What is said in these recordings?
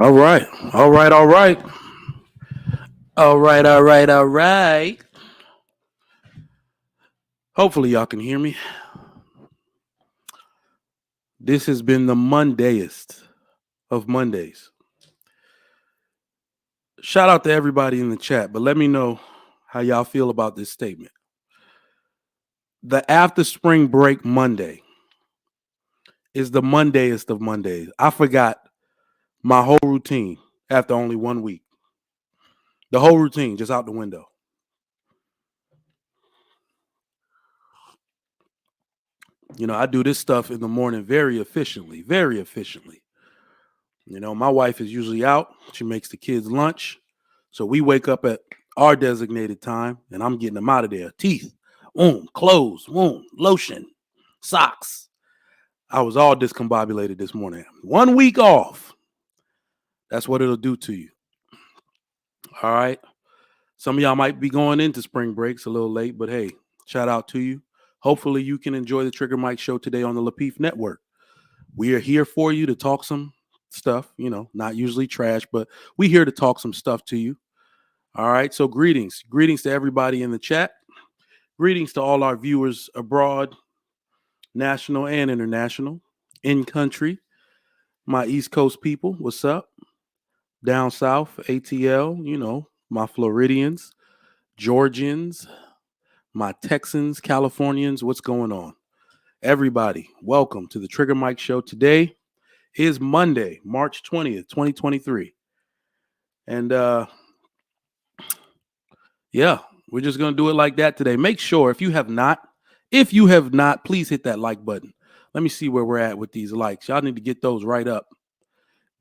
All right. All right. All right. All right. All right. All right. Hopefully, y'all can hear me. This has been the Mondayest of Mondays. Shout out to everybody in the chat, but let me know how y'all feel about this statement. The after spring break Monday is the Mondayest of Mondays. I forgot my whole routine after only 1 week. The whole routine just out the window. I do this stuff in the morning very efficiently, very efficiently. My wife is usually out. She makes the kids lunch. So we wake up at our designated time and I'm getting them out of there. Teeth, clothes, lotion, socks. I was all discombobulated this morning. 1 week off. That's what it'll do to you. All right. Some of y'all might be going into spring breaks a little late, but hey, shout out to you. Hopefully you can enjoy the Trigger Mike show today on the Lapeef Network. We are here for you to talk some stuff, not usually trash, but we here to talk some stuff to you. All right. So greetings to everybody in the chat. Greetings to all our viewers abroad, national and international, in country. My East Coast people, what's up? Down south, ATL, my Floridians, Georgians, my Texans, Californians, what's going on? Everybody, welcome to the Trigger Mike show. Today is Monday, March 20th, 2023. And yeah, we're just going to do it like that today. Make sure if you have not, please hit that like button. Let me see where we're at with these likes. Y'all need to get those right up.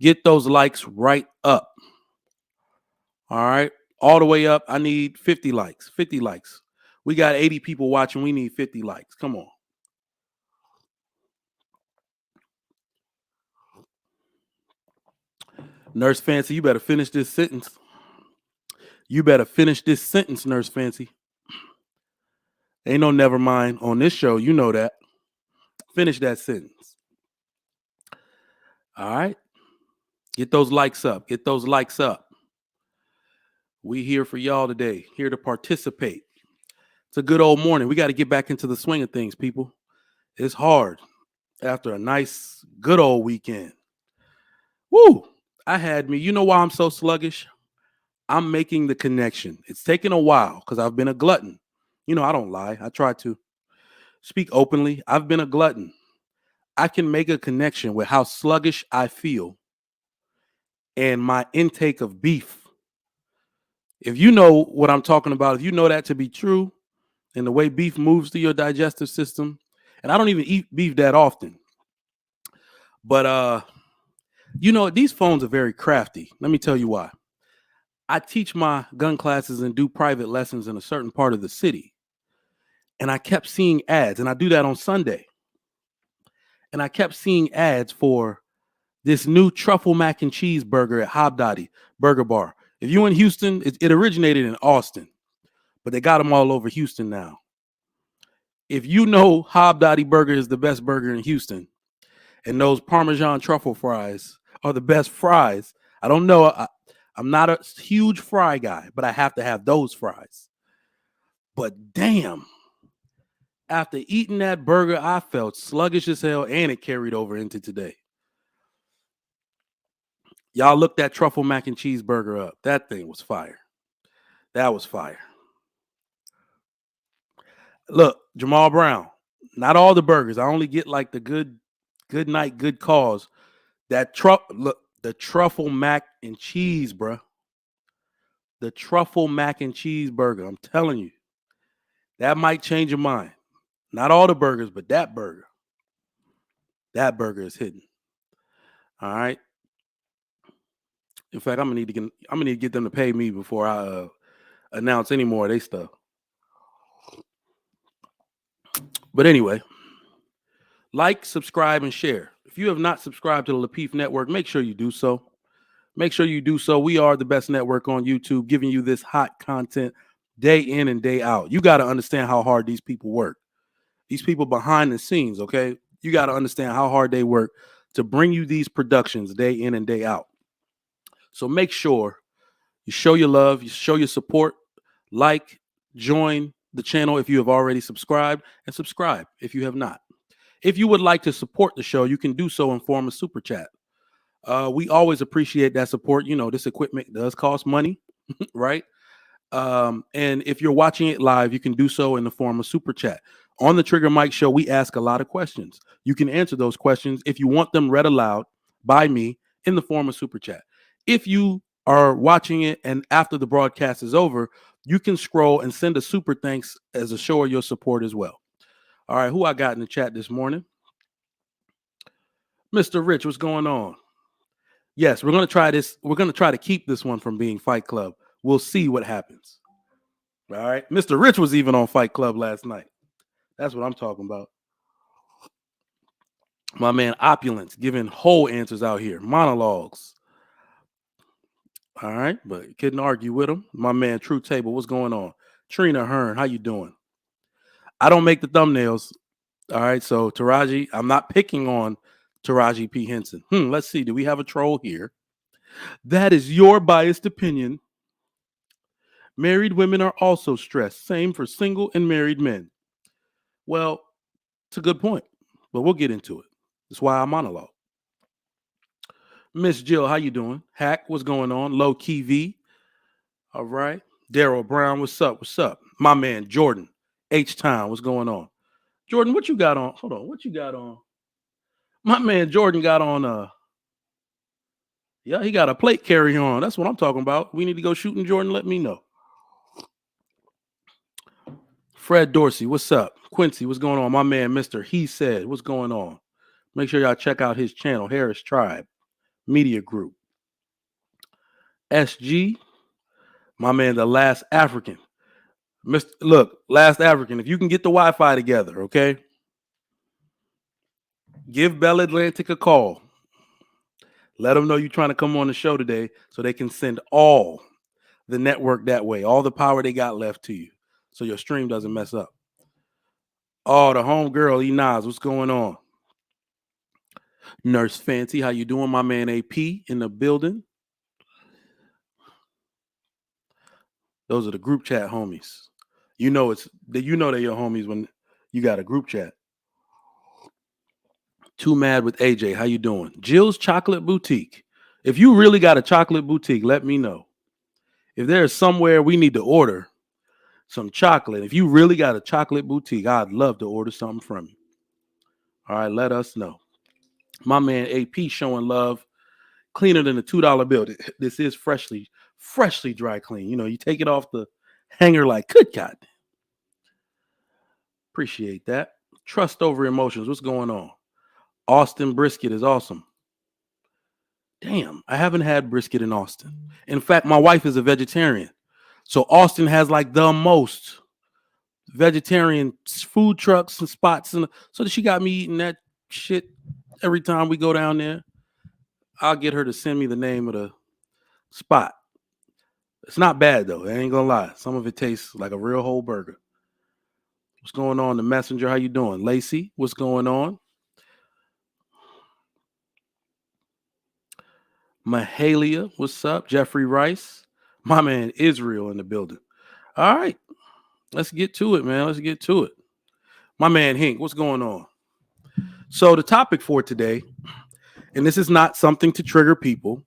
Get those likes right up. All right. All the way up. I need 50 likes. 50 likes. We got 80 people watching. We need 50 likes. Come on. Nurse Fancy, you better finish this sentence. Nurse Fancy. Ain't no never mind on this show. You know that. Finish that sentence. All right. Get those likes up. Get those likes up. We here for y'all today. Here to participate. It's a good old morning. We got to get back into the swing of things, people. It's hard after a nice, good old weekend. Woo! I had me. You know why I'm so sluggish? I'm making the connection. It's taken a while because I've been a glutton. I don't lie. I try to speak openly. I've been a glutton. I can make a connection with how sluggish I feel and my intake of beef. If you know what I'm talking about, if you know that to be true and the way beef moves through your digestive system, and I don't even eat beef that often, but these phones are very crafty. Let me tell you why. I teach my gun classes and do private lessons in a certain part of the city. And I kept seeing ads, and I do that on Sunday. And I kept seeing ads for this new truffle mac and cheese burger at Hobdoddy Burger Bar. If you're in Houston, it originated in Austin, but they got them all over Houston now. If you know Hobdoddy Burger is the best burger in Houston, and those Parmesan truffle fries are the best fries, I don't know. I'm not a huge fry guy, but I have to have those fries. But damn, after eating that burger, I felt sluggish as hell, and it carried over into today. Y'all look that truffle mac and cheese burger up. That thing was fire. That was fire. Look, Jamal Brown, not all the burgers. I only get like the good night, good cause. The truffle mac and cheese, bruh. The truffle mac and cheese burger. I'm telling you, that might change your mind. Not all the burgers, but that burger. That burger is hidden. All right. In fact, I'm gonna need to get them to pay me before I announce any more of their stuff. But anyway, like, subscribe, and share. If you have not subscribed to the Lapeef Network, make sure you do so. Make sure you do so. We are the best network on YouTube, giving you this hot content day in and day out. You got to understand how hard these people work. These people behind the scenes, okay? You got to understand how hard they work to bring you these productions day in and day out. So make sure you show your love, you show your support, like, join the channel if you have already subscribed, and subscribe if you have not. If you would like to support the show, you can do so in form of super chat. We always appreciate that support. You know, this equipment does cost money, right? And if you're watching it live, you can do so in the form of super chat. On the Trigger Mike Show, we ask a lot of questions. You can answer those questions if you want them read aloud by me in the form of super chat. If you are watching it and after the broadcast is over, you can scroll and send a super thanks as a show of your support as well. All right, who I got in the chat this morning? Mr. Rich, what's going on? Yes, we're going to try this. We're going to try to keep this one from being Fight Club. We'll see what happens. All right. Mr. Rich was even on Fight Club last night. That's what I'm talking about. My man Opulence giving whole answers out here. Monologues. All right. But couldn't argue with him. My man True Table, what's going on? Trina Hearn, how you doing? I don't make the thumbnails. All right. So Taraji, I'm not picking on Taraji P. Henson. Let's see. Do we have a troll here? That is your biased opinion. Married women are also stressed. Same for single and married men. Well, it's a good point, but we'll get into it. That's why I monologue. Miss Jill, how you doing? Hack, what's going on? Low Key V. All right. Daryl Brown, what's up? What's up? My man Jordan H-Town, what's going on? Jordan, what you got on? Hold on, what you got on? My man Jordan got on yeah, he got a plate carry on. That's what I'm talking about. We need to go shooting Jordan. Let me know. Fred Dorsey, what's up? Quincy, what's going on? My man, Mr. He Said, what's going on? Make sure y'all check out his channel, Harris Tribe Media Group. SG, my man, the Last African. Look, Last African, if you can get the Wi-Fi together, okay? Give Bell Atlantic a call. Let them know you're trying to come on the show today so they can send all the network that way, all the power they got left to you so your stream doesn't mess up. Oh, the homegirl, Nas, what's going on? Nurse Fancy, how you doing? My man AP in the building. Those are the group chat homies. You know they're your homies when you got a group chat. Too Mad with AJ, how you doing? Jill's Chocolate Boutique. If you really got a chocolate boutique, let me know. If there's somewhere we need to order some chocolate, if you really got a chocolate boutique, I'd love to order something from you. All right, let us know. My man AP showing love, cleaner than a $2 bill. This is freshly dry clean. You know, you take it off the hanger like, good God. Appreciate that. Trust over emotions. What's going on? Austin Brisket is awesome. Damn, I haven't had brisket in Austin. In fact, my wife is a vegetarian. So Austin has like the most vegetarian food trucks and spots. So she got me eating that shit every time we go down there. I'll get her to send me the name of the spot. It's not bad, though. I ain't gonna lie. Some of it tastes like a real whole burger. What's going on? The Messenger, how you doing? Lacey, what's going on? Mahalia, what's up? Jeffrey Rice, my man Israel in the building. All right, let's get to it, man. Let's get to it. My man Hink, what's going on? So the topic for today, and this is not something to trigger people,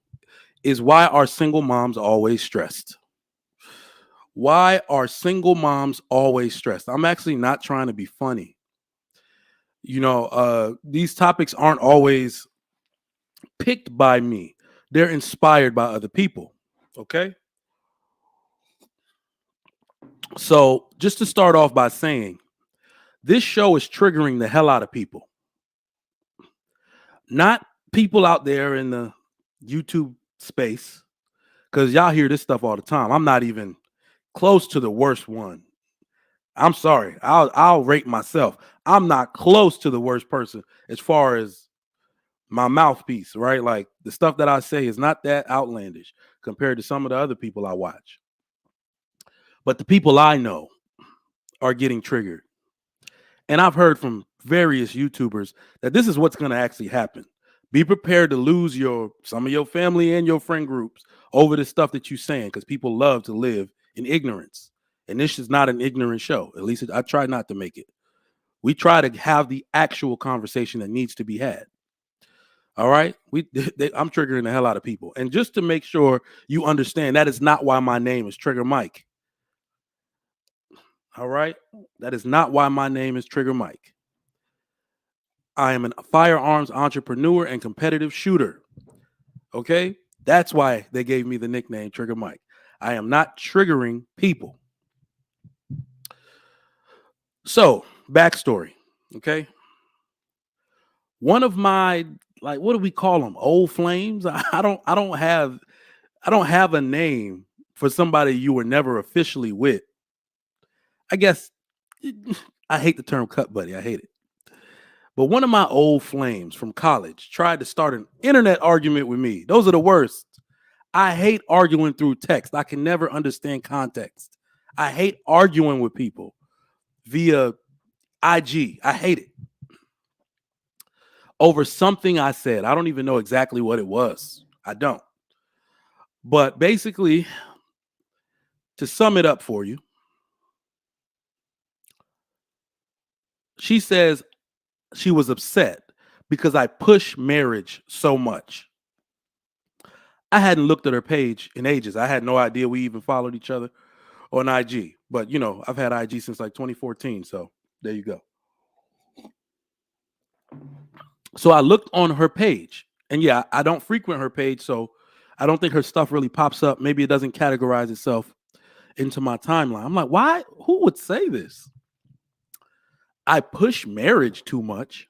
is why are single moms always stressed? Why are single moms always stressed? I'm actually not trying to be funny. You know, these topics aren't always picked by me. They're inspired by other people. Okay. So just to start off by saying, this show is triggering the hell out of people. Not people out there in the YouTube space, because y'all hear this stuff all the time. I'm not even close to the worst one. I'm sorry. I'll rate myself. I'm not close to the worst person as far as my mouthpiece, right? Like the stuff that I say is not that outlandish compared to some of the other people I watch. But the people I know are getting triggered. And I've heard from various YouTubers that this is what's going to actually happen. Be prepared to lose some of your family and your friend groups over the stuff that you're saying, because people love to live in ignorance. And this is not an ignorant show. At least I try not to make it. We try to have the actual conversation that needs to be had. All right. I'm triggering the hell out of people. And just to make sure you understand, that is not why my name is Trigger Mike. All right. That is not why my name is Trigger Mike. I am a firearms entrepreneur and competitive shooter. Okay. That's why they gave me the nickname Trigger Mike. I am not triggering people. So, backstory. Okay. One of my, like, what do we call them? Old flames. I don't have a name for somebody you were never officially with. I guess I hate the term cut buddy. I hate it. But one of my old flames from college tried to start an internet argument with me. Those are the worst. I hate arguing through text. I can never understand context. I hate arguing with people via IG. I hate it. Over something I said. I don't even know exactly what it was. I don't. But basically, to sum it up for you, she says she was upset because I push marriage so much. I hadn't looked at her page in ages. I had no idea we even followed each other on IG. But, you know, I've had IG since like 2014. So there you go. So I looked on her page. And yeah, I don't frequent her page. So I don't think her stuff really pops up. Maybe it doesn't categorize itself into my timeline. I'm like, why? Who would say this? I push marriage too much.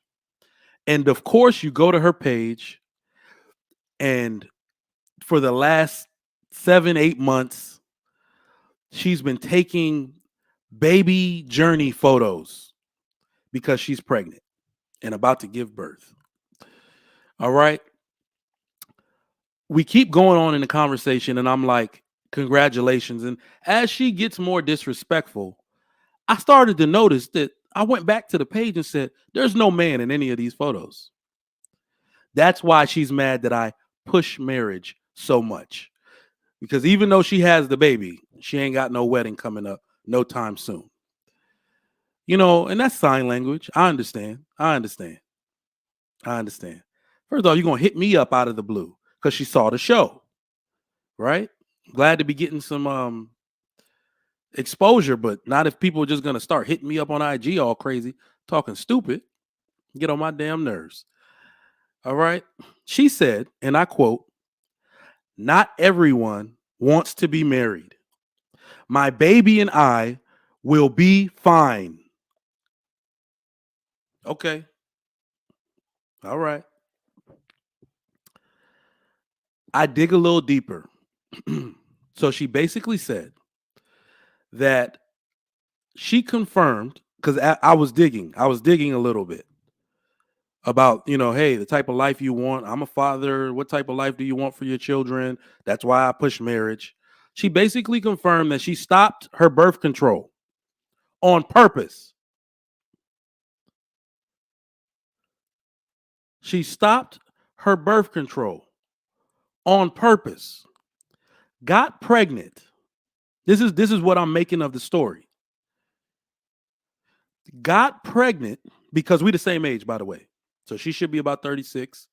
And of course, you go to her page, and for the last 7-8 months, she's been taking baby journey photos because she's pregnant and about to give birth. All right. We keep going on in the conversation, and I'm like, congratulations. And as she gets more disrespectful, I started to notice that I went back to the page and said, there's no man in any of these photos. That's why she's mad that I push marriage so much. Because even though she has the baby, she ain't got no wedding coming up no time soon. You know, and that's sign language. I understand. First off, you're going to hit me up out of the blue because she saw the show, right? Glad to be getting some exposure, but not if people are just going to start hitting me up on IG all crazy, talking stupid. Get on my damn nerves. All right. She said, and I quote, "Not everyone wants to be married. My baby and I will be fine." Okay. All right. I dig a little deeper. So she basically said that she confirmed, because I was digging a little bit about, you know, hey, the type of life you want. I'm a father. What type of life do you want for your children? That's why I push marriage. She basically confirmed that she stopped her birth control on purpose. She stopped her birth control on purpose. Got pregnant. This is what I'm making of the story. Got pregnant because we the same age, by the way. So she should be about 36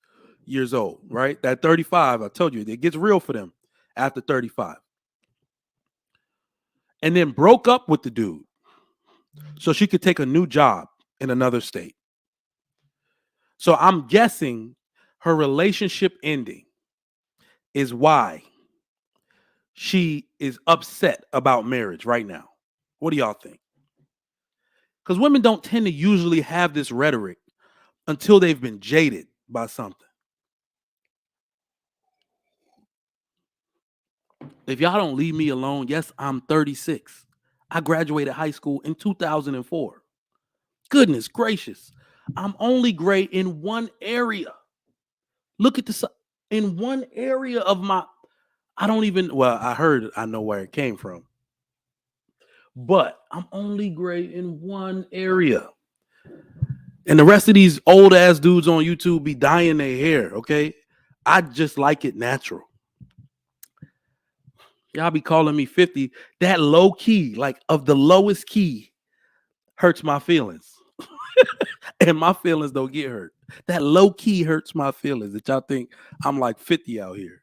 years old, right? That 35, I told you, it gets real for them after 35. And then broke up with the dude so she could take a new job in another state. So I'm guessing her relationship ending is why she is upset about marriage right now. What do y'all think? Because women don't tend to usually have this rhetoric until they've been jaded by something. If y'all don't leave me alone, yes, I'm 36. I graduated high school in 2004. Goodness gracious. I'm only great in one area. Look at this. In one area of my, I know where it came from. But I'm only great in one area. And the rest of these old ass dudes on YouTube be dyeing their hair, okay? I just like it natural. Y'all be calling me 50. That low key, like of the lowest key, hurts my feelings. And my feelings don't get hurt. That low key hurts my feelings that y'all think I'm like 50 out here.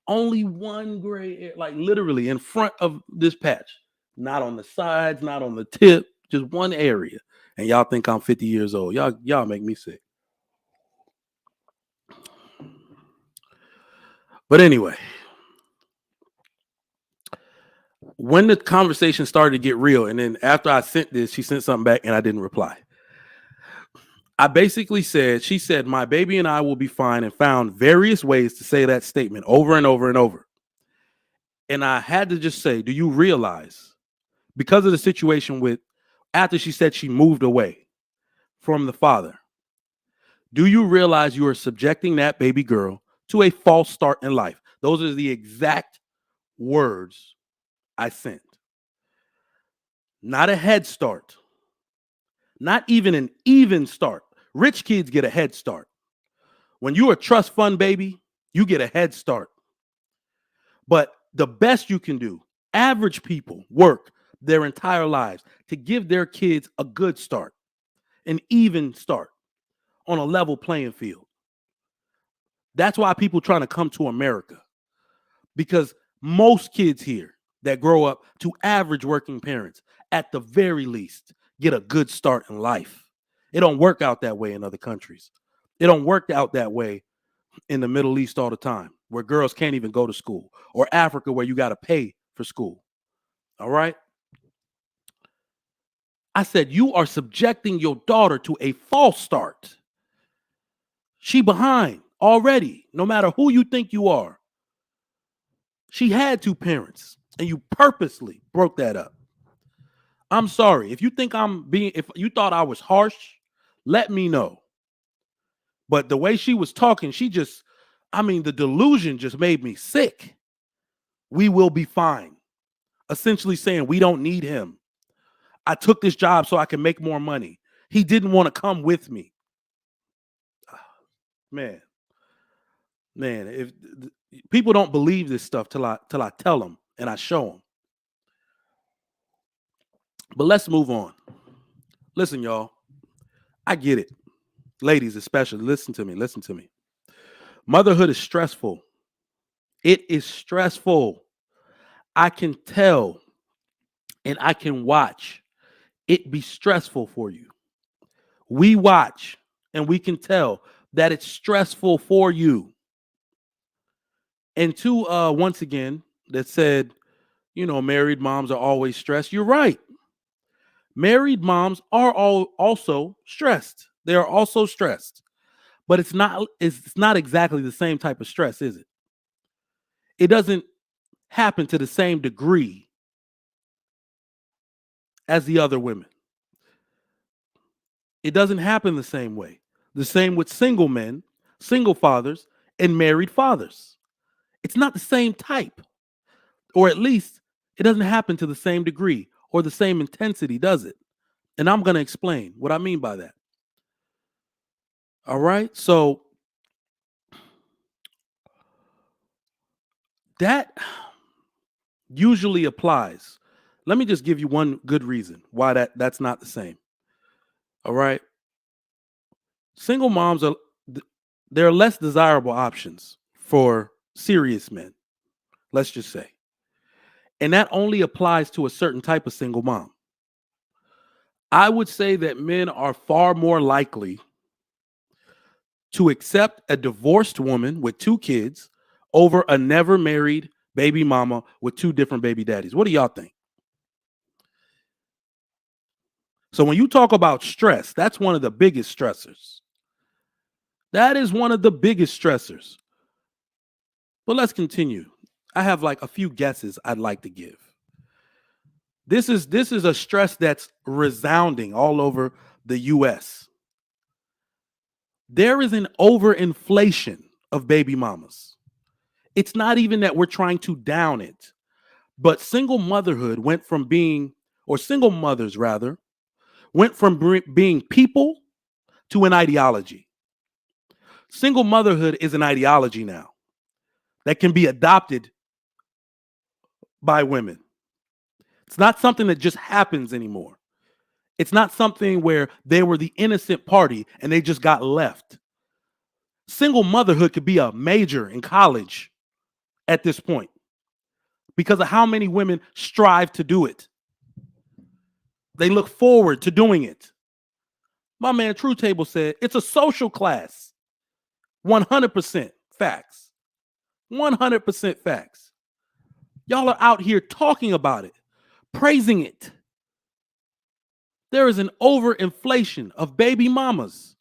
Only one gray area, like literally in front of this patch, not on the sides, not on the tip, just one area. And y'all think I'm 50 years old. Y'all make me sick. But anyway, when the conversation started to get real, and then after I sent this, she sent something back and I didn't reply. I basically said, she said, my baby and I will be fine, and found various ways to say that statement over and over and over. And I had to just say, do you realize, because of the situation with, after she said she moved away from the father, do you realize you are subjecting that baby girl to a false start in life? Those are the exact words I sent. Not a head start. Not even an even start. Rich kids get a head start. When you're a trust fund baby, you get a head start. But the best you can do, average people work their entire lives to give their kids a good start, an even start on a level playing field. That's why people trying to come to America, because most kids here that grow up to average working parents, at the very least, get a good start in life. It don't work out that way in other countries. It don't work out that way in the Middle East all the time, where girls can't even go to school, or Africa, where you got to pay for school. All right. I said, you are subjecting your daughter to a false start. She behind already, no matter who you think you are. She had two parents, and you purposely broke that up. I'm sorry. If you think if you thought I was harsh, let me know. But the way she was talking, the delusion just made me sick. We will be fine. Essentially saying we don't need him. I took this job so I can make more money. He didn't want to come with me. Man, if people don't believe this stuff till I tell them and I show them. But let's move on. Listen, y'all. I get it. Ladies, especially, listen to me. Motherhood is stressful. It is stressful. I can tell and I can watch it be stressful for you. We watch and we can tell that it's stressful for you. And to once again, that said, married moms are always stressed. You're right. Married moms are also stressed. They are also stressed. But it's not exactly the same type of stress, is it? It doesn't happen to the same degree as the other women. It doesn't happen the same way. The same with single men, single fathers, and married fathers. It's not the same type. Or at least it doesn't happen to the same degree or the same intensity, does it? And I'm going to explain what I mean by that. All right? So that usually applies. Let me just give you one good reason why that's not the same. All right? Single moms they're less desirable options for serious men. Let's just say. And that only applies to a certain type of single mom. I would say that men are far more likely to accept a divorced woman with two kids over a never married baby mama with two different baby daddies. What do y'all think? So when you talk about stress, that's one of the biggest stressors. That is one of the biggest stressors. But let's continue. I have like a few guesses I'd like to give. This is a stress that's resounding all over the US. There is an overinflation of baby mamas. It's not even that we're trying to down it, but single mothers rather, went from being people to an ideology. Single motherhood is an ideology now that can be adopted by women. It's not something that just happens anymore. It's not something where they were the innocent party and they just got left. Single motherhood could be a major in college at this point because of how many women strive to do it. They look forward to doing it. My man True Table said it's a social class. 100% facts. 100% facts. Y'all are out here talking about it, praising it. There is an overinflation of baby mamas.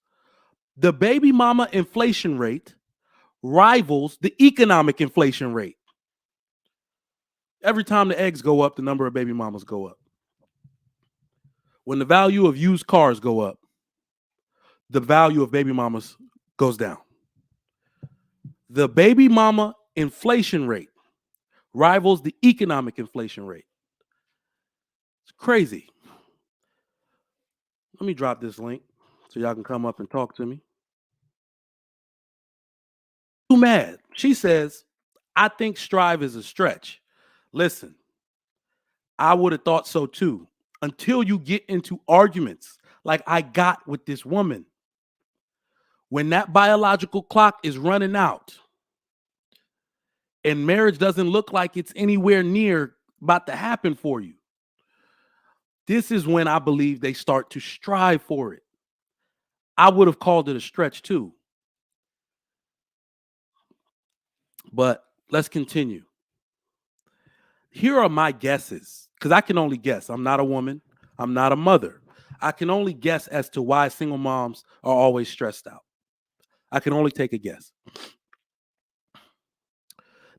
The baby mama inflation rate rivals the economic inflation rate. Every time the eggs go up, the number of baby mamas go up. When the value of used cars go up, the value of baby mamas goes down. The baby mama inflation rate rivals the economic inflation rate. It's crazy. Let me drop this link so y'all can come up and talk to me. Too mad. She says, I think strive is a stretch. Listen, I would have thought so too, until you get into arguments like I got with this woman. When that biological clock is running out and marriage doesn't look like it's anywhere near about to happen for you, this is when I believe they start to strive for it. I would have called it a stretch too. But let's continue. Here are my guesses, because I can only guess. I'm not a woman. I'm not a mother. I can only guess as to why single moms are always stressed out. I can only take a guess.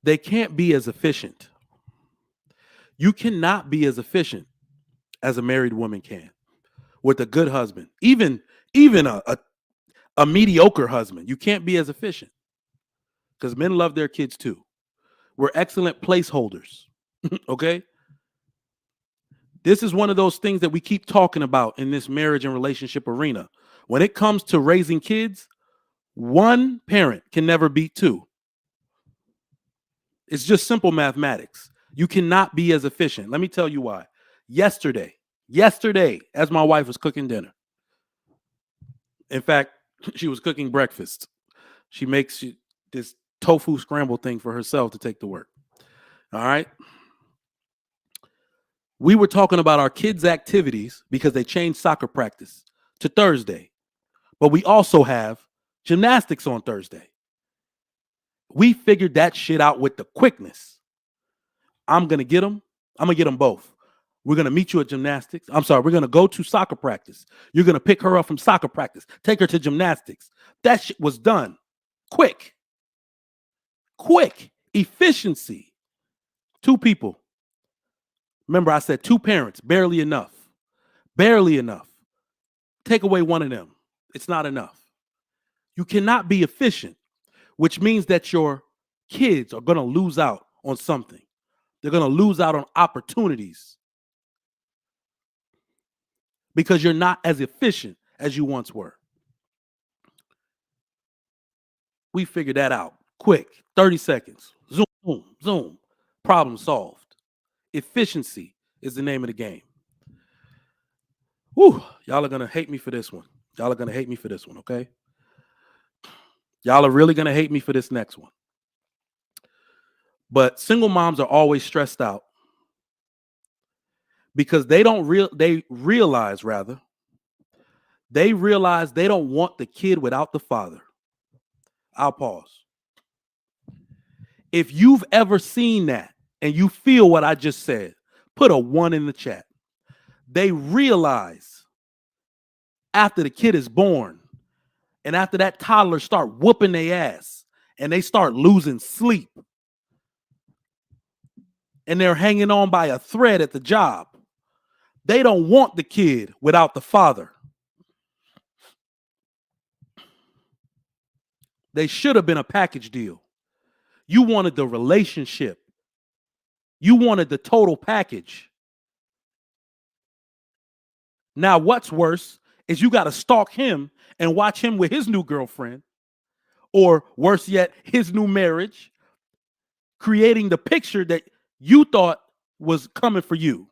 They can't be as efficient. You cannot be as efficient as a married woman can with a good husband. Even a mediocre husband, you can't be as efficient because men love their kids too. We're excellent placeholders. Okay? This is one of those things that we keep talking about in this marriage and relationship arena. When it comes to raising kids, one parent can never beat two. It's just simple mathematics. You cannot be as efficient. Let me tell you why. Yesterday, as my wife was cooking dinner, in fact, she was cooking breakfast. She makes this tofu scramble thing for herself to take to work. All right. We were talking about our kids' activities because they changed soccer practice to Thursday. But we also have gymnastics on Thursday. We figured that shit out with the quickness. I'm going to get them. I'm going to get them both. We're going to meet you at gymnastics. I'm sorry. We're going to go to soccer practice. You're going to pick her up from soccer practice. Take her to gymnastics. That shit was done. Quick. Efficiency. 2 people. Remember, I said 2 parents. Barely enough. Take away one of them. It's not enough. You cannot be efficient, which means that your kids are going to lose out on something. They're going to lose out on opportunities because you're not as efficient as you once were. We figured that out quick. 30 seconds. Zoom. Problem solved. Efficiency is the name of the game. Whew, y'all are going to hate me for this one. Okay? Y'all are really going to hate me for this next one. But single moms are always stressed out because they realize they don't want the kid without the father. I'll pause. If you've ever seen that and you feel what I just said, put a 1 in the chat. They realize after the kid is born and after that toddler start whooping their ass and they start losing sleep and they're hanging on by a thread at the job, they don't want the kid without the father. They should have been a package deal. You wanted the relationship. You wanted the total package. Now, what's worse is you got to stalk him and watch him with his new girlfriend, or worse yet, his new marriage, creating the picture that you thought was coming for you.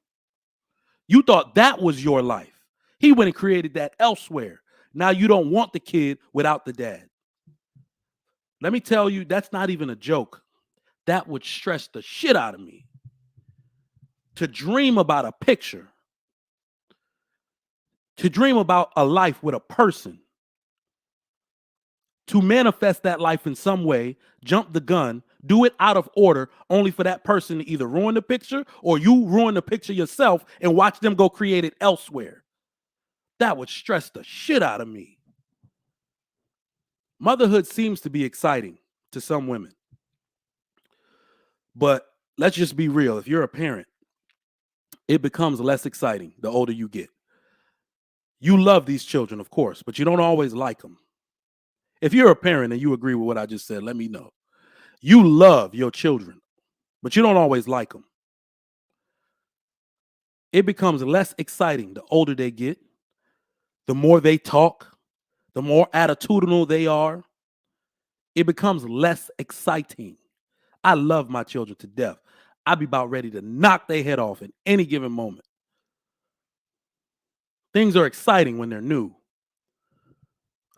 You thought that was your life. He went and created that elsewhere. Now you don't want the kid without the dad. Let me tell you, that's not even a joke. That would stress the shit out of me. To dream about a picture, to dream about a life with a person, to manifest that life in some way, jump the gun, do it out of order, only for that person to either ruin the picture or you ruin the picture yourself and watch them go create it elsewhere. That would stress the shit out of me. Motherhood seems to be exciting to some women. But let's just be real. If you're a parent, it becomes less exciting the older you get. You love these children, of course, but you don't always like them. If you're a parent and you agree with what I just said, let me know. You love your children, but you don't always like them. It becomes less exciting the older they get, the more they talk, the more attitudinal they are. It becomes less exciting. I love my children to death. I'd be about ready to knock their head off at any given moment. Things are exciting when they're new.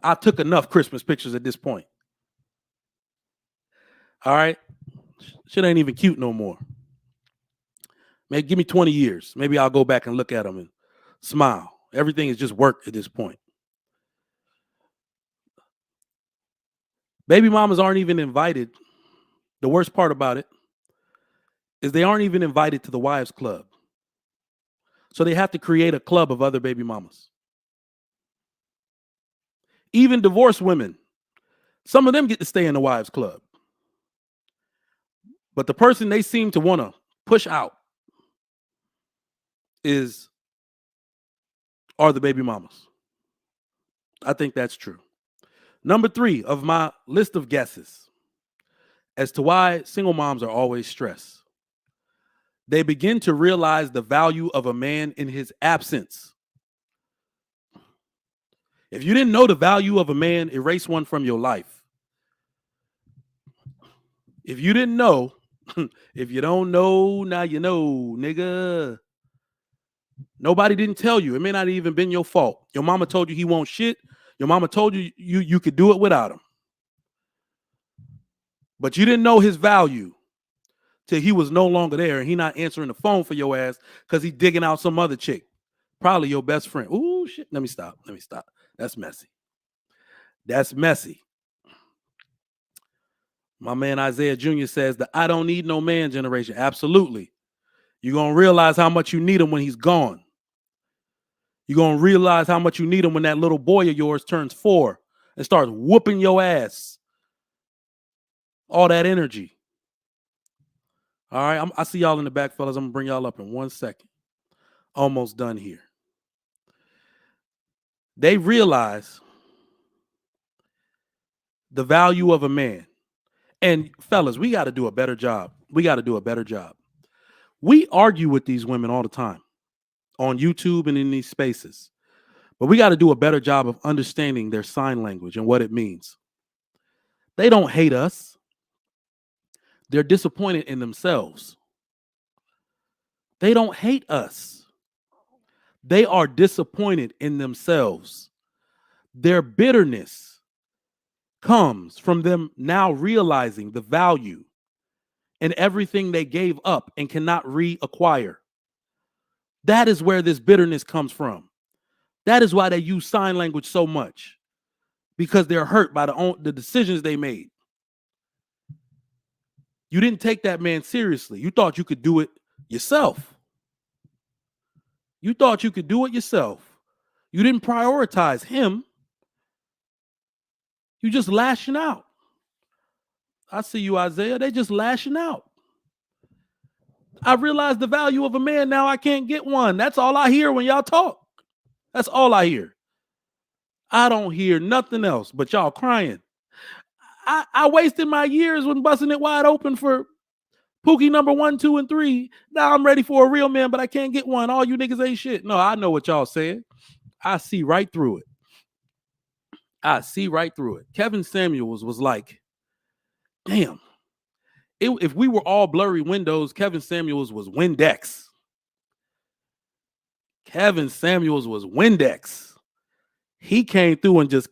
I took enough Christmas pictures at this point. All right? Shit ain't even cute no more. Maybe give me 20 years. Maybe I'll go back and look at them and smile. Everything is just work at this point. Baby mamas aren't even invited. The worst part about it is they aren't even invited to the wives club. So they have to create a club of other baby mamas. Even divorced women, some of them get to stay in the wives club. But the person they seem to want to push out are the baby mamas. I think that's true. Number 3 of my list of guesses as to why single moms are always stressed. They begin to realize the value of a man in his absence. If you didn't know the value of a man, erase one from your life. If you didn't know, if you don't know, now you know, nigga. Nobody didn't tell you. It may not even been your fault. Your mama told you he won't shit. Your mama told you you could do it without him. But you didn't know his value till he was no longer there and he not answering the phone for your ass because he digging out some other chick. Probably your best friend. Ooh, shit. Let me stop. That's messy. My man Isaiah Jr. says the I don't need no man generation. Absolutely. You're going to realize how much you need him when he's gone. You're going to realize how much you need him when that little boy of yours turns 4 and starts whooping your ass. All that energy. All right. I see y'all in the back, fellas. I'm going to bring y'all up in 1 second. Almost done here. They realize the value of a man. And fellas, we got to do a better job. We argue with these women all the time on YouTube and in these spaces. But we got to do a better job of understanding their sign language and what it means. They don't hate us. They're disappointed in themselves. They don't hate us. They are disappointed in themselves. Their bitterness comes from them now realizing the value in everything they gave up and cannot reacquire. That is where this bitterness comes from. That is why they use sign language so much, because they're hurt by the decisions they made. You didn't take that man seriously. You thought you could do it yourself. You didn't prioritize him. You just lashing out. I see you, Isaiah. They just lashing out. I realize the value of a man. Now I can't get one. That's all I hear when y'all talk. That's all I hear. I don't hear nothing else but y'all crying. I wasted my years when busting it wide open for Pookie number 1, 2, and 3. Now I'm ready for a real man, but I can't get one. All you niggas ain't shit. No, I know what y'all saying. I see right through it. I see right through it. Kevin Samuels was like, damn. If we were all blurry windows, Kevin Samuels was Windex. Kevin Samuels was Windex. He came through and just,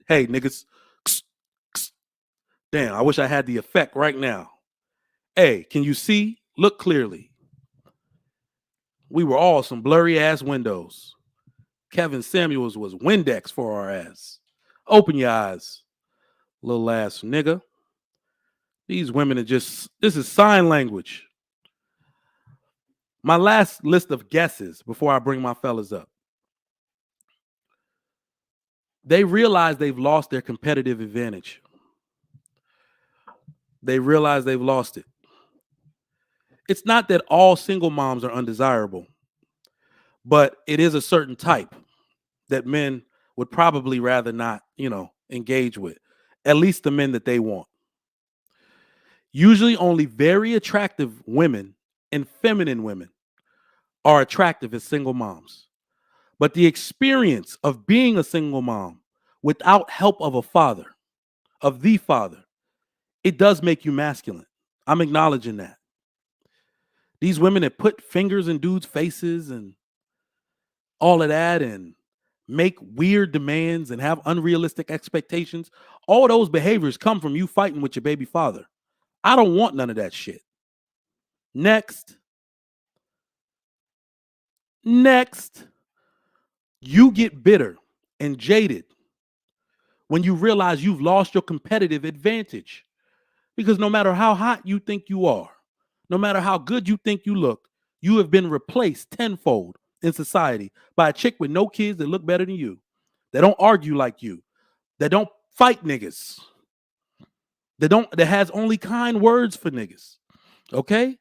hey, niggas. Damn, I wish I had the effect right now. Hey, can you see? Look clearly. We were all some blurry ass windows. Kevin Samuels was Windex for our ass. Open your eyes, little ass nigga. These women are just, this is sign language. My last list of guesses before I bring my fellas up. They realize they've lost their competitive advantage. They realize they've lost it. It's not that all single moms are undesirable, but it is a certain type that men would probably rather not, engage with, at least the men that they want. Usually only very attractive women and feminine women are attractive as single moms. But the experience of being a single mom without help of a father, of the father, it does make you masculine. I'm acknowledging that. These women that put fingers in dudes' faces and all of that and make weird demands and have unrealistic expectations, all those behaviors come from you fighting with your baby father. I don't want none of that shit. Next. You get bitter and jaded when you realize you've lost your competitive advantage. Because no matter how hot you think you are, no matter how good you think you look, you have been replaced tenfold in society by a chick with no kids that look better than you, that don't argue like you, that don't fight niggas, that has only kind words for niggas. Okay?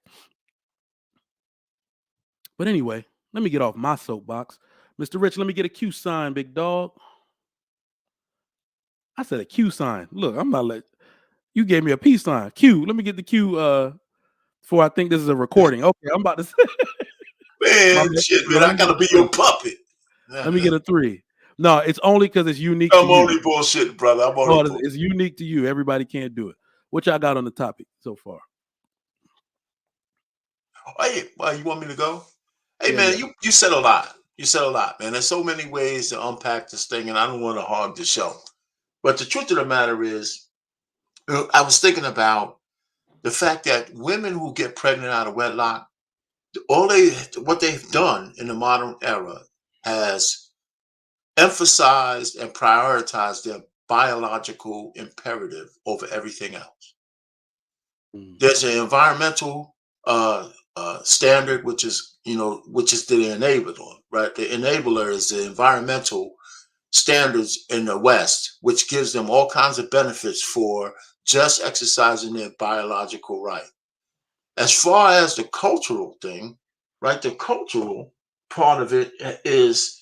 But anyway, let me get off my soapbox. Mr. Rich, let me get a Q sign, big dog. I said a Q sign. Look, I'm not you gave me a peace sign. Q. Let me get the Q before I think this is a recording. Okay, I'm about to say man, shit, man, I gotta be your puppet. Let me get a 3. No, it's only because it's unique I'm to you. only bullshit, brother. I'm only bullshit. It's unique to you. Everybody can't do it. What y'all got on the topic so far? Hey, well, you want me to go? Hey, man, you said a lot. You said a lot, man. There's so many ways to unpack this thing, and I don't want to hog the show. But the truth of the matter is, I was thinking about the fact that women who get pregnant out of wedlock, what they've done in the modern era has emphasized and prioritized their biological imperative over everything else. There's an environmental standard, which is the enabler, right? The enabler is the environmental standards in the West, which gives them all kinds of benefits for just exercising their biological right. As far as the cultural thing, right? The cultural part of it is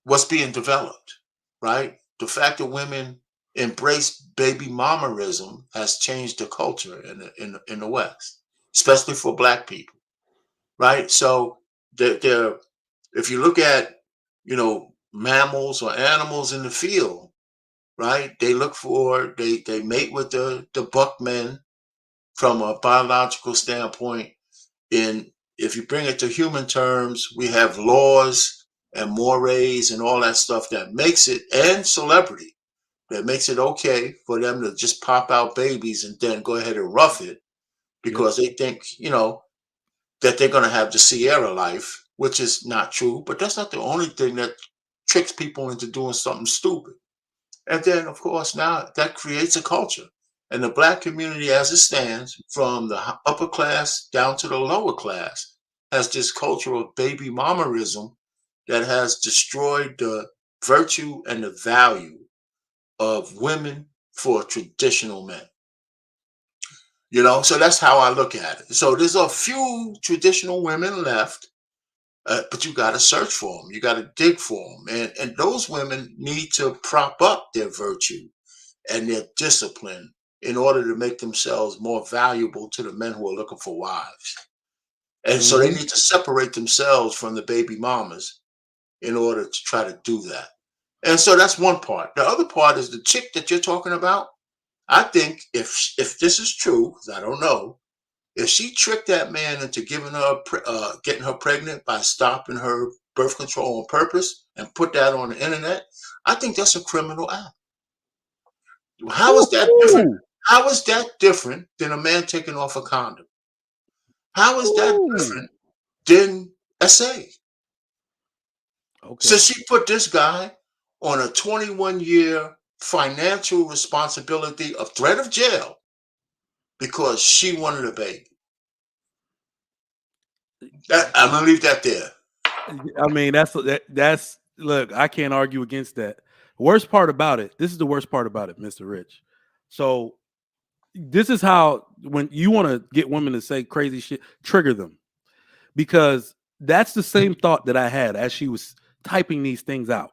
what's being developed, right? The fact that women embrace baby mamarism has changed the culture in the West, especially for Black people, right? So there, if you look at mammals or animals in the field, right? They mate with the buck men from a biological standpoint. In If you bring it to human terms, we have laws and mores and all that stuff that makes it, and celebrity, that makes it okay for them to just pop out babies and then go ahead and rough it because they think, that they're going to have the Sierra life, which is not true. But that's not the only thing that tricks people into doing something stupid. And then, of course, now that creates a culture. And the Black community, as it stands, from the upper class down to the lower class, has this culture of baby mamarism that has destroyed the virtue and the value of women for traditional men. So that's how I look at it. So there's a few traditional women left, but you got to search for them. You got to dig for them. And those women need to prop up their virtue and their discipline in order to make themselves more valuable to the men who are looking for wives. And so they need to separate themselves from the baby mamas in order to try to do that. And so that's one part. The other part is the chick that you're talking about. I think if this is true, because I don't know, if she tricked that man into getting her pregnant by stopping her birth control on purpose and put that on the internet, I think that's a criminal act. How is that different? How is that different than a man taking off a condom? How is that different than SA? Okay. So she put this guy on a 21-year financial responsibility of threat of jail because she wanted a baby. I'm gonna leave that there. I mean, that's look, I can't argue against that. Worst part about it, this is the worst part about it, Mr. Rich. So this is how, when you want to get women to say crazy shit, trigger them. Because that's the same thought that I had as she was typing these things out.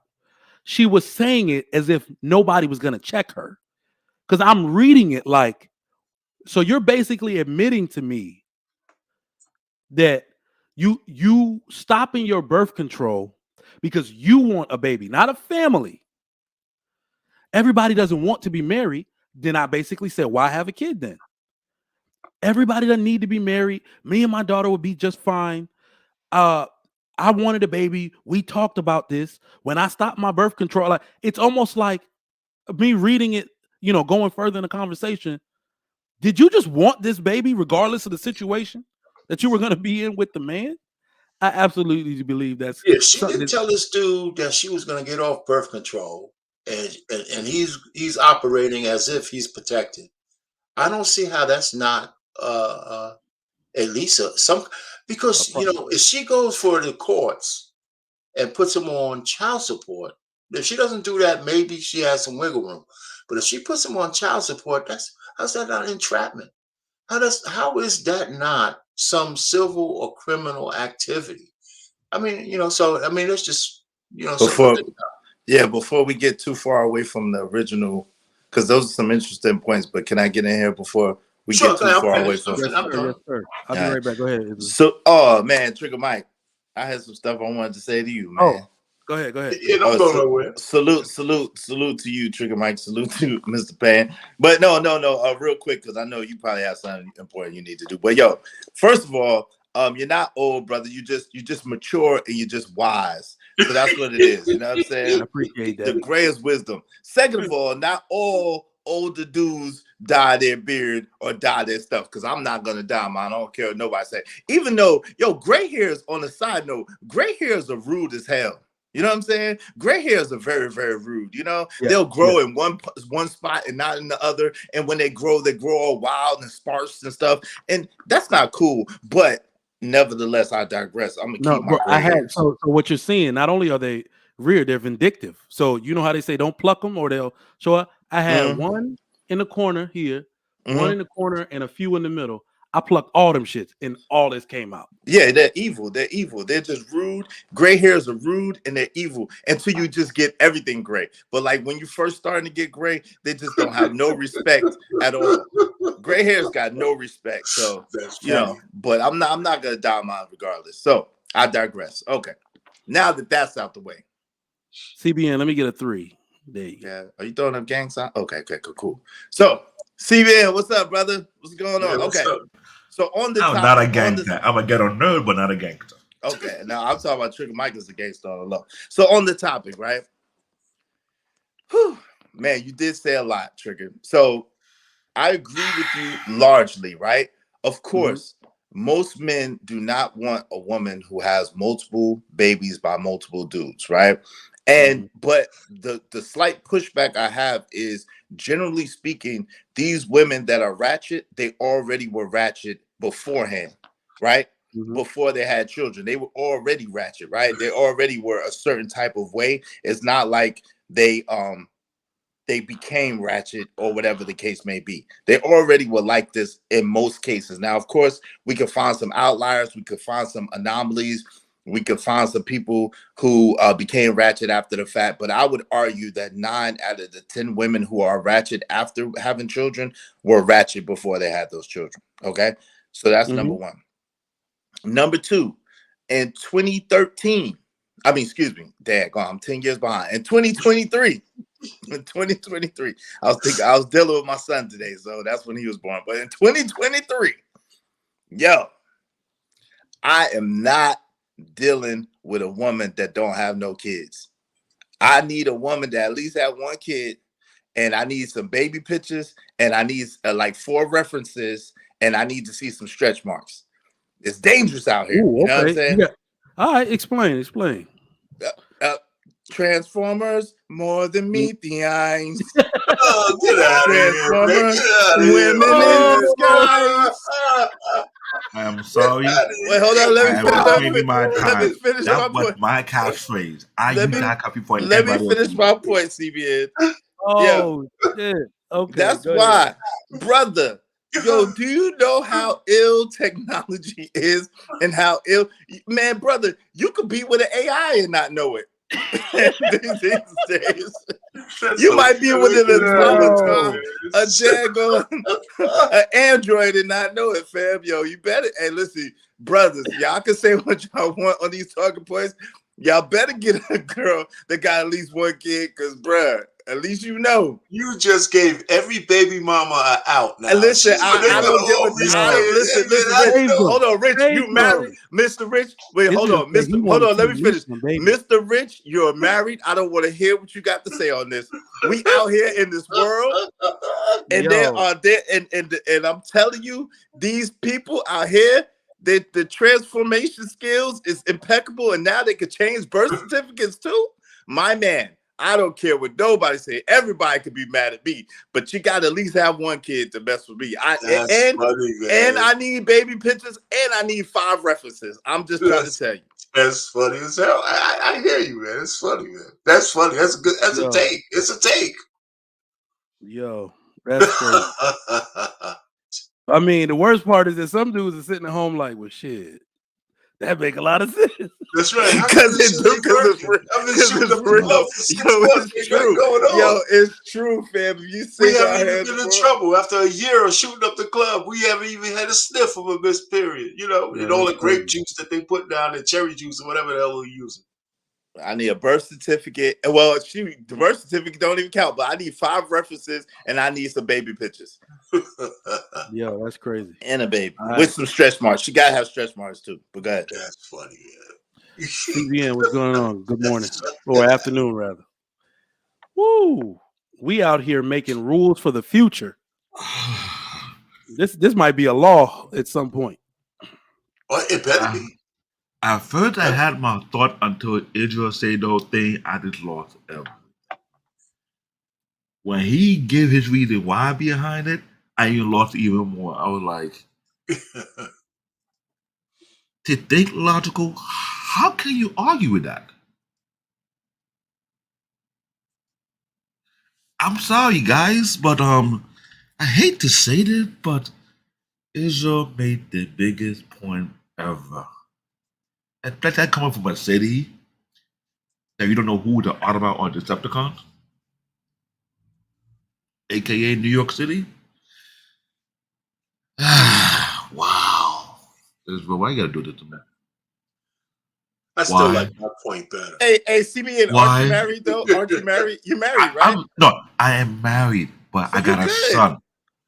She was saying it as if nobody was going to check her. Because I'm reading it like, so you're basically admitting to me that you stopping your birth control because you want a baby, not a family. Everybody doesn't want to be married. Then I basically said, why have a kid then? Everybody doesn't need to be married. Me and my daughter would be just fine. I wanted a baby. We talked about this. When I stopped my birth control, like, it's almost like me reading it, going further in the conversation. Did you just want this baby regardless of the situation that you were going to be in with the man? I absolutely believe that's She didn't tell this dude that she was going to get off birth control, and he's operating as if he's protected. I don't see how that's not at least because if she goes for the courts and puts him on child support, if she doesn't do that, maybe she has some wiggle room. But if she puts him on child support, how's that not entrapment? How is that not some civil or criminal activity? I mean, it's just before we get too far away from the original, because those are some interesting points. But can I get in here before we get too far away from? Yes, sir. I'll be right back. Go ahead. So, oh man, Trigger Mike, I had some stuff I wanted to say to you, man. Oh, go ahead. Yeah, don't go nowhere. Salute to you, Trigger Mike. Salute to Mr. Pan. But no, real quick, because I know you probably have something important you need to do. But yo, first of all, you're not old, brother. You just mature and you're just wise. So that's what it is. You know what I'm saying? I appreciate that. The greatest wisdom. Second of all, not all older dudes dye their beard or dye their stuff, because I'm not gonna dye mine. I don't care what nobody say. Even though, gray hairs, on the side note, gray hairs are rude as hell. You know what I'm saying? Gray hairs are very, very rude. They'll grow in one spot and not in the other. And when they grow all wild and sparse and stuff. And that's not cool. But nevertheless, I digress. I'm gonna keep my gray hairs. So what you're seeing, not only are they rear, they're vindictive. So you know how they say don't pluck them or they'll show up. I had one in the corner here, one in the corner, and a few in the middle. I plucked all them shits and all this came out. Yeah, they're evil. They're just rude. Gray hairs are rude and they're evil until you just get everything gray. But like when you first starting to get gray, they just don't have no respect at all. Gray hairs got no respect. So but I'm not gonna dye mine regardless. So I digress. Okay. Now that's out the way. CBN, let me get a 3. There you go. Yeah. Are you throwing up gang sign? Okay, cool. So CBN, what's up, brother? What's going on? Okay. So on the I'm not a gangster. I'm a ghetto nerd, but not a gangster. Okay, now I'm talking about Trigger Mike as a gangster on the low. So on the topic, right? Whew, man, you did say a lot, Trigger. So I agree with you largely, right? Of course, most men do not want a woman who has multiple babies by multiple dudes, right? And but the slight pushback I have is, generally speaking, these women that are ratchet, they already were ratchet beforehand, right? Before they had children, they were already ratchet, right? They already were a certain type of way. It's not like they became ratchet or whatever the case may be. They already were like this in most cases. Now, of course, we could find some outliers, we could find some anomalies, We could find some people who became ratchet after the fact, but I would argue that 9 out of the 10 women who are ratchet after having children were ratchet before they had those children. Okay, so that's number one. Number two, in 2013, I mean, excuse me, Dad, I'm 10 years behind. In 2023, I was dealing with my son today, so that's when he was born. But in 2023, I am not dealing with a woman that don't have no kids. I need a woman that at least have one kid, and I need some baby pictures, and I need like 4 references, and I need to see some stretch marks. It's dangerous out here. Ooh, you know what I'm saying? All right, explain. Transformers, more than meet the eyes. Oh, get out of here, man. Transformers, Get out of here. women in disguise. I am sorry. Wait, hold on. Let me finish my That was point. my catchphrase. I use that copy point. Let me finish my point, CBN. Oh, shit. Okay. That's why, brother. Yo, do you know how ill technology is and how ill, man, brother, you could be with an AI and not know it. These days. You might be with an automaton, a Jaguar, an Android and not know it, fam. Yo, you better, hey, listen, brothers, y'all can say what y'all want on these talking points. Y'all better get a girl that got at least one kid, because, bruh, at least you know. You just gave every baby mama an out now. And listen, I don't get what this is. Listen, Rich, hold on, Rich, you married, Mr. Rich. Wait, hold on, let me finish. Mr. Rich, you're married. I don't want to hear what you got to say on this. We out here in this world, and there are there, and I'm telling you, these people out here, the transformation skills is impeccable, and now they could change birth certificates too. My man, I don't care what nobody say. Everybody could be mad at me, but you got to at least have one kid to mess with me. And I need baby pictures, and I need 5 references. I'm just trying to tell you. That's funny as hell. I hear you, man. It's funny, man. That's funny. That's good. That's a take. It's a take. Yo, that's crazy. I mean, the worst part is that some dudes are sitting at home like, well, shit, that make a lot of sense. That's right. Because it's true. Yo, it's true, fam. You we haven't even been in trouble after a year of shooting up the club. We haven't even had a sniff of a miss period. You know, and all the grape juice that they put down, the cherry juice or whatever the hell they're using. I need a birth certificate. Well, the birth certificate don't even count, but I need 5 references and I need some baby pictures. Yo, that's crazy. And a baby with some stretch marks. She gotta have stretch marks too. But go ahead. That's funny. Yeah. CBN, what's going on? Good morning or afternoon, rather. Woo! We out here making rules for the future. This might be a law at some point. Well, it better be. At first, I had my thought until Israel said the whole thing. I just lost everything. When he gave his reason why behind it, I even lost even more. I was like, to think logical, how can you argue with that? I'm sorry, guys, but I hate to say this, but Israel made the biggest point ever. And that coming from a city that you don't know who the Autobot or Decepticons, aka New York City. Wow, Israel, why you gotta do this to me? I still like my point better. Hey, CBN, aren't you married though? Aren't you married? You're married, right? I am married, but I got a son.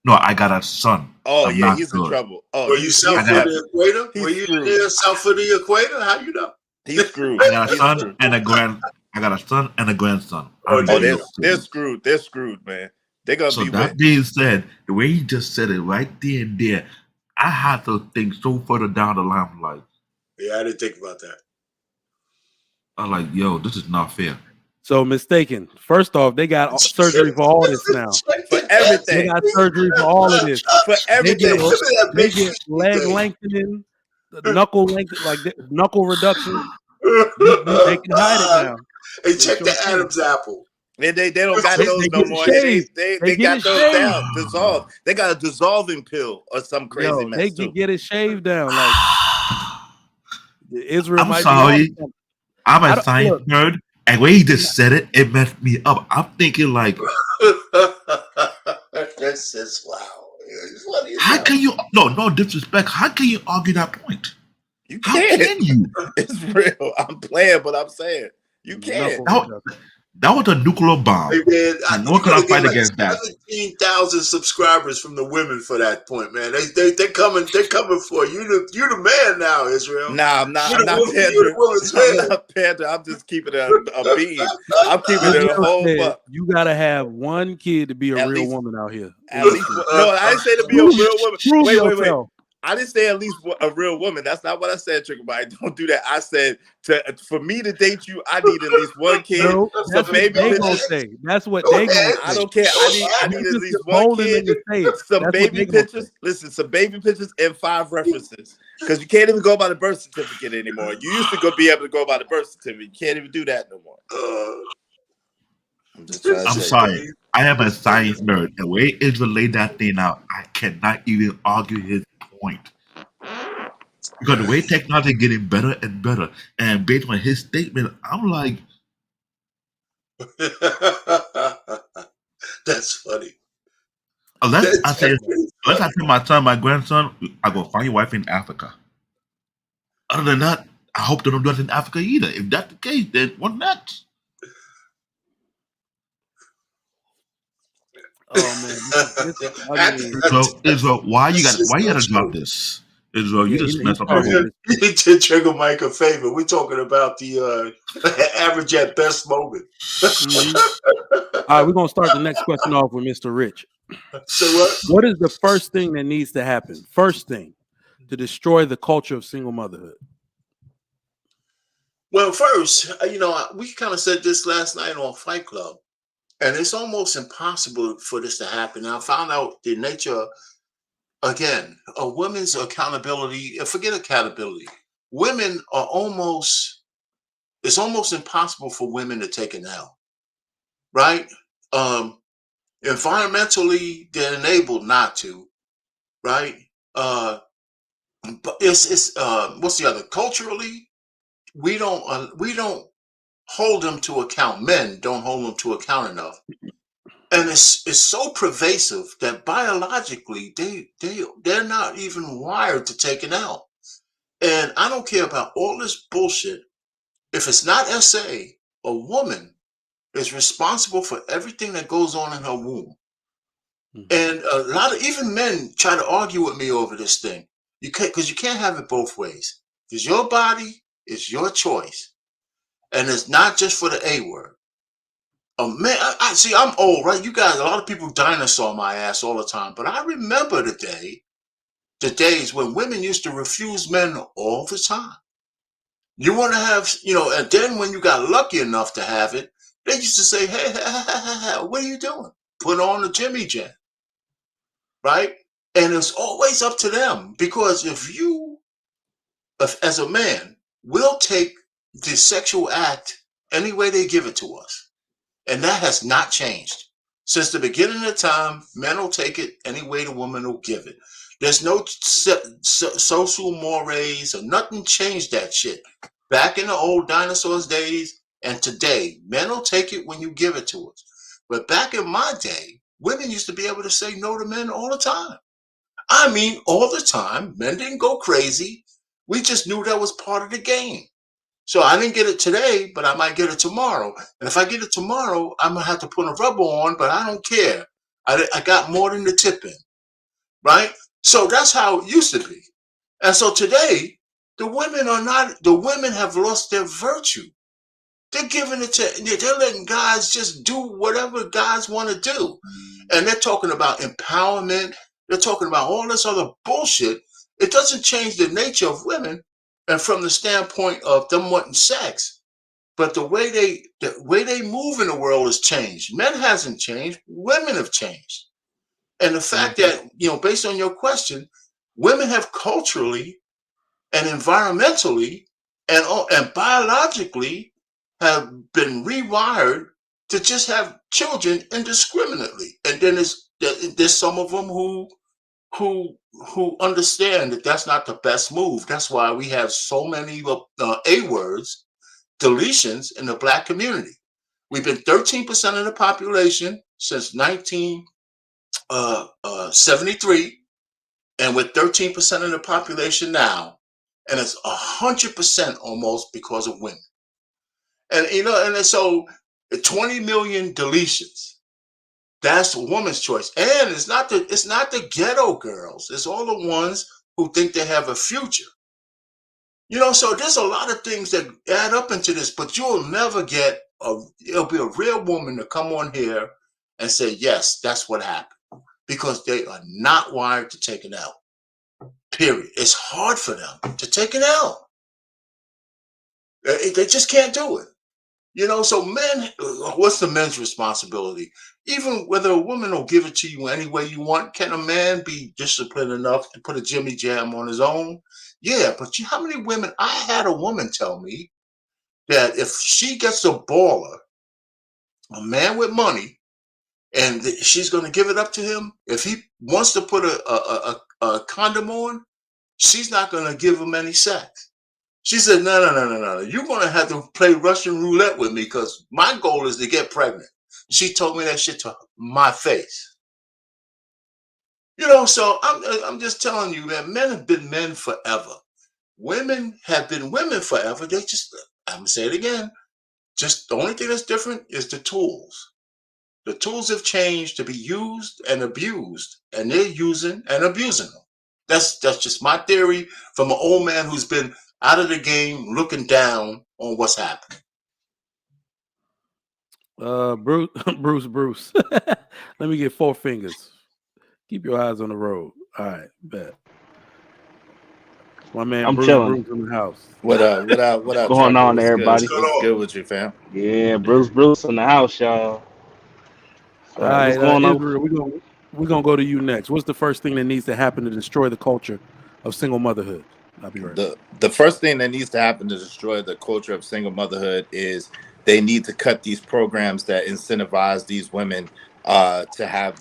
No, I got a son. Oh, yeah, he's in trouble. Oh, were you south of the equator? Were you there south of the equator? How you know? He's screwed. I got a son and a grandson. Oh, they're screwed. They're screwed, man. They're gonna be. So that being said, the way he just said it right there and there, I had to think so further down the line. Like, yeah, I didn't think about that. I'm like, yo, this is not fair. So mistaken. First off, they got surgery for all this now. For everything. They got surgery for all of this. For everything. They get leg lengthening, knuckle length, like knuckle reduction. They can hide it now. Hey, check the Adam's apple. They don't got those no more. They got those down, dissolved. They got a dissolving pill or some crazy mess. They can get it shaved down. Like, Israel I'm might be on sorry. something. I'm I a don't science look. nerd, and when he just said it, it messed me up. I'm thinking like, That's just wow. What is how that? can you? No disrespect. How can you argue that point? You How can't. can you? It's real. I'm playing, but I'm saying you Enough can't. on That the was, that was a nuclear bomb, Hey man, and no you one gotta cannot get fight like against that. 17,000 subscribers from the women for that point, man. They're coming for you. You the man now, Israel. Nah, I'm not. You I'm the not woman. You the pandering. woman's I'm man. not pandering. I'm just keeping a bean. I'm keeping it a Israel whole said buck. you gotta have one kid to be a At real least, woman out here. at least. No, I didn't say to be a real woman. Prove Wait. yourself. I didn't say at least a real woman. That's not what I said, Trigger Mike. Don't do that. I said for me to date you, I need at least one kid, No, some that's what baby they gonna pictures. say. That's what Go they gonna ahead. I say. don't care. Go I ahead. need You at just least one bold kid, enough to say it. some That's what baby they gonna say. pictures. Listen, some baby pictures and 5 references. Because you can't even go by the birth certificate anymore. You used to be able to go by the birth certificate. You can't even do that no more. I'm just trying to I'm say. sorry. I am a science nerd. The way Israel laid that thing out, I cannot even argue his point. Because the way technology is getting better and better, and based on his statement, I'm like, That's funny. unless I That's say, pretty unless I funny. tell my son, my grandson, I go find your wife in Africa. Other than that, I hope they don't do that in Africa either. If that's the case, then what next? Oh man, I mean, Israel, That's just why you not gotta drop true. this? Israel, you yeah, just he messed up our started whole. this. You did Trigger Mike a favor. We're talking about the average at best moment. Mhm. All right, we're gonna start the next question off with Mr. Rich. So what? What is the first thing that needs to happen? First thing to destroy the culture of single motherhood. Well, first, we kind of said this last night on Fight Club, and it's almost impossible for this to happen. Now, I found out the nature again, a woman's accountability. Forget accountability. Women are almost. It's almost impossible for women to take an L, right? Um, Environmentally, they're enabled not to, right? Uh, but it's what's the other? Culturally, we don't hold them to account. Men don't hold them to account enough, and it's so pervasive that biologically they're not even wired to take an L. And I don't care about all this bullshit. If it's not SA, a woman is responsible for everything that goes on in her womb. And a lot of even men try to argue with me over this thing. You can't because you can't have it both ways. Because your body is your choice, and it's not just for the A word. A man, I see. I'm old, right? You guys, a lot of people dinosaur my ass all the time, but I remember the days when women used to refuse men all the time. You want to have, and then when you got lucky enough to have it, they used to say, hey, what are you doing? Put on the Jimmy Jam, right? And it's always up to them because if as a man, we'll take the sexual act any way they give it to us. And that has not changed. Since the beginning of time, men will take it any way the woman will give it. There's no social mores or nothing changed that shit. Back in the old dinosaurs days and today, men will take it when you give it to us. But back in my day, women used to be able to say no to men all the time. I mean, all the time. Men didn't go crazy. We just knew that was part of the game. So I didn't get it today, but I might get it tomorrow. And if I get it tomorrow, I'm gonna have to put a rubber on, but I don't care. I got more than the tip in, right? So that's how it used to be. And so today, the women have lost their virtue. They're giving it to, they're letting guys just do whatever guys want to do. And they're talking about empowerment. They're talking about all this other bullshit. It doesn't change the nature of women and from the standpoint of them wanting sex. But the way they move in the world has changed. Men hasn't changed. Women have changed. And the fact that, based on your question, women have culturally and environmentally and biologically have been rewired to just have children indiscriminately. And then there's some of them who who understand that that's not the best move. That's why we have so many A words, deletions in the Black community. We've been 13% of the population since 1973, and we're 13% of the population now, and it's 100% almost because of women. And and so 20 million deletions. That's a woman's choice, and it's not the ghetto girls. It's all the ones who think they have a future. So there's a lot of things that add up into this, but you'll never get it'll be a real woman to come on here and say, yes, that's what happened, because they are not wired to take an L. Period. It's hard for them to take an L. They just can't do it. So men, what's the men's responsibility? Even whether a woman will give it to you any way you want, can a man be disciplined enough to put a Jimmy Jam on his own? Yeah, but how many women? I had a woman tell me that if she gets a baller, a man with money, and she's going to give it up to him, if he wants to put a condom on, she's not going to give him any sex. She said, no. You're going to have to play Russian roulette with me, because my goal is to get pregnant. She told me that shit to my face. So I'm just telling you, man, men have been men forever. Women have been women forever. I'm going to say it again. Just the only thing that's different is the tools. The tools have changed to be used and abused, and they're using and abusing them. That's just my theory from an old man who's been out of the game, looking down on what's happening. Bruce. Let me get 4 fingers. Keep your eyes on the road. All right, bet. My man, I'm Bruce chilling. in the house. What up? What's going on, everybody? What's good with you, fam? Yeah, Bruce in the house, y'all. All right, what's going on? Israel, we're gonna go to you next. What's the first thing that needs to happen to destroy the culture of single motherhood? I'll be right back. The first thing that needs to happen to destroy the culture of single motherhood is they need to cut these programs that incentivize these women to have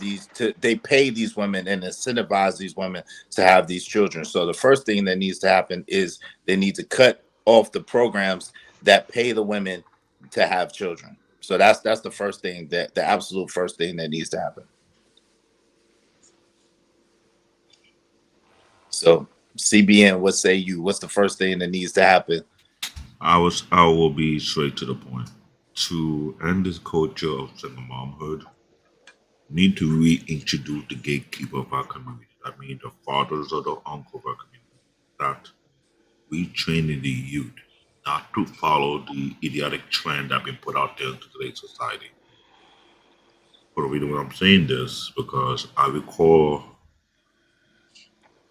they pay these women and incentivize these women to have these children. So the first thing that needs to happen is they need to cut off the programs that pay the women to have children. So that's the first thing, that the absolute first thing that needs to happen. So CBN, what say you? What's the first thing that needs to happen? I will be straight to the point. To end this culture of single momhood, we need to reintroduce the gatekeeper of our community. I mean, the fathers or the uncles of our community. That we train the youth not to follow the idiotic trend that been put out there into today's society. For the reason why I'm saying this, because I recall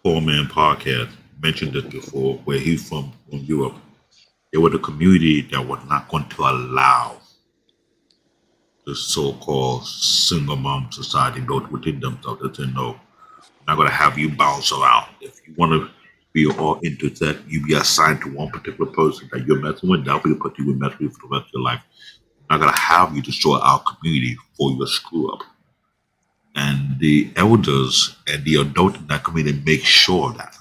Poor Man Podcast mentioned this before, where he's from Europe. They were the community that was not going to allow the so-called single mom society built within themselves. They said, no, I'm not going to have you bounce around. If you want to be all into that, you be assigned to one particular person that you're messing with, that'll be the person you will mess with for the rest of your life. I'm not going to have you destroy our community for your screw up. And the elders and the adults in that community make sure that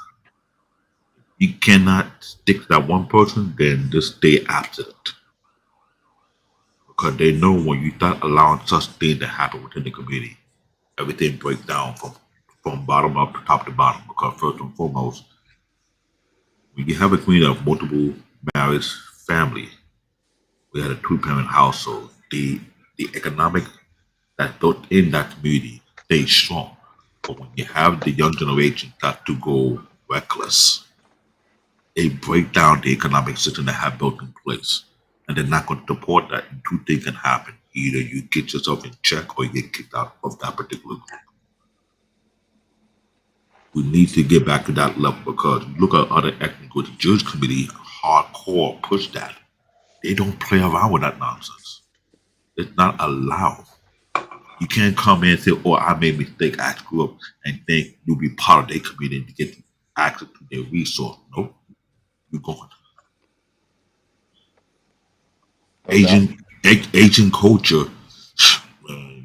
you cannot stick to that one person, then just stay absent. Because they know when you start allowing such things to happen within the community, everything breaks down from bottom up to top to bottom. Because first and foremost, when you have a community of multiple marriage family, we had a 2-parent household, the economic that's built in that community stays strong. But when you have the young generation start to go reckless, they break down the economic system that have built in place. And they're not going to support that. And 2 things can happen. Either you get yourself in check or you get kicked out of that particular group. We need to get back to that level, because look at other ethnic groups. The Jewish community hardcore push that. They don't play around with that nonsense. It's not allowed. You can't come in and say, oh, I made a mistake, I screw up, and think you'll be part of their community to get access to their resource. Nope. You're going. Asian culture,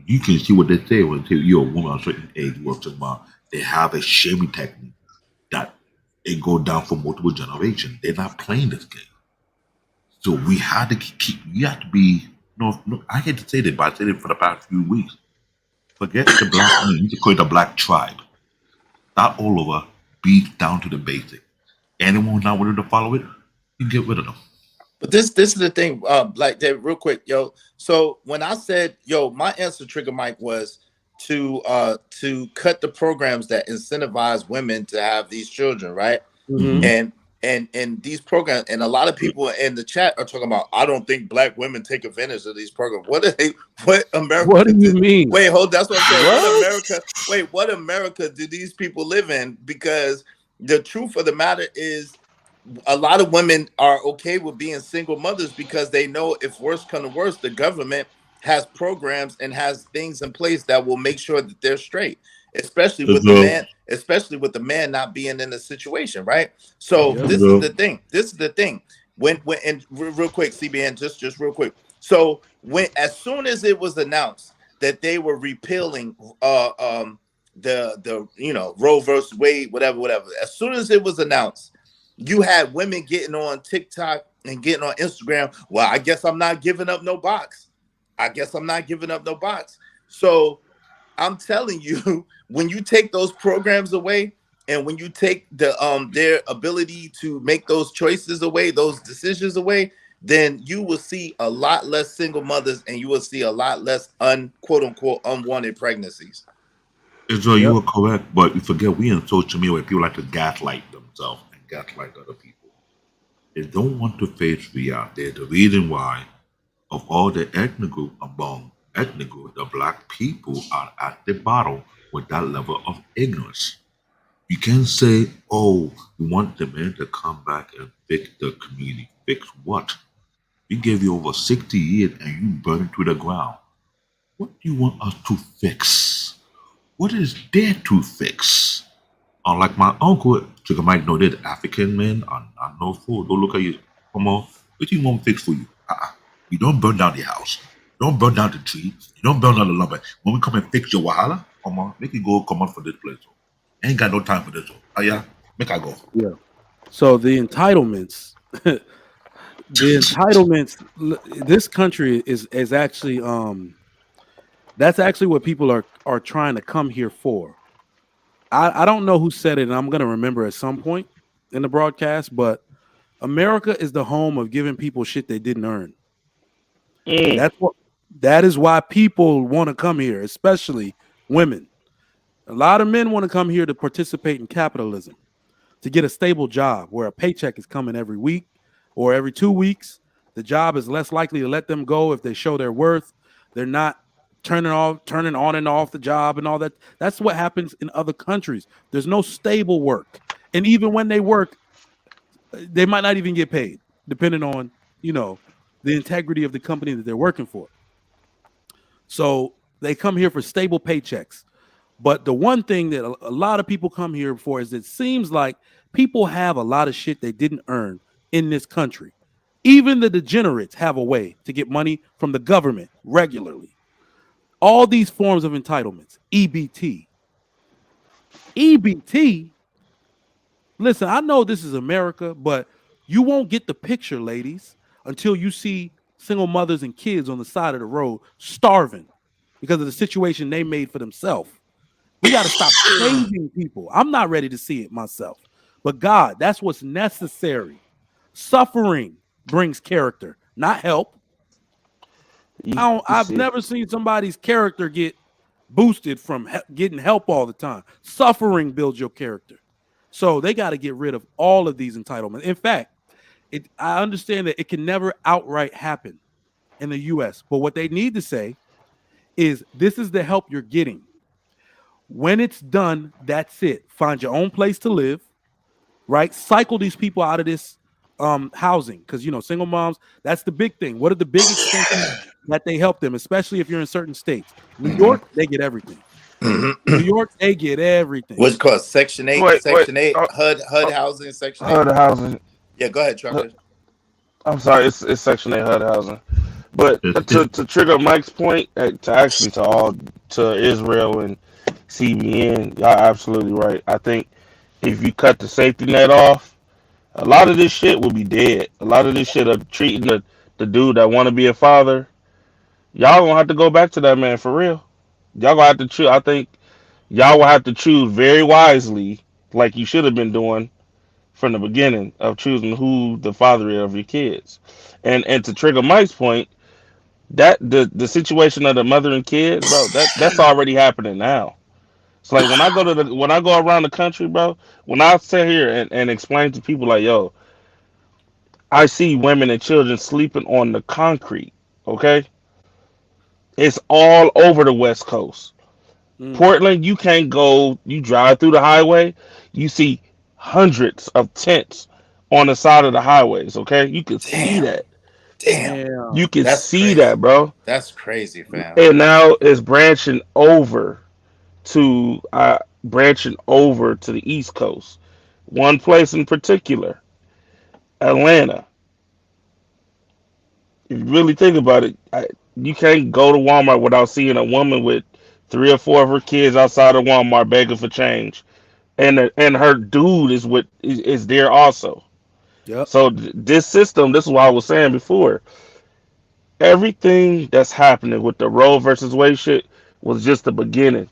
you can see what they say when they say you're a woman of a certain age, you are talking about they have a shaming technique that it go down for multiple generations. They're not playing this game. So we had to we have to be, no, I hate to say this, but I said it for the past few weeks. Forget the black man, you can call it the black tribe. Start all over, be down to the basic. Anyone who's not willing to follow it, you get rid of them. But this is the thing, like Dave, real quick, yo. So when I said, yo, my answer, Trigger Mike, was to cut the programs that incentivize women to have these children, right? Mhm. And these programs, and a lot of people in the chat are talking about, I don't think black women take advantage of these programs. What America? What do you mean? Wait, hold. That's what I'm saying. What? What America do these people live in? Because the truth of the matter is, a lot of women are okay with being single mothers because they know if worse come to worse, the government has programs and has things in place that will make sure that they're straight, especially with the man not being in the situation, right? So this is the thing. This is the thing. When and real quick, CBN, just real quick. So as soon as it was announced that they were repealing the Roe versus Wade, whatever. As soon as it was announced, you had women getting on TikTok and getting on Instagram. Well, I guess I'm not giving up no box. So I'm telling you, when you take those programs away, and when you take their ability to make those choices away, those decisions away, then you will see a lot less single mothers, and you will see a lot less quote unquote unwanted pregnancies. Israel, you are correct, but you forget we in social media where people like to gaslight themselves and gaslight other people. They don't want to face reality. The reason why, of all the ethnic group, the black people are at the bottom with that level of ignorance. You can't say, oh, you want the man to come back and fix the community. Fix what? We gave you over 60 years and you burned it to the ground. What do you want us to fix? What is there to fix? Unlike my uncle, Sugar Mike know that African men are no fool. Don't look at you. Come on, what do you want fix for you? You don't burn down the house. You don't burn down the tree. You don't burn down the lumber. When we come and fix your wahala, come on, make it go come on for this place. I ain't got no time for this. Oh yeah, make I go. Yeah. So the entitlements, this country is actually that's actually what people are trying to come here for. I don't know who said it, and I'm gonna remember at some point in the broadcast, but America is the home of giving people shit they didn't earn. That is why people want to come here, especially women. A lot of men want to come here to participate in capitalism, to get a stable job where a paycheck is coming every week or every 2 weeks. The job is less likely to let them go if they show their worth. They're not turning on and off the job and all that. That's what happens in other countries. There's no stable work. And even when they work, they might not even get paid, depending on, the integrity of the company that they're working for. So they come here for stable paychecks. But the one thing that a lot of people come here for is it seems like people have a lot of shit they didn't earn in this country. Even the degenerates have a way to get money from the government regularly. All these forms of entitlements, EBT. Listen, I know this is America, but you won't get the picture, ladies, until you see single mothers and kids on the side of the road starving because of the situation they made for themselves. We got to stop saving people. I'm not ready to see it myself. But God, that's what's necessary. Suffering brings character, not help. I've never seen somebody's character get boosted from getting help all the time. Suffering builds your character. So they got to get rid of all of these entitlements. In fact, I understand that it can never outright happen in the U.S. But what they need to say is this is the help you're getting. When it's done, that's it. Find your own place to live, right? Cycle these people out of this housing because, single moms, that's the big thing. What are the big expenses that they help them, especially if you're in certain states? New York, they get everything. New York, they get everything. What's called Section 8, Section 8, HUD housing, Section 8. HUD housing. Yeah, go ahead, Trucker. I'm sorry, it's Section 8 HUD housing. But to trigger Mike's point, to Israel and CBN, y'all absolutely right. I think if you cut the safety net off, a lot of this shit will be dead. A lot of this shit of treating the dude that want to be a father, y'all gonna have to go back to that man for real. Y'all gonna have to choose. I think y'all will have to choose very wisely, like you should have been doing from the beginning of choosing who the father is of your kids. And to trigger Mike's point, that the situation of the mother and kids, bro, that's already happening now. It's like when I go around the country, bro, when I sit here and explain to people like, yo, I see women and children sleeping on the concrete. Okay, it's all over the West Coast. Mm. Portland, you can't go. You drive through the highway, you see hundreds of tents on the side of the highways. Okay, you can see Damn. that. Damn. You Damn. can That's see crazy. that, bro. That's crazy, fam. And now it's to branching over to the East Coast. One place in particular, Atlanta. If you really think about it, you can't go to Walmart without seeing a woman with three or four of her kids outside of Walmart begging for change, and her dude is there also. Yep. So this system, this is what I was saying before. Everything that's happening with the Roe versus Wade shit was just the beginning.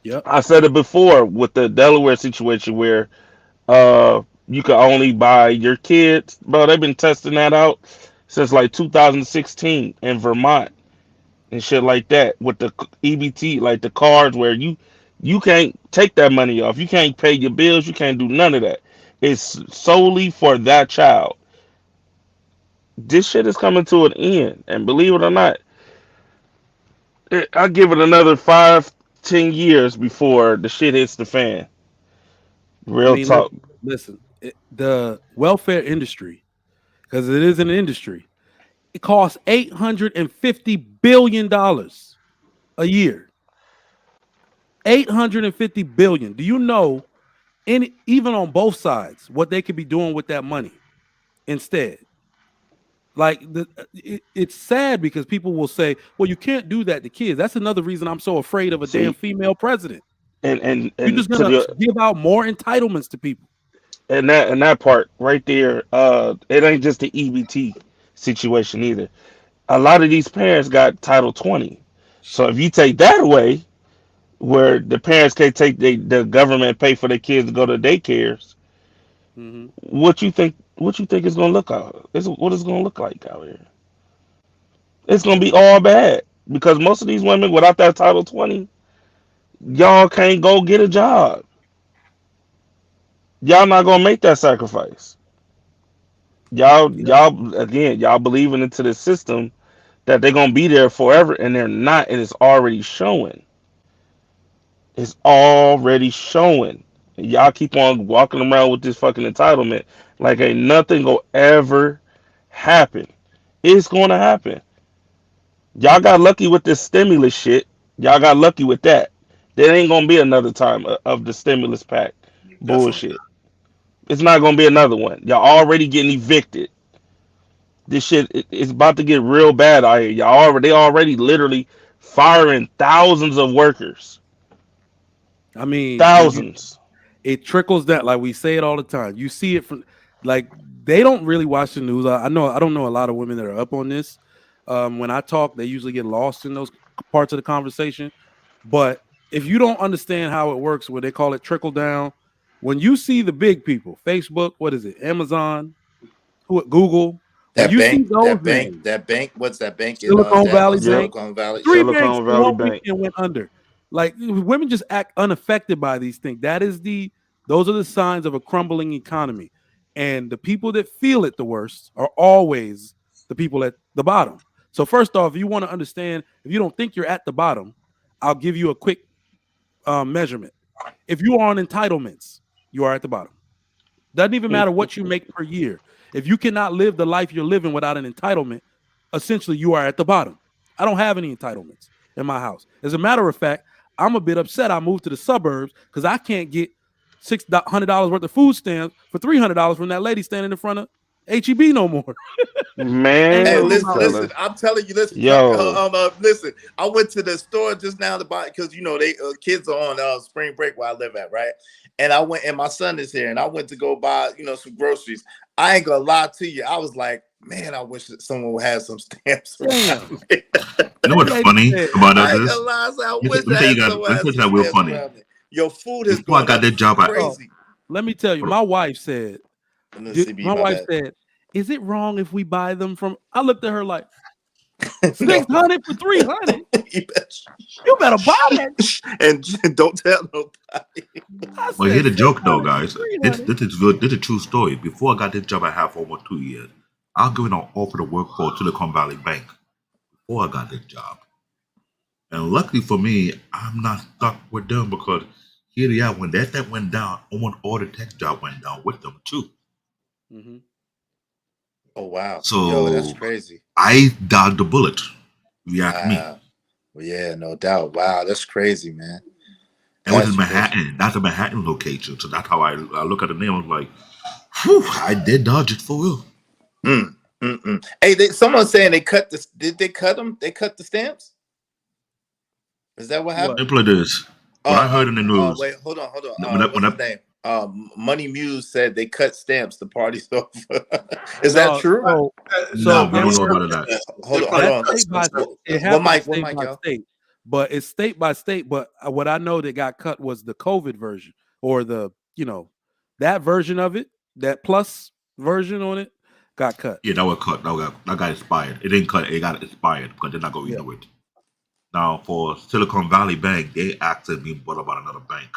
Yep. I said it before with the Delaware situation where you can only buy your kids, bro. They've been testing that out since like 2016 in Vermont and shit like that with the EBT, like the cards where you can't take that money off. You can't pay your bills. You can't do none of that. It's solely for that child. This shit is coming to an end, and believe it or not, I give it another 5, 10 years before the shit hits the fan. I Real mean, talk. listen, the welfare industry, because it is an industry, it costs $850 billion a year. 850 billion. Do you know even on both sides what they could be doing with that money instead? Like it's sad because people will say, "Well, you can't do that to kids." That's another reason I'm so afraid of a damn See, female president. You're just and to gonna the give out more entitlements to people. and that part right there, it ain't just the EBT situation either. A lot of these parents got Title 20. So if you take that away, where the parents can't take the government pay for their kids to go to daycares, Hmm. what you think it's gonna look out? What it's gonna look like out here? It's gonna be all bad because most of these women without that Title 20, y'all can't go get a job. Y'all not gonna make that sacrifice. Yep. Y'all believing into the system that they're gonna be there forever, and they're not. And it's already showing. It's already showing. Y'all keep on walking around with this fucking entitlement like ain't nothing gonna ever happen. It's gonna happen. Y'all got lucky with this stimulus shit. Y'all got lucky with that. There ain't gonna be another time of the stimulus pack Definitely. bullshit. It's not gonna be another one. Y'all already getting evicted. This shit it's about to get real bad out here. They already literally firing thousands of workers. I mean, when you Thousands. it trickles down, like we say it all the time. You see it from like they don't really watch the news. I don't know a lot of women that are up on this. When I talk, they usually get lost in those parts of the conversation. But if you don't understand how it works, where they call it trickle down, when you see the big people, Facebook, what is it, Amazon, Google, when That you see bank, those names, that bank. What's that bank in Silicon Valley Yep. Bank, Silicon Valley? three Yep. banks Silicon in Valley one Bank. weekend went under. Like women just act unaffected by these things. Those are the signs of a crumbling economy. And the people that feel it the worst are always the people at the bottom. So first off, if you want to understand, if you don't think you're at the bottom, I'll give you a quick measurement. If you are on entitlements, you are at the bottom. Doesn't even matter what you make per year. If you cannot live the life you're living without an entitlement, essentially you are at the bottom. I don't have any entitlements in my house. As a matter of fact, I'm a bit upset I moved to the suburbs because I can't get $600 worth of food stamps for $300 from that lady standing in front of HEB no more. Man, Hey, Ain't I'm nothing listen, about telling. I'm telling you, listen, Yo, listen. I went to the store just now to buy because they kids are on spring break where I live at, right? And I went, and my son is here, and I went to go buy some groceries. I ain't gonna lie to you, I was like, man, I wish that someone would have some stamps damn. around me. You know That what's lady funny said, about that I ain't is? gonna lie, I said, I Let wish me I tell you had guys. someone Let me have tell you some something real stamps funny. around me. Your food has Before I gone got up this job, oh, crazy. let me tell you, hold on. my wife said, Let's see, my my wife bad. said, is it wrong if we buy them from? I looked at her like, No, 600 for 300. you better, You better buy that. and don't tell nobody. I Well, here's said the joke, though, 600 for guys. This 300. this is good. This is a true story. Before I got this job, I have for almost 2 years. I was given an offer to work for Silicon Valley Bank before I got this job, and luckily for me, I'm not stuck with them because here they are. When that went down, almost all the tech job went down with them too. Mhm. Oh wow, yo, that's So crazy. I dodged the bullet. If you ask me. Wow. Well, yeah, no doubt. Wow, that's crazy, man. And which is That's crazy. Manhattan. That's a Manhattan location. So that's how I look at the name. I was like, whew, I did dodge it for real. Mm, Hey, someone's saying they cut this. Did they cut them? They cut the stamps. Is that what What? happened? Simple as this. What I heard in the news, Wait, hold on. when What's I his name? Money Muse said they cut stamps. The party's over. Is that No, true? so no, we guess don't know what? about that. Hold That's on. state by it One happens mic, state by y'all. state, but it's state by state. But what I know that got cut was the COVID version or that version of it, that plus version on it got cut. Yeah, that was cut. That got expired. It didn't cut. It got expired because they're not going to Yeah. renew it. Now for Silicon Valley Bank, they asked me what about another bank.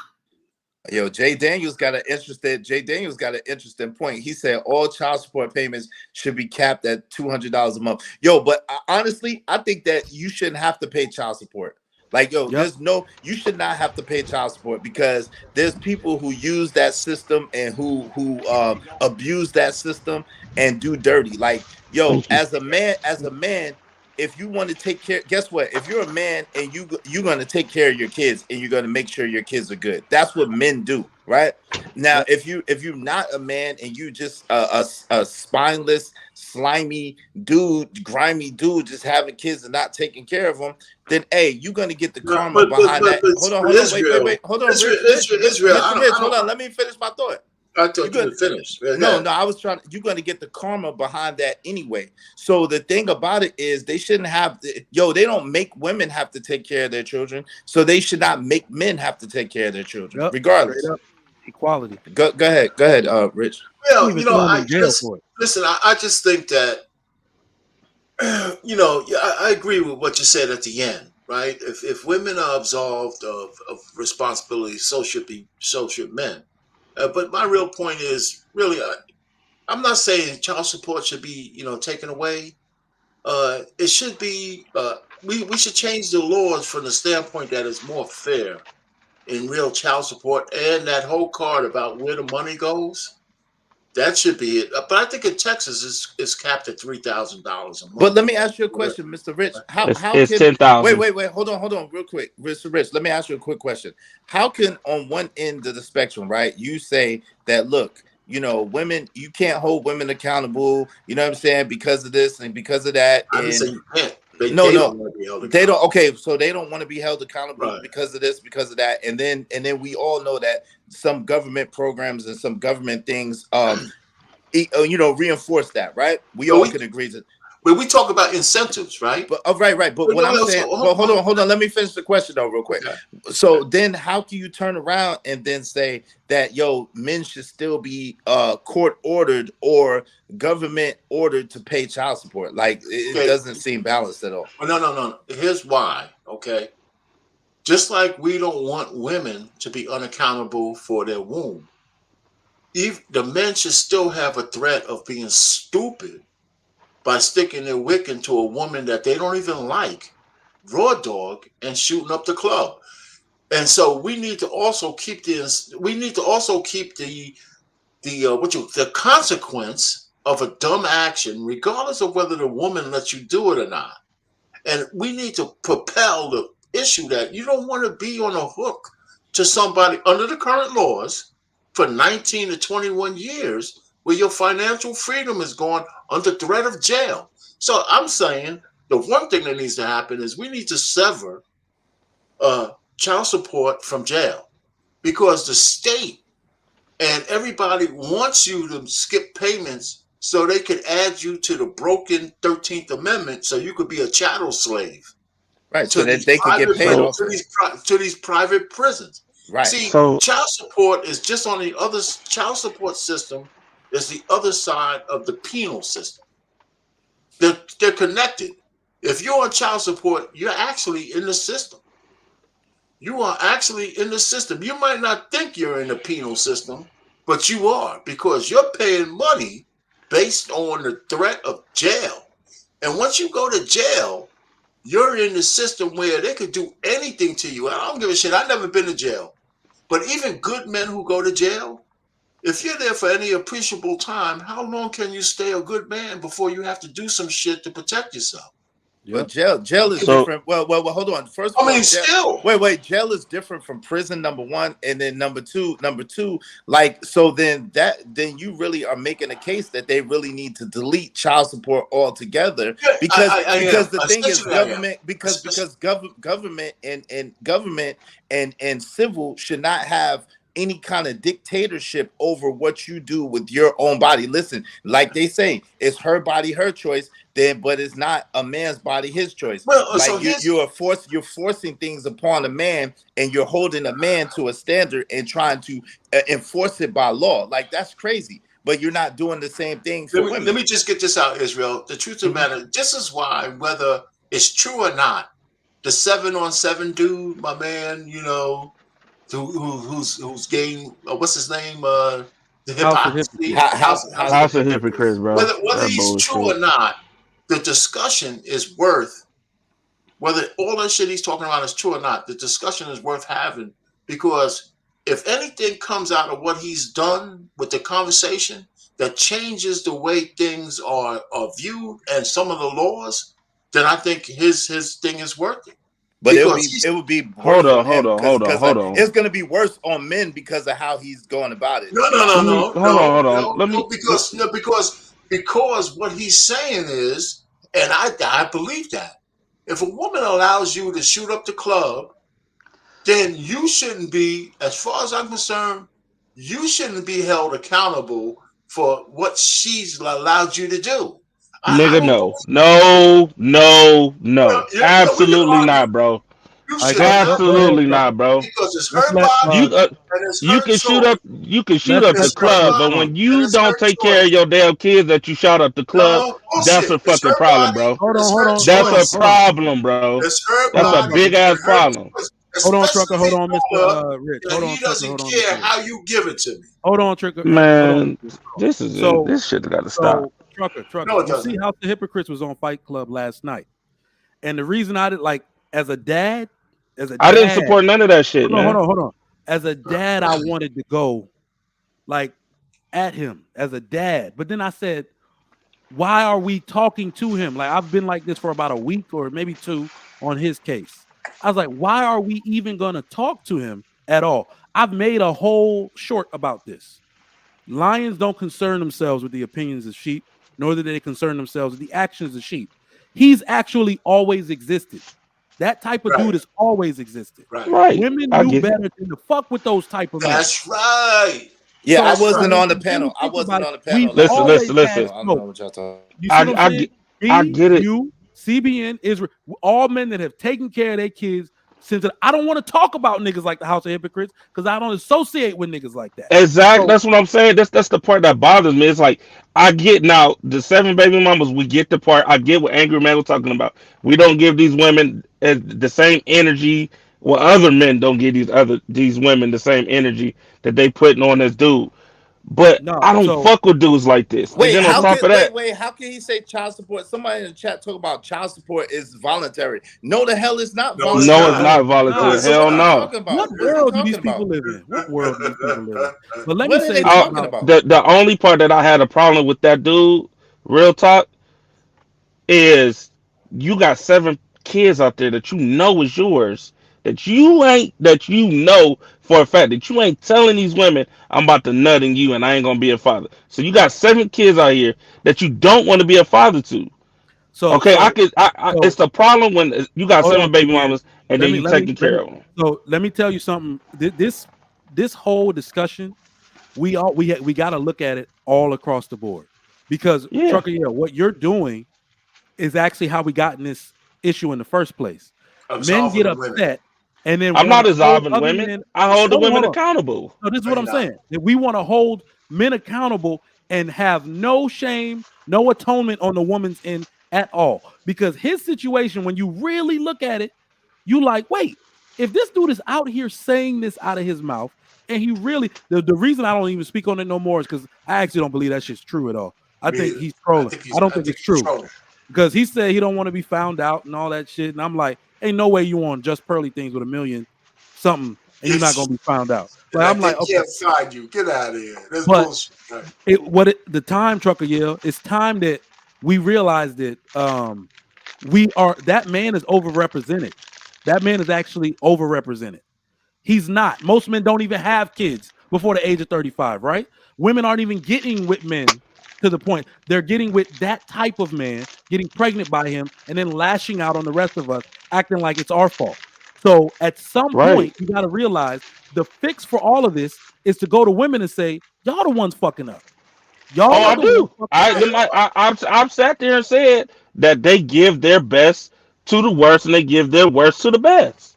Yo, Jay Daniels got an interesting point. He said all child support payments should be capped at $200 a month. Yo, but honestly, I think that you shouldn't have to pay child support. Like, yo, Yep. you should not have to pay child support because there's people who use that system and who abuse that system and do dirty. Like, yo, as a man, if you want to take care, guess what? If you're a man and you're going to take care of your kids and you're going to make sure your kids are good. That's what men do, right? Now, Yep. if you're not a man and you just a spineless, slimy dude, grimy dude, just having kids and not taking care of them, then hey, you're going to get the karma behind that. Hold on, wait, hold on, Rich, Israel, Mr. Rich, hold on, let me finish my thought. I thought you were finished. No, I was trying. You're going to get the karma behind that anyway. So the thing about it is, they shouldn't have. They don't make women have to take care of their children, so they should not make men have to take care of their children, Yep. regardless. Straight up. Equality. Go ahead, Rich. Well, Even throw them in jail for it. listen. I just think that I agree with what you said at the end, right? If women are absolved of responsibility, so should men. But my real point is really, I'm not saying child support should be taken away. It should be. We should change the laws from the standpoint that it's more fair in real child support, and that whole card about where the money goes. That should be it. But I think in Texas is capped at $3,000 a month. But let me ask you a question, Mr. Rich. How it's can 10,000. wait, hold on, real quick, Mr. Rich. Let me ask you a quick question. How can on one end of the spectrum, right? You say that look, women, you can't hold women accountable. You know what I'm saying? Because of this and because of that. I didn't say And you can't. They no, don't want to be held they accountable. don't. Okay, so they don't want to be held accountable Right. because of this, because of that, and then we all know that some government programs and some government things, reinforce that, right? We all can agree to. But we talk about incentives, right? But right. But what I'm saying, but hold on. Let me finish the question though, real quick. Okay. So then, how can you turn around and then say that men should still be court ordered or government ordered to pay child support? Like it doesn't seem balanced at all. Well, no. Here's why. Okay, just like we don't want women to be unaccountable for their womb, the men should still have a threat of being stupid by sticking their wick into a woman that they don't even like, raw dog, and shooting up the club. And so we need to also keep this. We need to also keep the consequence of a dumb action, regardless of whether the woman lets you do it or not. And we need to propel the issue that you don't want to be on a hook to somebody under the current laws for 19 to 21 years where your financial freedom is gone under threat of jail. So I'm saying the one thing that needs to happen is we need to sever child support from jail, because the state and everybody wants you to skip payments so they can add you to the broken 13th Amendment so you could be a chattel slave Right. So to that these they could get private paid So off of it. to these private prisons. Right. See, so child support is just on the other child support system is the other side of the penal system. They're connected. If you're on child support, you're actually in the system. You are actually in the system. You might not think you're in the penal system, but you are, because you're paying money based on the threat of jail. And once you go to jail, you're in the system where they could do anything to you. I don't give a shit. I've never been to jail. But even good men who go to jail, if you're there for any appreciable time, how long can you stay a good man before you have to do some shit to protect yourself? Well, Yep. jail is so different. Well, hold on. First of I all, mean, still. wait. Jail is different from prison. Number one, and then number two, like so. Then you really are making a case that they really need to delete child support altogether, Yeah, because I am. the thing is Essentially, I am. government Especially, government and government and civil should not have any kind of dictatorship over what you do with your own body. Listen, like they say, it's her body, her choice. Then, but it's not a man's body, his choice. well, Like so here's you're forcing things upon a man, and you're holding a man to a standard and trying to enforce it by law. Like that's crazy. But you're not doing the same thing for let women. me just get this out, Israel. The truth of the matter, this is why, whether it's true or not, the 7-on-7 dude, my man, who's gained what's his name? The House of hypocrisy, Hypocrites. house of House of hypocrites. Hypocrites, bro. Whether That he's true bullshit. or not, the discussion is worth, whether all that shit he's talking about is true or not, the discussion is worth having, because if anything comes out of what he's done with the conversation that changes the way things are viewed and some of the laws, then I think his thing is working. But Because it would be Hold worse on, on hold him on, hold on, because hold on. it's gonna be worse on men because of how he's going about it. no, To be no, no, Let honest. me no, hold no, on. no, no, because because what he's saying is, and I believe that if a woman allows you to shoot up the club, then you shouldn't be, as far as I'm concerned, you shouldn't be held accountable for what she's allowed you to do. I nigga, don't. no. Yeah, we can Absolutely argue. not, bro. You All right, shouldn't have go ahead, Absolutely to, trucker. not, bro. because it's Let's her let body and it's You her can shoot up choice. shoot let's up let the It's her trucker club, but body talk. when and you it's her don't take care of choice. your damn kids that you shot up the club, No that's bullshit. a It's fucking her problem, body bro. and it's her That's a choice. Hold on, problem, bro. It's her hold That's on, a body big trucker. ass and her problem. choice. Hold on, Especially trucker. if Hold he on, told her Mr. Rich. that Hold he on, trucker. doesn't Hold on, care Mr. Rich. how you give it to me. Hold on, trucker. Hold on. Man, Hold on. So, this shit got to stop. so trucker. No, it You see, doesn't. House of Hypocrites was on Fight Club last night, and the reason I did, like, as a dad, I didn't support none of that shit, man. hold on. As a dad, I wanted to go like at him as a dad, but then I said, why are we talking to him? Like, I've been like this for about a week or maybe two on his case. I was like, why are we even gonna talk to him at all? I've made a whole short about this. Lions don't concern themselves with the opinions of sheep, nor do they concern themselves with the actions of sheep. He's actually always existed. That type of dude Right, has always existed. right. Right. Women I knew get better than to fuck with those type of men. That's right. Yeah, I So, That's so wasn't right. when on the you really panel. I think wasn't about it, on the panel we've last night, always so had listen. I don't smoke. know what y'all talking. You see what I'm saying? I Me, get it. you, CBN, Israel, all men that have taken care of their kids since I don't want to talk about niggas like the House of Hypocrites because I don't associate with niggas like that. Exactly. So That's what I'm saying. That's the part that bothers me. It's like I get now the 7 baby mamas. We get the part. I get what Angry Man was talking about. We don't give these women the same energy. Well, other men don't give these women the same energy that they putting on this dude. But no, I don't so fuck with dudes like this. And Wait, then on how top can of that, how can he say child support? Somebody in the chat talk about child support is voluntary. No, the hell it's not No, it's no, it's not. voluntary. not No, voluntary. it's So Hell what are you not. no. talking what about? What are you world do these talking people about? live in? What world do these people live in? But let me What are say they this talking about about? The only part that I had a problem with that dude, real talk, is you got 7 kids out there that you know is yours, that you know for a fact that you ain't telling these women I'm about to nut in you and I ain't gonna be a father. So you got 7 kids out here that you don't want to be a father to. So Okay, so it's so the problem when you got hold on, 7 baby CBN. mamas and Let then me you let me taking let care me. of them. So let me tell you something. This whole discussion, we got to look at it all across the board, because Yeah, Trucker, yeah, what you're doing is actually how we got in this issue in the first place. Men Absolving get the women. upset and then I'm want not to hold absolving other women. men. I hold the women Hold on. accountable. So this is No, what you're I'm not. saying. That we want to hold men accountable and have no shame, no atonement on the woman's end at all. Because his situation, when you really look at it, you like, wait, if this dude is out here saying this out of his mouth, and he really the reason I don't even speak on it no more is because I actually don't believe that shit's true at all. I Me think either. he's trolling. I don't I think think it's he's true, trolling. because he said he don't want to be found out and all that shit. And I'm like, ain't no way you on Just Pearly Things with a million something and you're not Yes. gonna be found out. But I'm Like they like, okay. can't find you. Get out of here. That's But bullshit. Right. the time, Trucker Yell, it's time that we realize that that man is overrepresented. That man is actually overrepresented. He's not. Most men don't even have kids before the age of 35, right? Women aren't even getting with men to the point. They're getting with that type of man, getting pregnant by him, and then lashing out on the rest of us, acting like it's our fault. So at some Right. point, you got to realize the fix for all of this is to go to women and say, y'all the ones fucking up. Oh, Y'all are I the ones do. fucking up. I've sat there and said that they give their best to the worst and they give their worst to the best.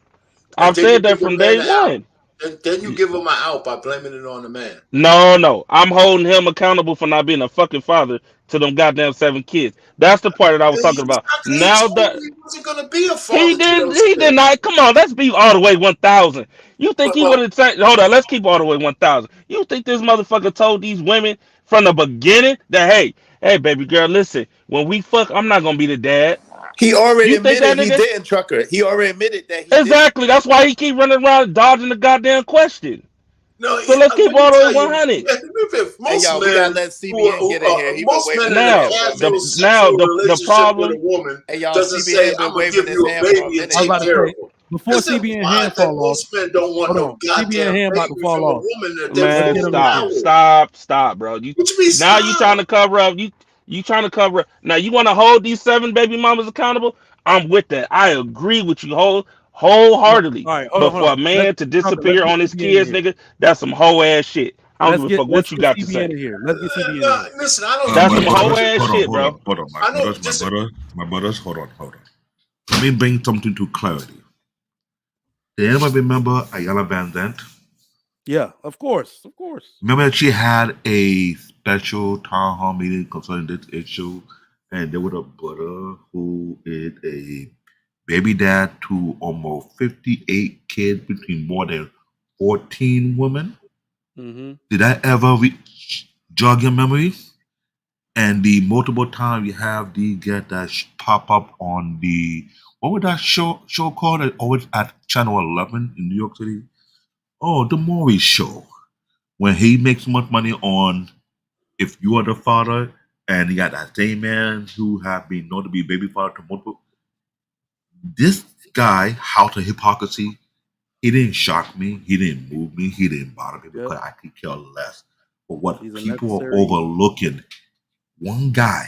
And I've then you said that give the from man day an out. one. And then you give him an out by blaming it on the man. No, no. I'm holding him accountable for not being a fucking father to them goddamn 7 kids. That's the part that I was talking about. He Now told that you he wasn't going to be a he father to did those he did kids. not come on, let's be all the way 1,000. You think But he would have said hold on, let's keep all the way 1,000. You think this motherfucker told these women from the beginning that hey baby girl, listen, when we fuck, I'm not gonna be the dad. He already You think that admitted he nigga? didn't, Trucker. He already admitted that he didn't. Exactly. That's why he keep running around dodging the goddamn question. no, So let's keep let me all the way tell you, 100. if Hey, most y'all, we gotta men let CBN get in here. He been most men waving in his a Now hand for a casual minute. sexual the relationship with a problem. woman Hey, y'all, doesn't say, CBN been I'm going to waving give his you a hand for a baby and minute, I was take about to y'all. care of say, him. before It's CBN implied hand that fall off, most men don't want hold no on. CBN goddamn hand about to baby fall from a off. woman that they're Let's Man, get fooling him in stop, here. around with. stop, bro. What you mean Now you trying stop? to cover up. You trying to cover up. Now you want to hold these 7 baby mamas accountable. I'm with that. I agree with you wholeheartedly. All right, hold But on, hold for on. a man to Let's disappear get on his CBN in kids, here. nigga, that's some whole ass shit. I don't give a fuck Let's what you get got to CBN say. in here. Let's get CBN in No, here. listen, I don't That's My some whole brothers, disagree. ass shit, bro. hold on. I don't My disagree. brothers, hold on. Let me bring something to clarity. Did anybody remember Ayala Van Dant? Yeah, of course, of course. Remember that she had a special town hall meeting concerning this issue, and there was a brother who is a baby dad to almost 58 kids between more than 14 women. Mm-hmm. Did that ever jog your memory? And the multiple times you have the get that pop up on the what was that show called? It always at Channel 11 in New York City. Oh, the Maury Show, when he makes much money on if you are the father, and you got that same man who have been known to be baby father to multiple. This guy, how to hypocrisy, he didn't shock me, he didn't move me, he didn't bother me Yep. because I could care less. But what He's a people are necessary evil. overlooking, one guy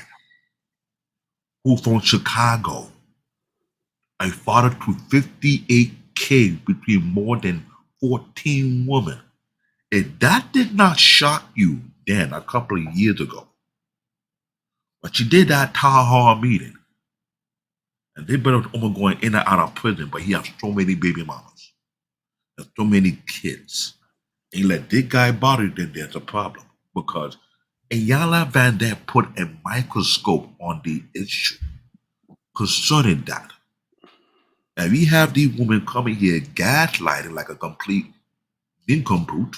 who from Chicago, a father to 58 kids between more than 14 women. If that did not shock you then a couple of years ago, but she did that town hall meeting, and they better almost going in and out of prison, but he has so many baby mamas and so many kids. And you let this guy bother you, then there's a problem. Because Ayala Van Dam put a microscope on the issue concerning that. And we have these women coming here gaslighting like a complete nincompoop,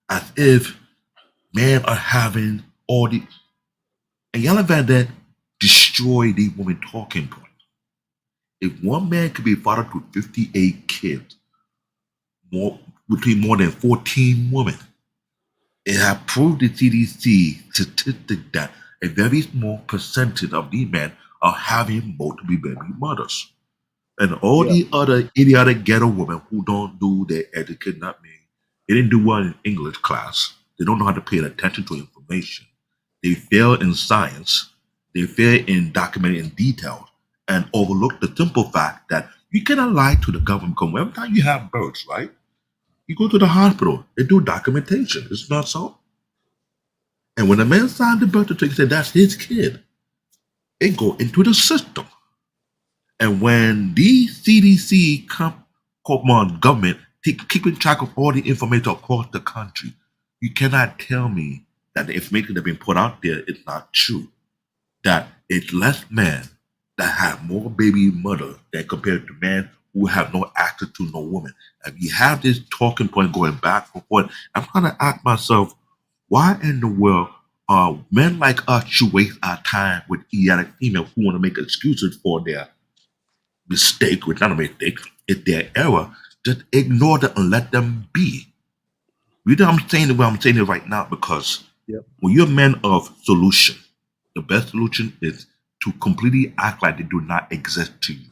as if men are having all the. Ayala Van Dam destroyed the women talking point. If one man could be father to 58 kids, more between more than 14 women, it has proved the CDC statistic that a very small percentage of these men are having multiple baby mothers. And all Yeah. the other idiotic ghetto women who don't do their education, not me, they didn't do well in English class. They don't know how to pay attention to information. They fail in science. They fail in documenting in detail and overlook the simple fact that you cannot lie to the government. Because every time you have births, right? You go to the hospital, they do documentation. It's not so. And when a man signs the birth certificate, say that's his kid, it go into the system. And when the CDC come on government keeping track of all the information across the country, you cannot tell me that the information that's been put out there is not true. That it's less men that have more baby mother than compared to men who have no access to no woman. And you have this talking point going back and forth. I'm gonna ask myself, why in the world are men like us should waste our time with idiotic females who want to make excuses for their mistake, which not a mistake, it's their error, just ignore them and let them be. You know I'm saying it I'm saying it right now because Yep. when you're a man of solution, the best solution is to completely act like they do not exist to you.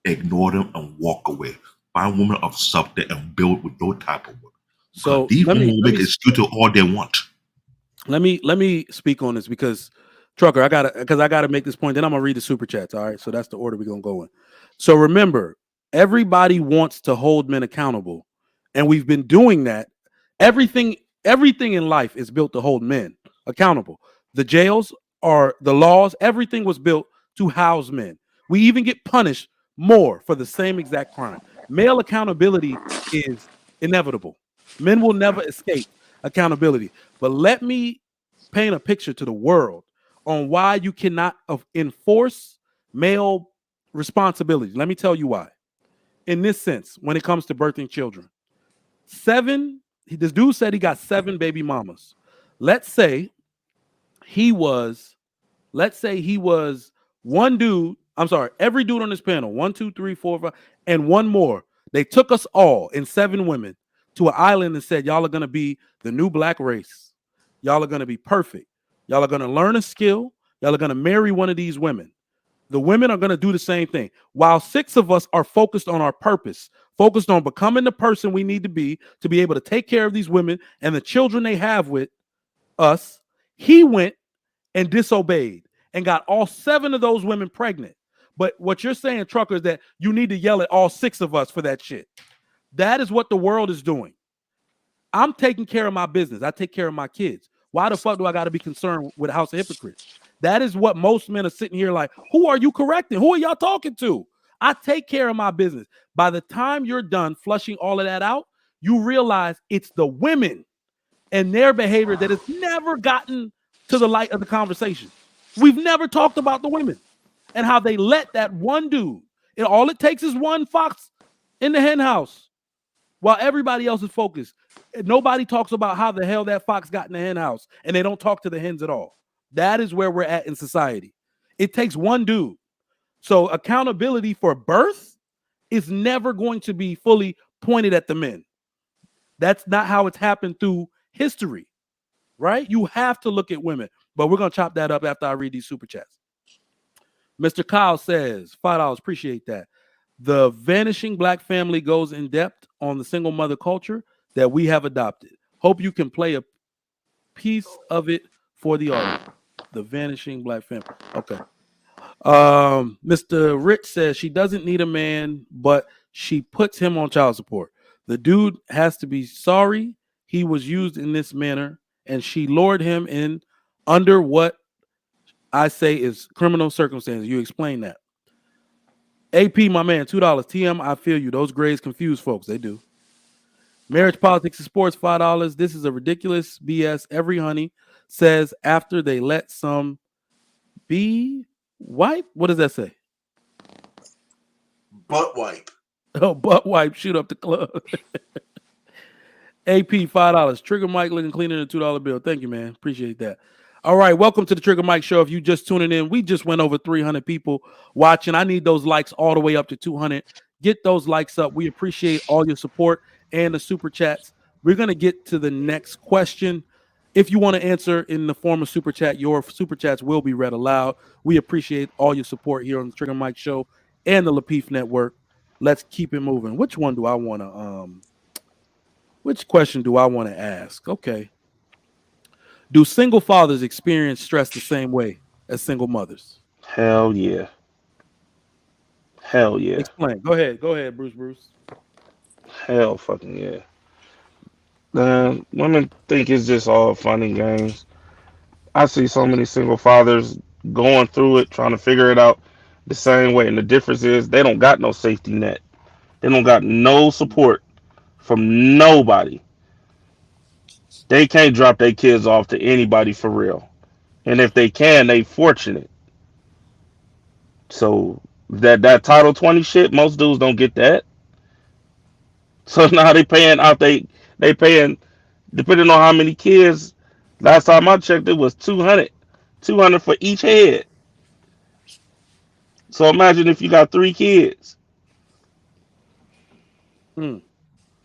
Ignore them and walk away. Find women of substance and build with those type of women. Because So these let women me will let make me excuses all they want. let me speak on this because Trucker, I gotta make this point. Then I'm gonna read the super chats. All right, so that's the order we're gonna go in. So remember, everybody wants to hold men accountable, and we've been doing that. Everything everything in life is built to hold men accountable. The jails are the laws. Everything was built to house men. We even get punished more for the same exact crime. Male accountability is inevitable. Men will never escape accountability. But let me paint a picture to the world on why you cannot enforce male responsibility. Let me tell you why. In this sense, when it comes to birthing children, this dude said he got 7 baby mamas. Let's say he was, one dude. I'm sorry, every dude on this panel, 1, 2, 3, 4, 5, and one more. They took us all in 7 women to an island and said, y'all are gonna be the new black race. Y'all are gonna be perfect. Y'all are gonna learn a skill. Y'all are gonna marry one of these women. The women are going to do the same thing. While 6 of us are focused on our purpose, focused on becoming the person we need to be able to take care of these women and the children they have with us, he went and disobeyed and got all 7 of those women pregnant. But what you're saying, Trucker, is that you need to yell at all 6 of us for that shit. That is what the world is doing. I'm taking care of my business. I take care of my kids. Why the fuck do I got to be concerned with a house of hypocrites? That is what most men are sitting here like, who are you correcting? Who are y'all talking to? I take care of my business. By the time you're done flushing all of that out, you realize it's the women and their behavior that has never gotten to the light of the conversation. We've never talked about the women and how they let that one dude, and all it takes is one fox in the hen house while everybody else is focused. Nobody talks about how the hell that fox got in the hen house, and they don't talk to the hens at all. That is where we're at in society. It takes one dude. So accountability for birth is never going to be fully pointed at the men. That's not how it's happened through history, right? You have to look at women. But we're going to chop that up after I read these super chats. Mr. Kyle says, $5, appreciate that. The Vanishing Black Family goes in depth on the single mother culture that we have adopted. Hope you can play a piece of it for the audience. The Vanishing Black Family. Okay. Mr. Rich says she doesn't need a man, but she puts him on child support. The dude has to be sorry he was used in this manner, and she lured him in under what I say is criminal circumstances. You explain that. AP, my man, $2. TM, I feel you. Those grades confuse folks. They do. Marriage, politics, and sports, $5. This is a ridiculous BS. Every honey says after they let some be wipe. What does that say? Butt wipe. Oh, butt wipe. Shoot up the club. AP, $5. Trigger Mike looking cleaner than $2 bill. Thank you, man. Appreciate that. All right, welcome to the Trigger Mike Show. If you just tuning in, we just went over 300 people watching. I need those likes all the way up to 200. Get those likes up. We appreciate all your support and the super chats. We're going to get to the next question. If you want to answer in the form of super chat, your super chats will be read aloud. We appreciate all your support here on the Trigger Mike Show and the Lapeef Network. let's keep it moving. Which one do I want to which question do I want to ask? Okay. Do single fathers experience stress the same way as single mothers? Hell yeah. Hell yeah. Explain. Go ahead. Go ahead, Bruce. Bruce. Hell fucking yeah. Women think it's just all fun and games. I see so many single fathers going through it, trying to figure it out the same way. And the difference is they don't got no safety net. They don't got no support from nobody. They can't drop their kids off to anybody for real. And if they can, they fortunate. So that Title 20 shit, most dudes don't get that. So now they paying depending on how many kids. Last time I checked, it was 200 for each head. So imagine if you got 3 kids. Hmm.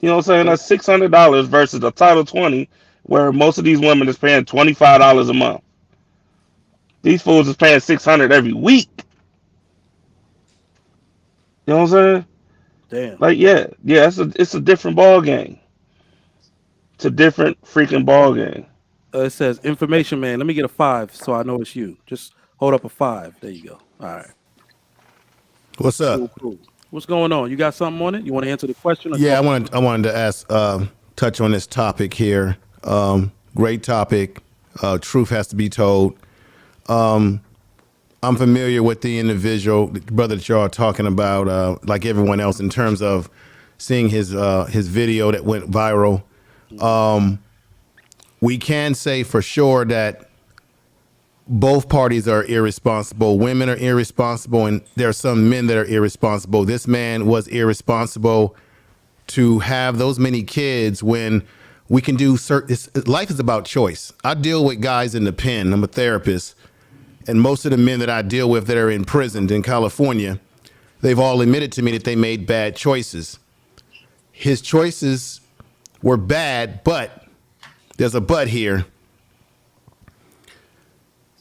You know what I'm saying? That's $600 versus a Title 20, where most of these women is paying $25 a month. These fools is paying 600 every week. You know what I'm saying? Damn. Like, yeah, it's a different ball game. It's a different freaking ball game. It says information man. Let me get a 5 so I know it's you. Just hold up a 5. There you go. All right. What's up? Cool, cool. What's going on? You got something on it? You want to answer the question? Yeah, I wanted to ask, touch on this topic here. Great topic. Truth has to be told. I'm familiar with the individual, the brother that y'all are talking about, like everyone else, in terms of seeing his video that went viral. We can say for sure that both parties are irresponsible. Women are irresponsible, and there are some men that are irresponsible. This man was irresponsible to have those many kids when we can do certain. Life is about choice. I deal with guys in the pen. I'm a therapist, and most of the men that I deal with that are imprisoned in California, they've all admitted to me that they made bad choices. His choices were bad, but there's a but here.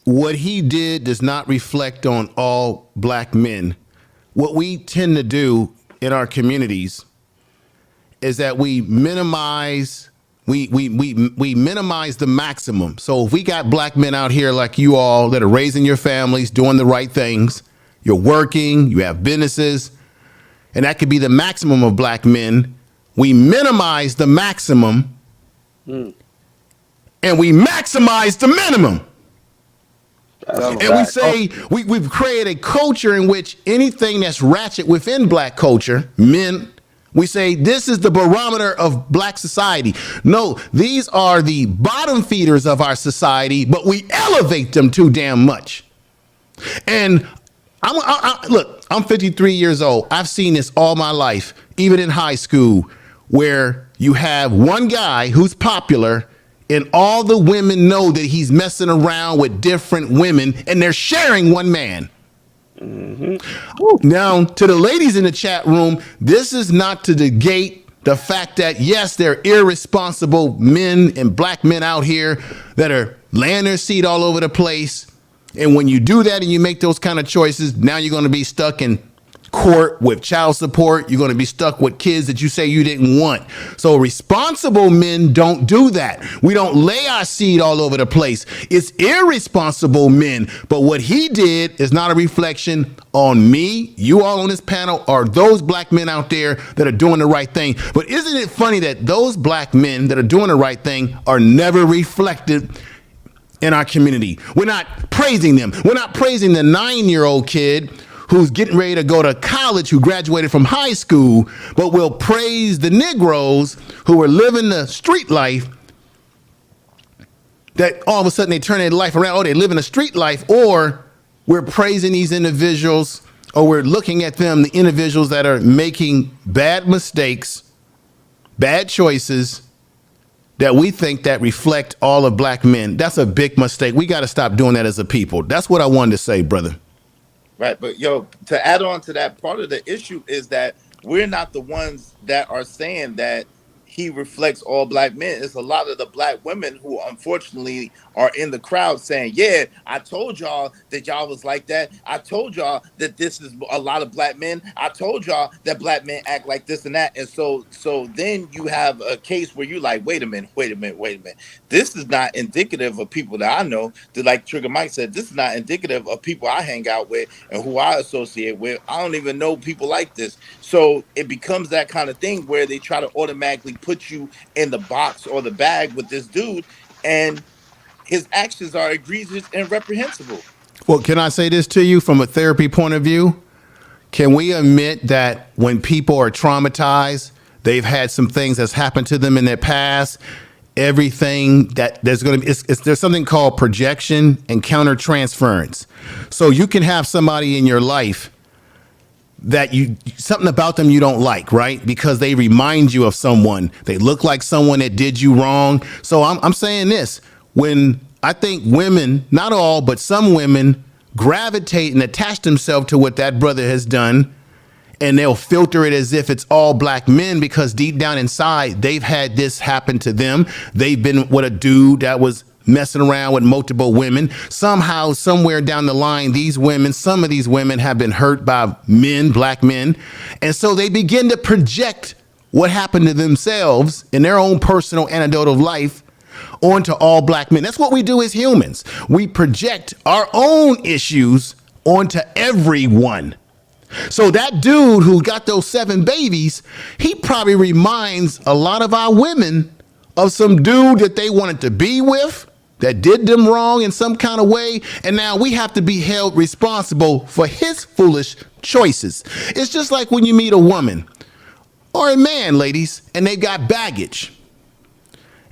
What he did does not reflect on all black men. What we tend to do in our communities is that we minimize minimize the maximum. So if we got black men out here like you all that are raising your families, doing the right things, you're working, you have businesses, and that could be the maximum of black men. We minimize the maximum and we maximize the minimum. And we say we've created a culture in which anything that's ratchet within black culture, men, we say this is the barometer of black society. No, these are the bottom feeders of our society, but we elevate them too damn much. And look, I'm 53 years old. I've seen this all my life, even in high school, where you have one guy who's popular and all the women know that he's messing around with different women and they're sharing one man. Now, to the ladies in the chat room, this is not to negate the fact that, yes, there are irresponsible men and black men out here that are laying their seed all over the place. And when you do that and you make those kind of choices, now you're going to be stuck in court with child support. You're going to be stuck with kids that you say you didn't want. So responsible men don't do that. We don't lay our seed all over the place. It's irresponsible men. But what he did is not a reflection on me, you all on this panel, or those black men out there that are doing the right thing. But isn't it funny that those black men that are doing the right thing are never reflected in our community? We're not praising them. We're not praising the 9-year-old kid who's getting ready to go to college, who graduated from high school, but we'll praise the Negroes who are living the street life, that all of a sudden they turn their life around. Oh, they live in a street life. Or we're praising these individuals, or we're looking at them, the individuals that are making bad mistakes, bad choices, that we think that reflect all of black men. That's a big mistake. We got to stop doing that as a people. That's what I wanted to say, brother. Right. But to add on to that, part of the issue is that we're not the ones that are saying that he reflects all black men. It's a lot of the black women who unfortunately are in the crowd saying, yeah, I told y'all that y'all was like that. I told y'all that this is a lot of black men. I told y'all that black men act like this and that. And so then you have a case where you're like, wait a minute. This is not indicative of people that I know. That, like Trigger Mike said, this is not indicative of people I hang out with and who I associate with. I don't even know people like this. So it becomes that kind of thing where they try to automatically put you in the box or the bag with this dude, and his actions are egregious and reprehensible. Well, can I say this to you from a therapy point of view? Can we admit that when people are traumatized, they've had some things that's happened to them in their past, everything that there's going to be, there's something called projection and countertransference. So you can have somebody in your life that something about them you don't like, right? Because they remind you of someone. They look like someone that did you wrong. So I'm saying this, when I think women, not all, but some women gravitate and attach themselves to what that brother has done, and they'll filter it as if it's all black men because deep down inside, they've had this happen to them. They've been with a dude that was messing around with multiple women. Somehow, somewhere down the line, some of these women have been hurt by men, black men. And so they begin to project what happened to themselves in their own personal anecdotal life onto all black men. That's what we do as humans. We project our own issues onto everyone. So that dude who got those 7 babies, he probably reminds a lot of our women of some dude that they wanted to be with, that did them wrong in some kind of way, and now we have to be held responsible for his foolish choices. It's just like when you meet a woman or a man, ladies, and they got baggage,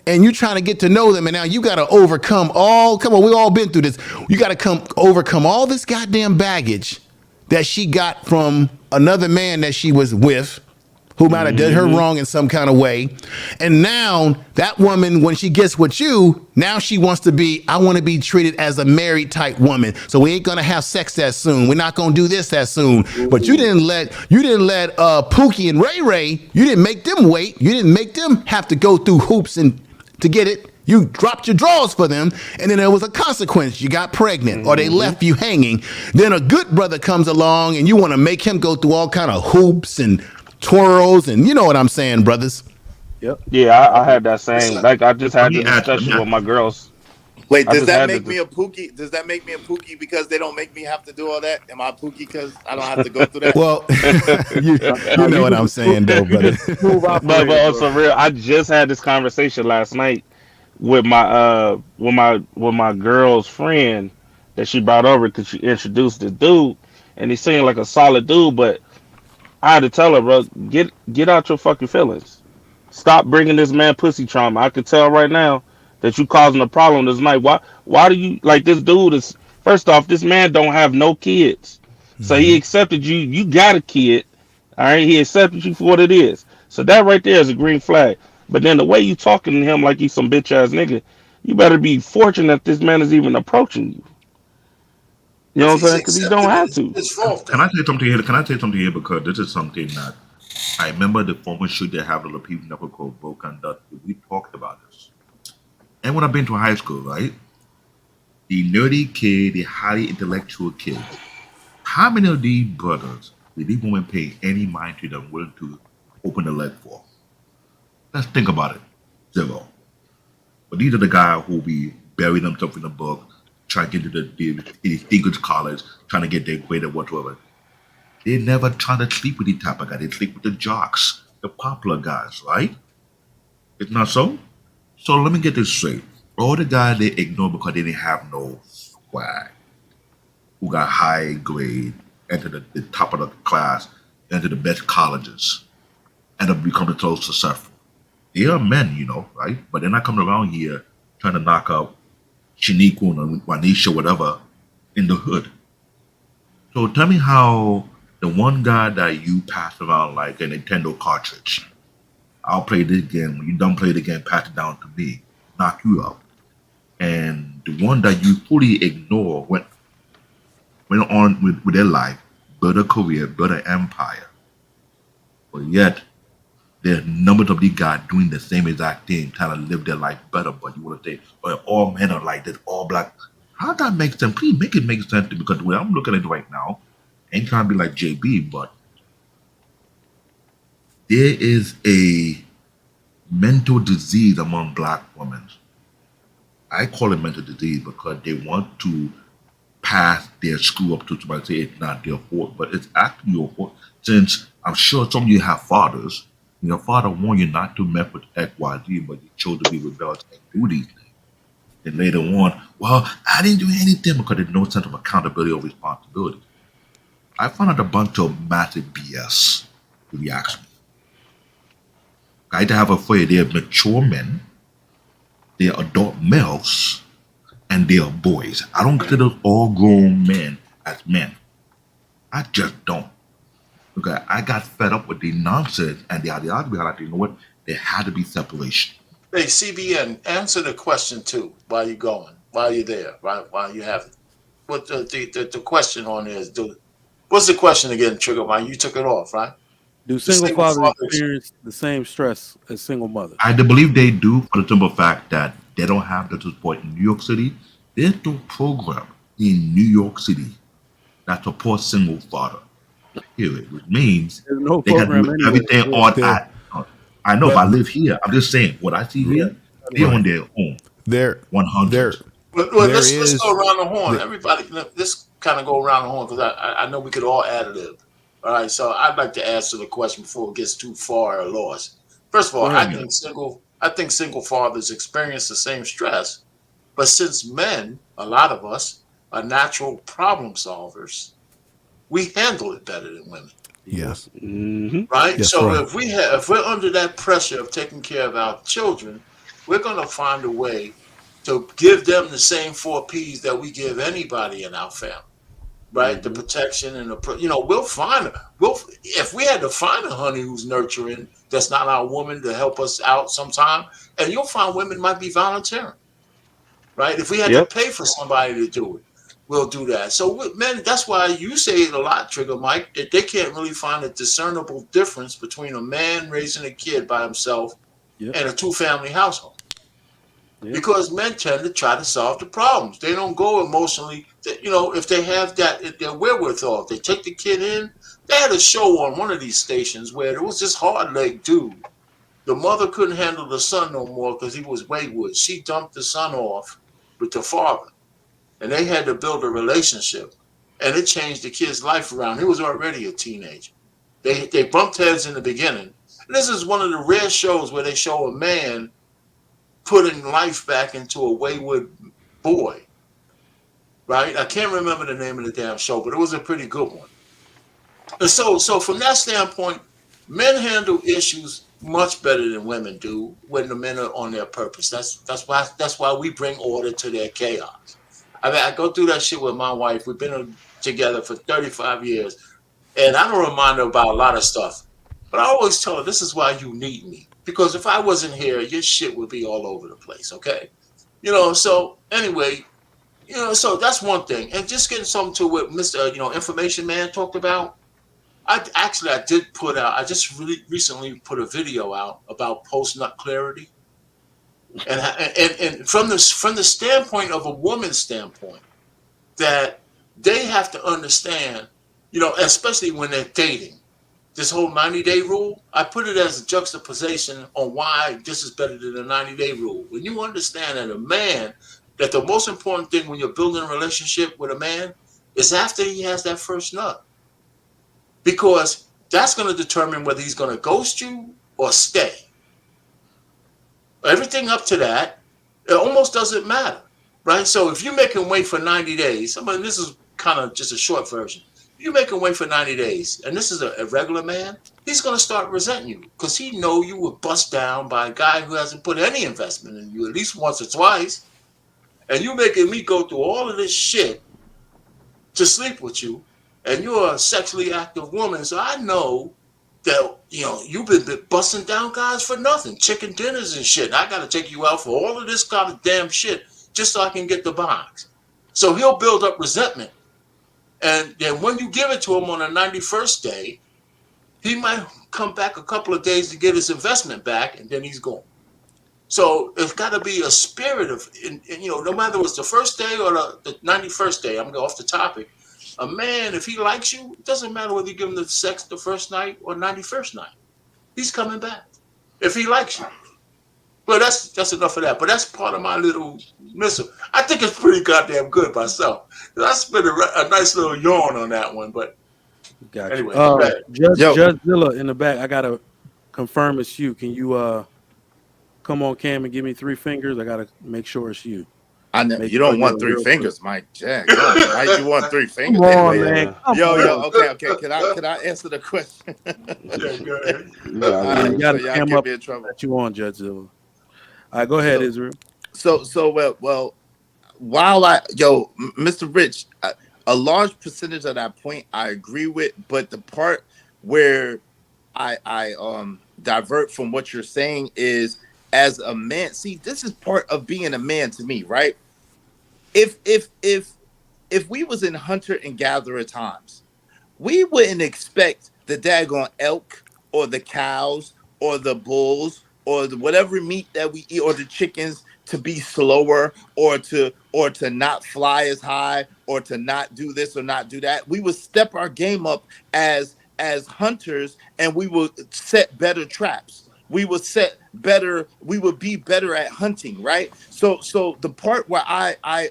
and you're trying to get to know them, and now you got to overcome we all been through this. You got to overcome all this goddamn baggage that she got from another man that she was with, who might have done her wrong in some kind of way. And now that woman, when she gets with you, now she wants to I want to be treated as a married type woman. So we ain't going to have sex that soon. We're not going to do this that soon. But you didn't let Pookie and Ray Ray, you didn't make them wait. You didn't make them have to go through hoops and to get it. You dropped your drawers for them, and then there was a consequence. You got pregnant, or they left you hanging. Then a good brother comes along, and you want to make him go through all kind of hoops and twirls, and you know what I'm saying, brothers. Yep. Yeah, I had that same. Like I just had me this add- let me discussion add- with my girls. Wait, I does just that had make to. me a Pookie? Does that make me a Pookie because they don't make me have to do all that? Am I a Pookie because I don't have to go through that? Well, you know what I'm saying, though, brother. Smooth But operator, also real. I just had this conversation last night with my girl's friend that she brought over because she introduced this dude, and he seemed like a solid dude. But I had to tell her, bro, get out your fucking feelings. Stop bringing this man pussy trauma. I can tell right now that you causing a problem this night. Why do you like this dude? Is first off, this man don't have no kids, so he accepted you. You got a kid, all right. He accepted you for what it is. So that right there is a green flag. But then the way you talking to him like he's some bitch ass nigga, you better be fortunate that this man is even approaching you. You know If what I'm he's saying? Because he don't accepting have it, to. it's fault Can I then. say something here? Can I say something here? Because this is something that I remember the former show they have the Lapeef Network called Broken Dot. We talked about this. And when I've been to high school, right? The nerdy kid, the highly intellectual kid. How many of these brothers did these women pay any mind to them willing to open the leg for? Let's think about it. Zero. But these are the guys who be bury themselves in the book, trying to get into the English college, trying to get their grade or whatever. They never try to sleep with the type of guy. They sleep with the jocks, the popular guys, right? It's not so? So let me get this straight. All the guys they ignore because they didn't have no swag, who got high grade, entered the top of the class, entered the best colleges, end up becoming so successful. They are men, right? But they're not coming around here trying to knock out Shaniqua and Wanisha, whatever, in the hood. So tell me how the one guy that you pass around like a Nintendo cartridge, I'll play this game. When you done play the game, pass it down to me, knock you out. And the one that you fully ignore went on with their life, build a career, build an empire. But yet, There are numbers of these guys doing the same exact thing, trying to live their life better. But you want to say, well, all men are like this, all black. How that makes sense? Please make it make sense to me, because the way I'm looking at it right now, ain't trying to be like JB, but there is a mental disease among black women. I call it mental disease because they want to pass their screw up to somebody, say it's not their fault, but it's actually your fault. Since I'm sure some of you have fathers, and your father warned you not to mess with XYZ, but you chose to be rebellious and do these things. And later on, well, I didn't do anything because there's no sense of accountability or responsibility. I found out a bunch of massive BS, if you ask me. I had to have a phrase, they're mature men, they're adult males, and they are boys. I don't consider all grown men as men. I just don't. Okay, I got fed up with the nonsense and the ideology behind it. You know what? There had to be separation. Hey, CBN, answer the question too while you're going, while you're there, right? While you have it. What the question on there is, what's the question again, Trigger Mike? You took it off, right? Do The single single fathers fathers. experience the same stress as single mothers? I do believe they do, for the simple fact that they don't have the support in New York City. There's no program in New York City that supports single father. Period. Which means There's no they got to program do anywhere. everything on. There. I know, But- but I live here. I'm just saying what I see here. They're on their own. There, 100. Well, There let's is- go around the horn. the- Everybody, let's kind of go around the horn because I know we could all additive. All right, so I'd like to answer the question before it gets too far or lost. First of all, Go ahead, I think single fathers experience the same stress, but since men, a lot of us, are natural problem solvers, we handle it better than women. yes. Mm-hmm. Right? Yes, So right. if we're under that pressure of taking care of our children, we're gonna find a way to give them the same 4 P's that we give anybody in our family. Right? The protection and we'll if we had to find a honey who's nurturing, that's not our woman to help us out sometime, and you'll find women might be volunteering. Right? If we had Yep. to pay for somebody to do it, we'll do that. So men, that's why you say it a lot, Trigger Mike, that they can't really find a discernible difference between a man raising a kid by himself Yep. and a two-family household. Yep. Because men tend to try to solve the problems. They don't go emotionally. If they have their wherewithal, if they take the kid in. They had a show on one of these stations where there was this hard-legged dude. The mother couldn't handle the son no more because he was wayward. She dumped the son off with the father. And they had to build a relationship, and it changed the kid's life around. He was already a teenager. They bumped heads in the beginning. And this is one of the rare shows where they show a man putting life back into a wayward boy. Right? I can't remember the name of the damn show, but it was a pretty good one. And so from that standpoint, men handle issues much better than women do when the men are on their purpose. That's why we bring order to their chaos. I mean, I go through that shit with my wife. We've been together for 35 years, and I don't remind her about a lot of stuff. But I always tell her, this is why you need me. Because if I wasn't here, your shit would be all over the place, okay? So anyway, so that's one thing. And just getting something to what Mr. Information Man talked about. I just really recently put a video out about post-nut clarity. And from the standpoint of a woman's standpoint, that they have to understand, especially when they're dating, this whole 90-day rule, I put it as a juxtaposition on why this is better than the 90-day rule. When you understand that the most important thing when you're building a relationship with a man is after he has that first nut. Because that's going to determine whether he's going to ghost you or stay. Everything up to that, it almost doesn't matter, right? So if you make him wait for 90 days, this is kind of just a short version. If you make him wait for 90 days, and this is a regular man, he's going to start resenting you because he know you were bust down by a guy who hasn't put any investment in you at least once or twice, and you making me go through all of this shit to sleep with you, and you're a sexually active woman, so I know that you've been busting down guys for nothing, chicken dinners and shit. I got to take you out for all of this kind of damn shit just so I can get the box. So he'll build up resentment, and then when you give it to him on the 91st day, he might come back a couple of days to get his investment back, and then he's gone. So it's got to be a spirit of, no matter it's the first day or the 91st day, I'm going off the topic. A man, if he likes you, it doesn't matter whether you give him the sex the first night or 91st night. He's coming back if he likes you. Well, that's enough of that. But that's part of my little missile. I think it's pretty goddamn good myself. I spent a nice little yawn on that one. But Gotcha. anyway, go ahead. Judge Zilla in the back. I gotta confirm it's you. Can you come on cam and give me 3 fingers? I gotta make sure it's you. I know you don't want 3 fingers, Mike. Jack. Mike, you want 3 fingers? Come on, man. Okay. Can I answer the question? Yeah, go ahead. You gotta so cam y'all up. get me in trouble. That you on, Judge Zilla. All right, go ahead, Israel. Well, while Mr. Rich, a large percentage of that point I agree with, but the part where I divert from what you're saying is, as a man, see, this is part of being a man to me, right? If we was in hunter and gatherer times, we wouldn't expect the daggone elk or the cows or the bulls or the whatever meat that we eat or the chickens to be slower or to not fly as high or to not do this or not do that. We would step our game up as hunters, and we would set better traps. We would be better at hunting, right? So the part where I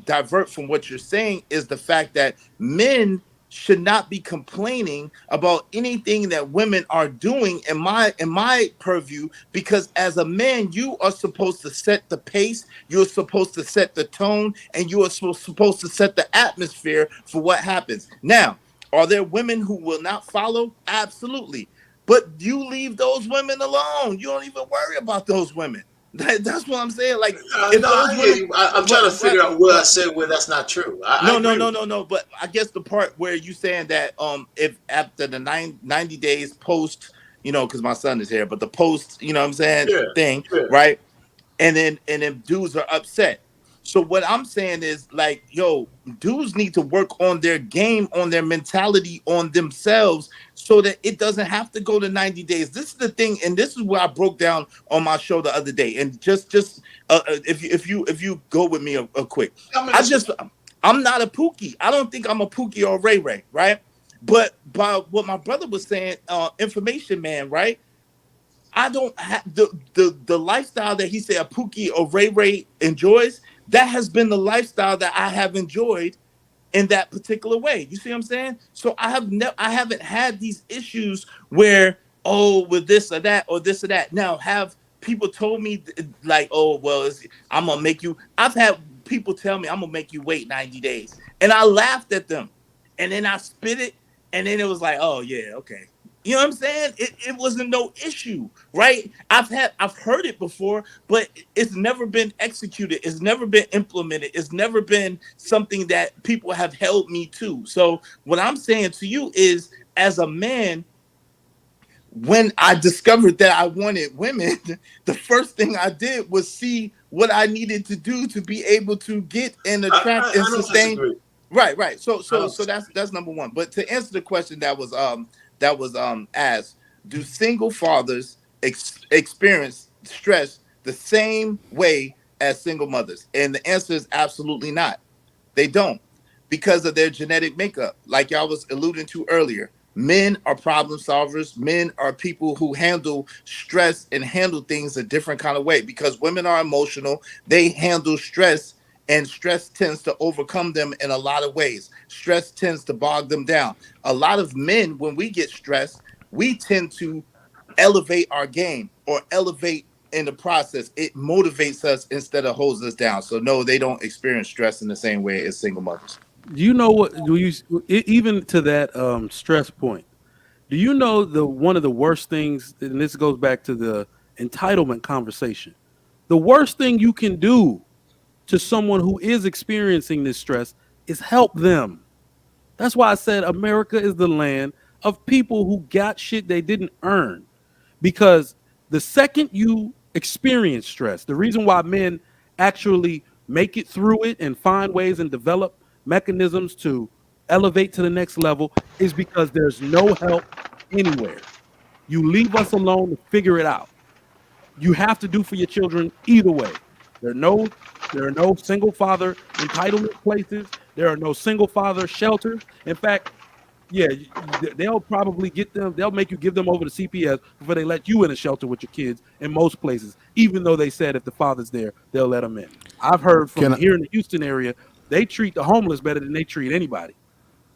divert from what you're saying is the fact that men should not be complaining about anything that women are doing in my purview, because as a man, you are supposed to set the pace, you're supposed to set the tone, and you are supposed to set the atmosphere for what happens. Now, are there women who will not follow? Absolutely. But you leave those women alone. You don't even worry about those women. That's what I'm saying. Like, I'm trying to figure out where I said where that's not true. No. But I guess the part where you saying that if after the 90 days post, because my son is here, but the post, you know what I'm saying, thing, right? And then dudes are upset. So what I'm saying is, like, dudes need to work on their game, on their mentality, on themselves, so that it doesn't have to go to 90 days. This is the thing, and this is where I broke down on my show the other day. And just if you go with me a quick, I'm not a Pookie. I don't think I'm a Pookie or a Ray Ray, right? But by what my brother was saying, information man, right? I don't have the lifestyle that he said a Pookie or Ray Ray enjoys. That has been the lifestyle that I have enjoyed in that particular way. You see what I'm saying? So I haven't had these issues where, with this or that or this or that. Now, have people told me like, I'm gonna make you. I've had people tell me I'm gonna make you wait 90 days, and I laughed at them, and then I spit it, and then it was like, oh yeah, okay. You know what I'm saying? It wasn't no issue, right? I've heard it before, but it's never been executed. It's never been implemented. It's never been something that people have held me to. So what I'm saying to you is, as a man, when I discovered that I wanted women, the first thing I did was see what I needed to do to be able to get and attract and sustain. Right. So that's number one. But to answer the question that was asked, do single fathers experience stress the same way as single mothers? And the answer is absolutely not. They don't, because of their genetic makeup. Like y'all was alluding to earlier, men are problem solvers. Men are people who handle stress and handle things a different kind of way, because women are emotional. They handle stress, and stress tends to overcome them in a lot of ways. Stress tends to bog them down. A lot of men, when we get stressed, we tend to elevate our game or elevate in the process. It motivates us instead of holds us down. So no, they don't experience stress in the same way as single mothers. Do you know what? Even to that stress point? Do you know one of the worst things? And this goes back to the entitlement conversation. The worst thing you can do to someone who is experiencing this stress is help them. That's why I said America is the land of people who got shit they didn't earn. Because the second you experience stress, the reason why men actually make it through it and find ways and develop mechanisms to elevate to the next level is because there's no help anywhere. You leave us alone to figure it out. You have to do for your children either way. There are no single father entitlement places. There are no single father shelters. In fact, yeah, they'll probably get them. They'll make you give them over to CPS before they let you in a shelter with your kids in most places. Even though they said if the father's there, they'll let them in. I've heard from here in the Houston area, they treat the homeless better than they treat anybody.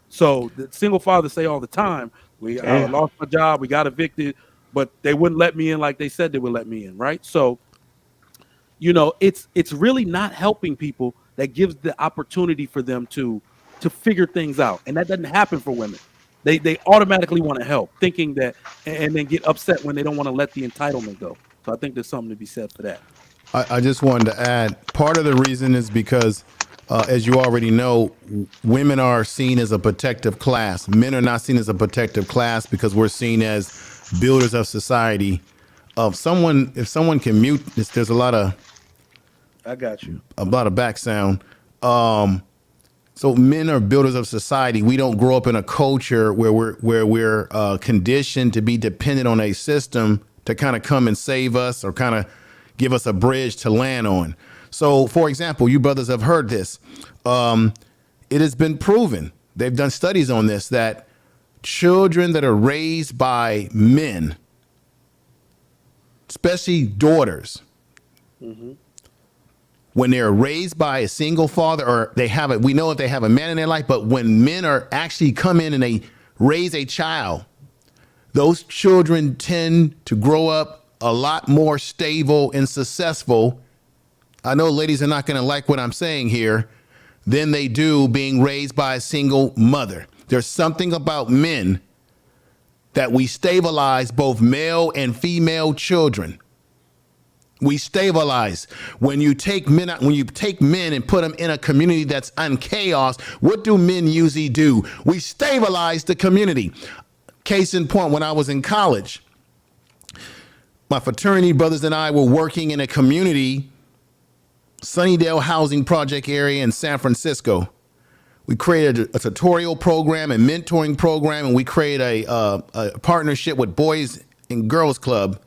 So the single fathers say all the time, I lost my job, we got evicted, but they wouldn't let me in like they said they would let me in, right? So, it's really not helping people. That gives the opportunity for them to figure things out, and that doesn't happen for women. They automatically want to help, thinking that, and then get upset when they don't want to let the entitlement go. So I think there's something to be said for that. I just wanted to add, part of the reason is because, as you already know, women are seen as a protective class. Men are not seen as a protective class because we're seen as builders of society. If someone can mute this, there's a lot of back sound. So men are builders of society. We don't grow up in a culture where we're conditioned to be dependent on a system to kind of come and save us or kind of give us a bridge to land on. So, for example, you brothers have heard this. It has been proven, they've done studies on this, that children that are raised by men, especially daughters, when they're raised by a single father, or we know if they have a man in their life, but when men are actually come in and they raise a child, those children tend to grow up a lot more stable and successful. I know ladies are not going to like what I'm saying here, than they do being raised by a single mother. There's something about men that we stabilize both male and female children. We stabilize. When you take men and put them in a community that's in chaos, what do men usually do? We stabilize the community. Case in point, when I was in college, my fraternity brothers and I were working in a community, Sunnydale Housing Project area in San Francisco. We created a tutorial program and mentoring program, and we created a partnership with Boys and Girls Club.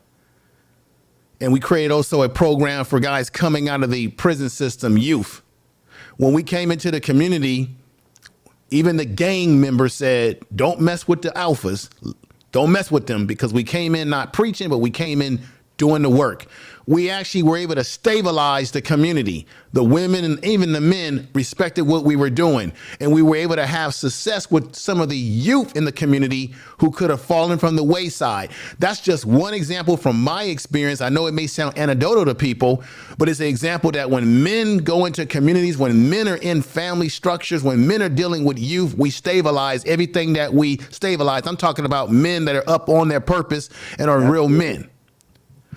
And we created also a program for guys coming out of the prison system, youth. When we came into the community, even the gang members said, don't mess with the alphas. Don't mess with them, because we came in not preaching, but we came in doing the work. We actually were able to stabilize the community. The women and even the men respected what we were doing. And we were able to have success with some of the youth in the community who could have fallen from the wayside. That's just one example from my experience. I know it may sound anecdotal to people, but it's an example that when men go into communities, when men are in family structures, when men are dealing with youth, we stabilize everything that we stabilize. I'm talking about men that are up on their purpose and are real men.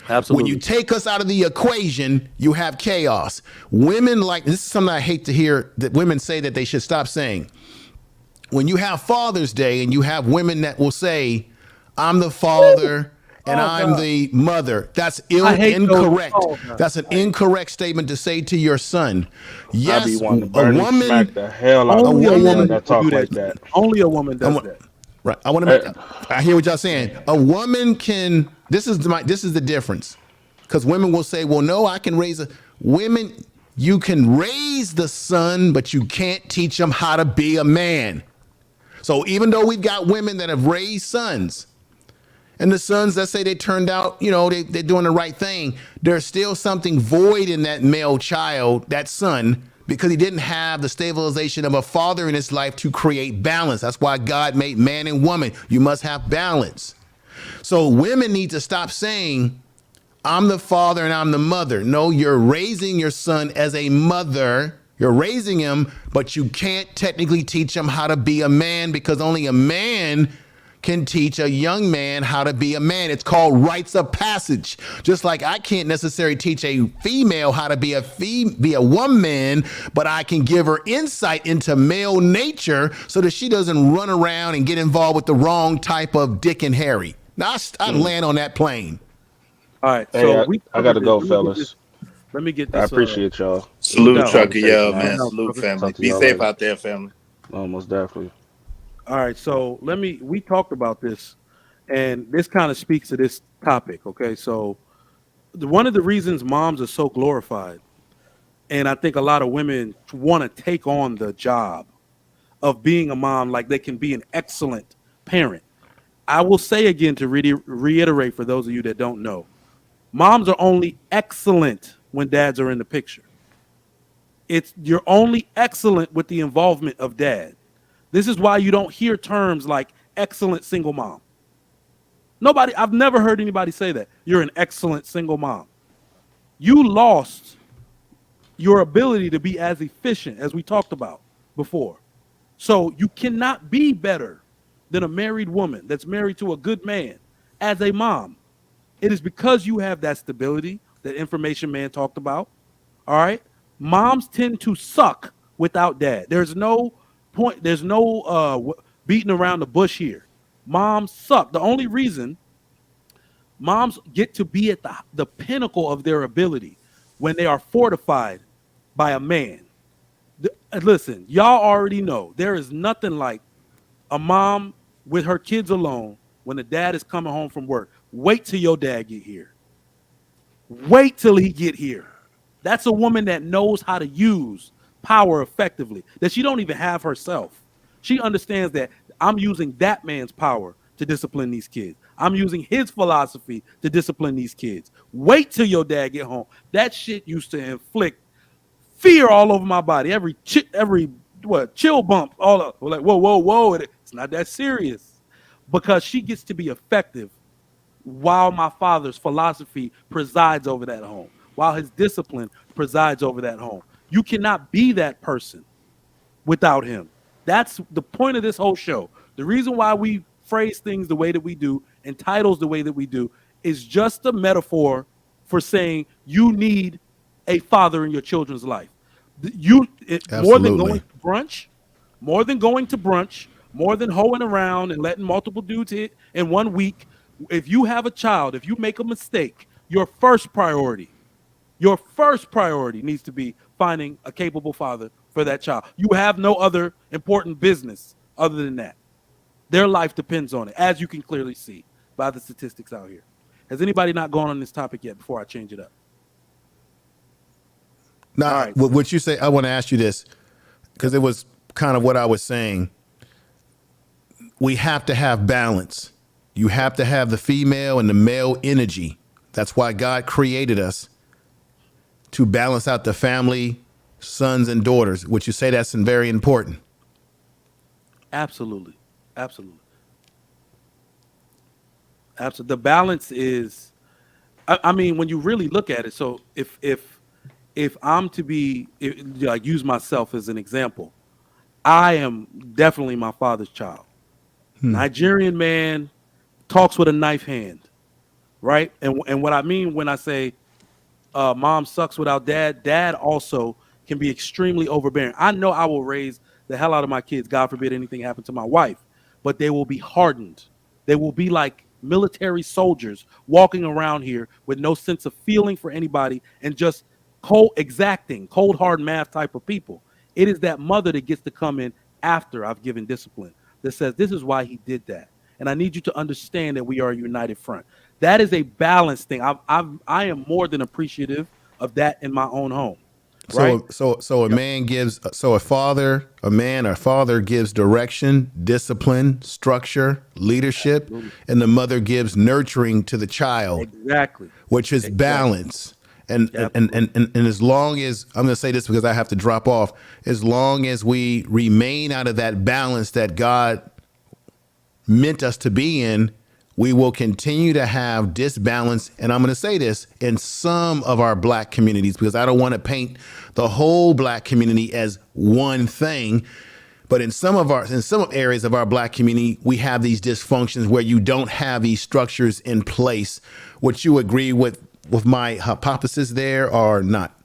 Absolutely. When you take us out of the equation, you have chaos. Women this is something I hate to hear that women say that they should stop saying. When you have Father's Day and you have women that will say, I'm the father and I'm the mother, that's incorrect. That's an incorrect statement to say to your son. Yes, a woman smack the hell out of a woman that talk like that. Only a woman does that. Right. I hear what y'all saying. A woman can. This is the difference, because women will say, "Well, no, I can raise women. You can raise the son, but you can't teach them how to be a man." So even though we've got women that have raised sons, and the sons that say they turned out, they're doing the right thing, there's still something void in that male child, that son, because he didn't have the stabilization of a father in his life to create balance. That's why God made man and woman. You must have balance. So women need to stop saying, I'm the father and I'm the mother. No, you're raising your son as a mother. You're raising him, but you can't technically teach him how to be a man, because only a man can teach a young man how to be a man. It's called rites of passage. Just like I can't necessarily teach a female how to be a woman, but I can give her insight into male nature so that she doesn't run around and get involved with the wrong type of Dick and Harry. Now I land on that plane. All right, so I gotta go, fellas. Let me get this. I appreciate y'all. Salute, Trucker. Yeah, man. Salute, family. Be safe out there, family. Almost definitely. All right, so we talked about this, And this kind of speaks to this topic. Okay, so one of the reasons moms are so glorified, and I think a lot of women want to take on the job of being a mom, like they can be an excellent parent. I will say again to reiterate for those of you that don't know, moms are only excellent when dads are in the picture. It's you're only excellent with the involvement of dad. This is why you don't hear terms like excellent single mom. I've never heard anybody say that. You're an excellent single mom. You lost your ability to be as efficient as we talked about before. So you cannot be better than a married woman that's married to a good man as a mom. It is because you have that stability that information man talked about. All right. Moms tend to suck without dad. There's no point. There's no beating around the bush here. Moms suck. The only reason moms get to be at the pinnacle of their ability when they are fortified by a man. Listen, y'all already know there is nothing like a mom with her kids alone when the dad is coming home from work. Wait till your dad get here. Wait till he get here. That's a woman that knows how to use power effectively, that she don't even have herself. She understands that I'm using that man's power to discipline these kids. I'm using his philosophy to discipline these kids. Wait till your dad get home. That shit used to inflict fear all over my body. Every chill bump, all up. We're like, whoa. It's not that serious. Because she gets to be effective while my father's philosophy presides over that home, while his discipline presides over that home. You cannot be that person without him. That's the point of this whole show. The reason why we phrase things the way that we do and titles the way that we do is just a metaphor for saying you need a father in your children's life. More than going to brunch, more than hoeing around and letting multiple dudes hit in 1 week. If you have a child, if you make a mistake, your first priority needs to be finding a capable father for that child. You have no other important business other than that. Their life depends on it, as you can clearly see by the statistics out here. Has anybody not gone on this topic yet before I change it up? Now, right. What you say, I want to ask you this, because it was kind of what I was saying. We have to have balance. You have to have the female and the male energy. That's why God created us, to balance out the family, sons and daughters. Would you say that's very important? Absolutely. The balance is, I mean, when you really look at it, so if I'm to be, like, use myself as an example, I am definitely my father's child. Nigerian man, talks with a knife hand, right? And what I mean when I say mom sucks without dad, dad also can be extremely overbearing. I know I will raise the hell out of my kids, God forbid anything happen to my wife, but they will be hardened. They will be like military soldiers walking around here with no sense of feeling for anybody and just cold hard math type of people. It is that mother that gets to come in after I've given discipline that says, this is why he did that. And I need you to understand that we are a united front. That is a balanced thing. I am more than appreciative of that in my own home. Right? So a father gives direction, discipline, structure, leadership, absolutely, and the mother gives nurturing to the child. Exactly. Which is balance. And as long as, I'm going to say this because I have to drop off, as long as we remain out of that balance that God meant us to be in, we will continue to have disbalance. And I'm going to say this in some of our black communities, because I don't want to paint the whole black community as one thing. But in some areas of our black community, we have these dysfunctions where you don't have these structures in place. Would you agree with my hypothesis there or not?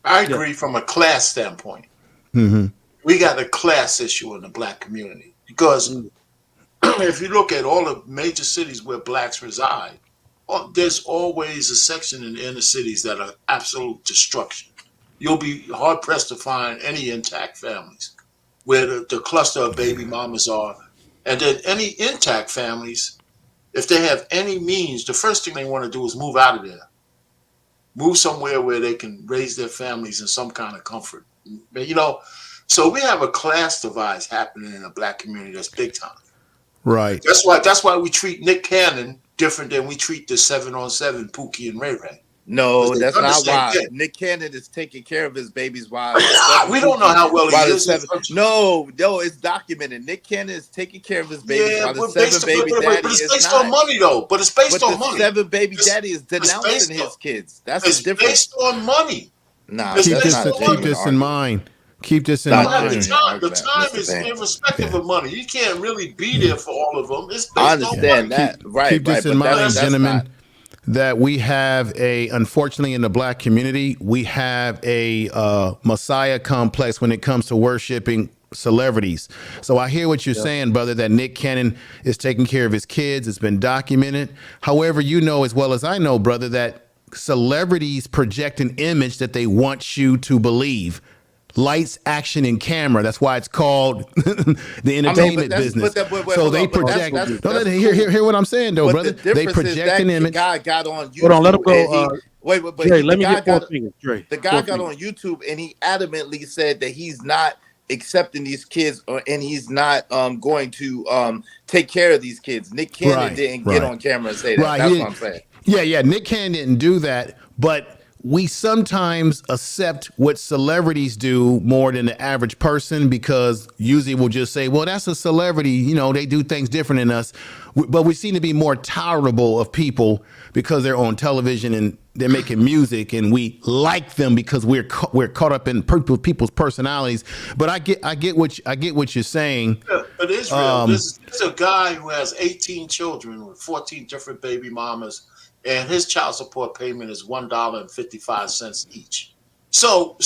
I agree from a class standpoint. Mm-hmm. We got a class issue in the black community because if you look at all the major cities where blacks reside, there's always a section in the inner cities that are absolute destruction. You'll be hard pressed to find any intact families where the cluster of baby mamas are And then any intact families, if they have any means, the first thing they want to do is move out of there, move somewhere where they can raise their families in some kind of comfort. You know, so we have a class divide happening in the Black community that's big time. Right. That's why we treat Nick Cannon different than we treat the 7-on-7 Pookie and Ray Ray. No, that's done the not same why. thing. Nick Cannon is taking care of his babies while We don't know how well he is. No, it's documented. Nick Cannon is taking care of his babies while the but 7 baby daddy it's is based not. on money, though. But it's based on money. 7 baby daddy is denouncing his kids. That's the difference. It's based on money. Nah, It's Keep that's this, not a keep genuine this in argument. mind. Keep this in Not The mind. genuine. time Mr. is Van. irrespective of money. You can't really be there for all of them. It's based I on understand money. that. Right. Keep this in but mind, that's gentlemen, not- that we have unfortunately in the Black community, we have a Messiah complex when it comes to worshiping celebrities. So I hear what you're saying, brother, that Nick Cannon is taking care of his kids. It's been documented. However, you know as well as I know, brother, that celebrities project an image that they want you to believe. Lights, action, and camera. That's why it's called the entertainment business. So they project. Hear what I'm saying, though, brother. They project an image. The guy got on YouTube. Hold on, let him go. But Dre, let me the get guy 4 fingers. Dre, the guy got on YouTube and he adamantly said that he's not accepting these kids and he's not going to take care of these kids. Nick Cannon didn't get on camera and say that. That's what I'm saying. Yeah. Nick Cannon didn't do that, but we sometimes accept what celebrities do more than the average person because usually we'll just say, well, that's a celebrity. You know, they do things different than us. But we seem to be more tolerable of people because they're on television and they're making music and we like them because we're caught up in people's personalities. But I get what you're saying. Yeah, but Israel, there's a guy who has 18 children with 14 different baby mamas. And his child support payment is $1.55 each. So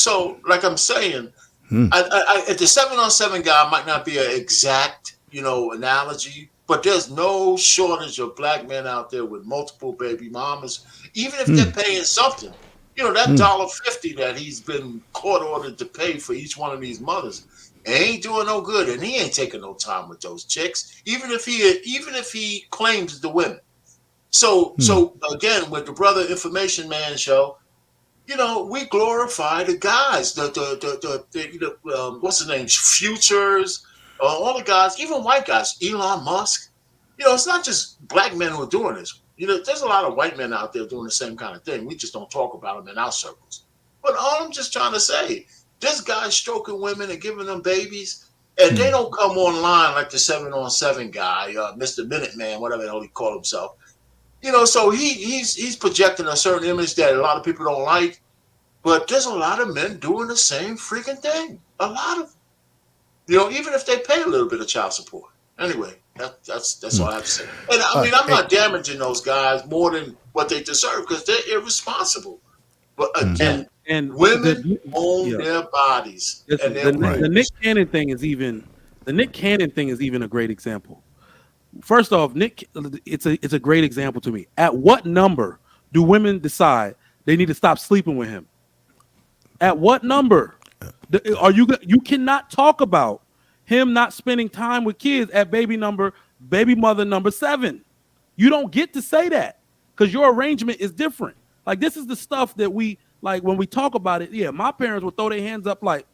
like I'm saying, the 7-on-7 guy might not be an exact, analogy, but there's no shortage of Black men out there with multiple baby mamas, even if they're paying something. That $1.50 that he's been court ordered to pay for each one of these mothers ain't doing no good, and he ain't taking no time with those chicks, even if he claims the women. So again, with the Brother Information Man show, we glorify the guys, the what's the name, Futures, all the guys, even white guys, Elon Musk. It's not just Black men who are doing this. There's a lot of white men out there doing the same kind of thing. We just don't talk about them in our circles. But all I'm just trying to say, this guy's stroking women and giving them babies, and they don't come online like the 7-on-7 guy, Mr. Minuteman, whatever the hell he called himself. So he's projecting a certain image that a lot of people don't like, but there's a lot of men doing the same freaking thing. A lot of, even if they pay a little bit of child support. Anyway, that's all I have to say. And I'm not damaging those guys more than what they deserve because they're irresponsible. But again, and women own their bodies. And the Nick Cannon thing is even a great example. First off, Nick, it's a great example to me. At what number do women decide they need to stop sleeping with him? At what number are you cannot talk about him not spending time with kids at baby mother number 7. You don't get to say that because your arrangement is different. Like, this is the stuff that we like when we talk about it. Yeah, my parents would throw their hands up like,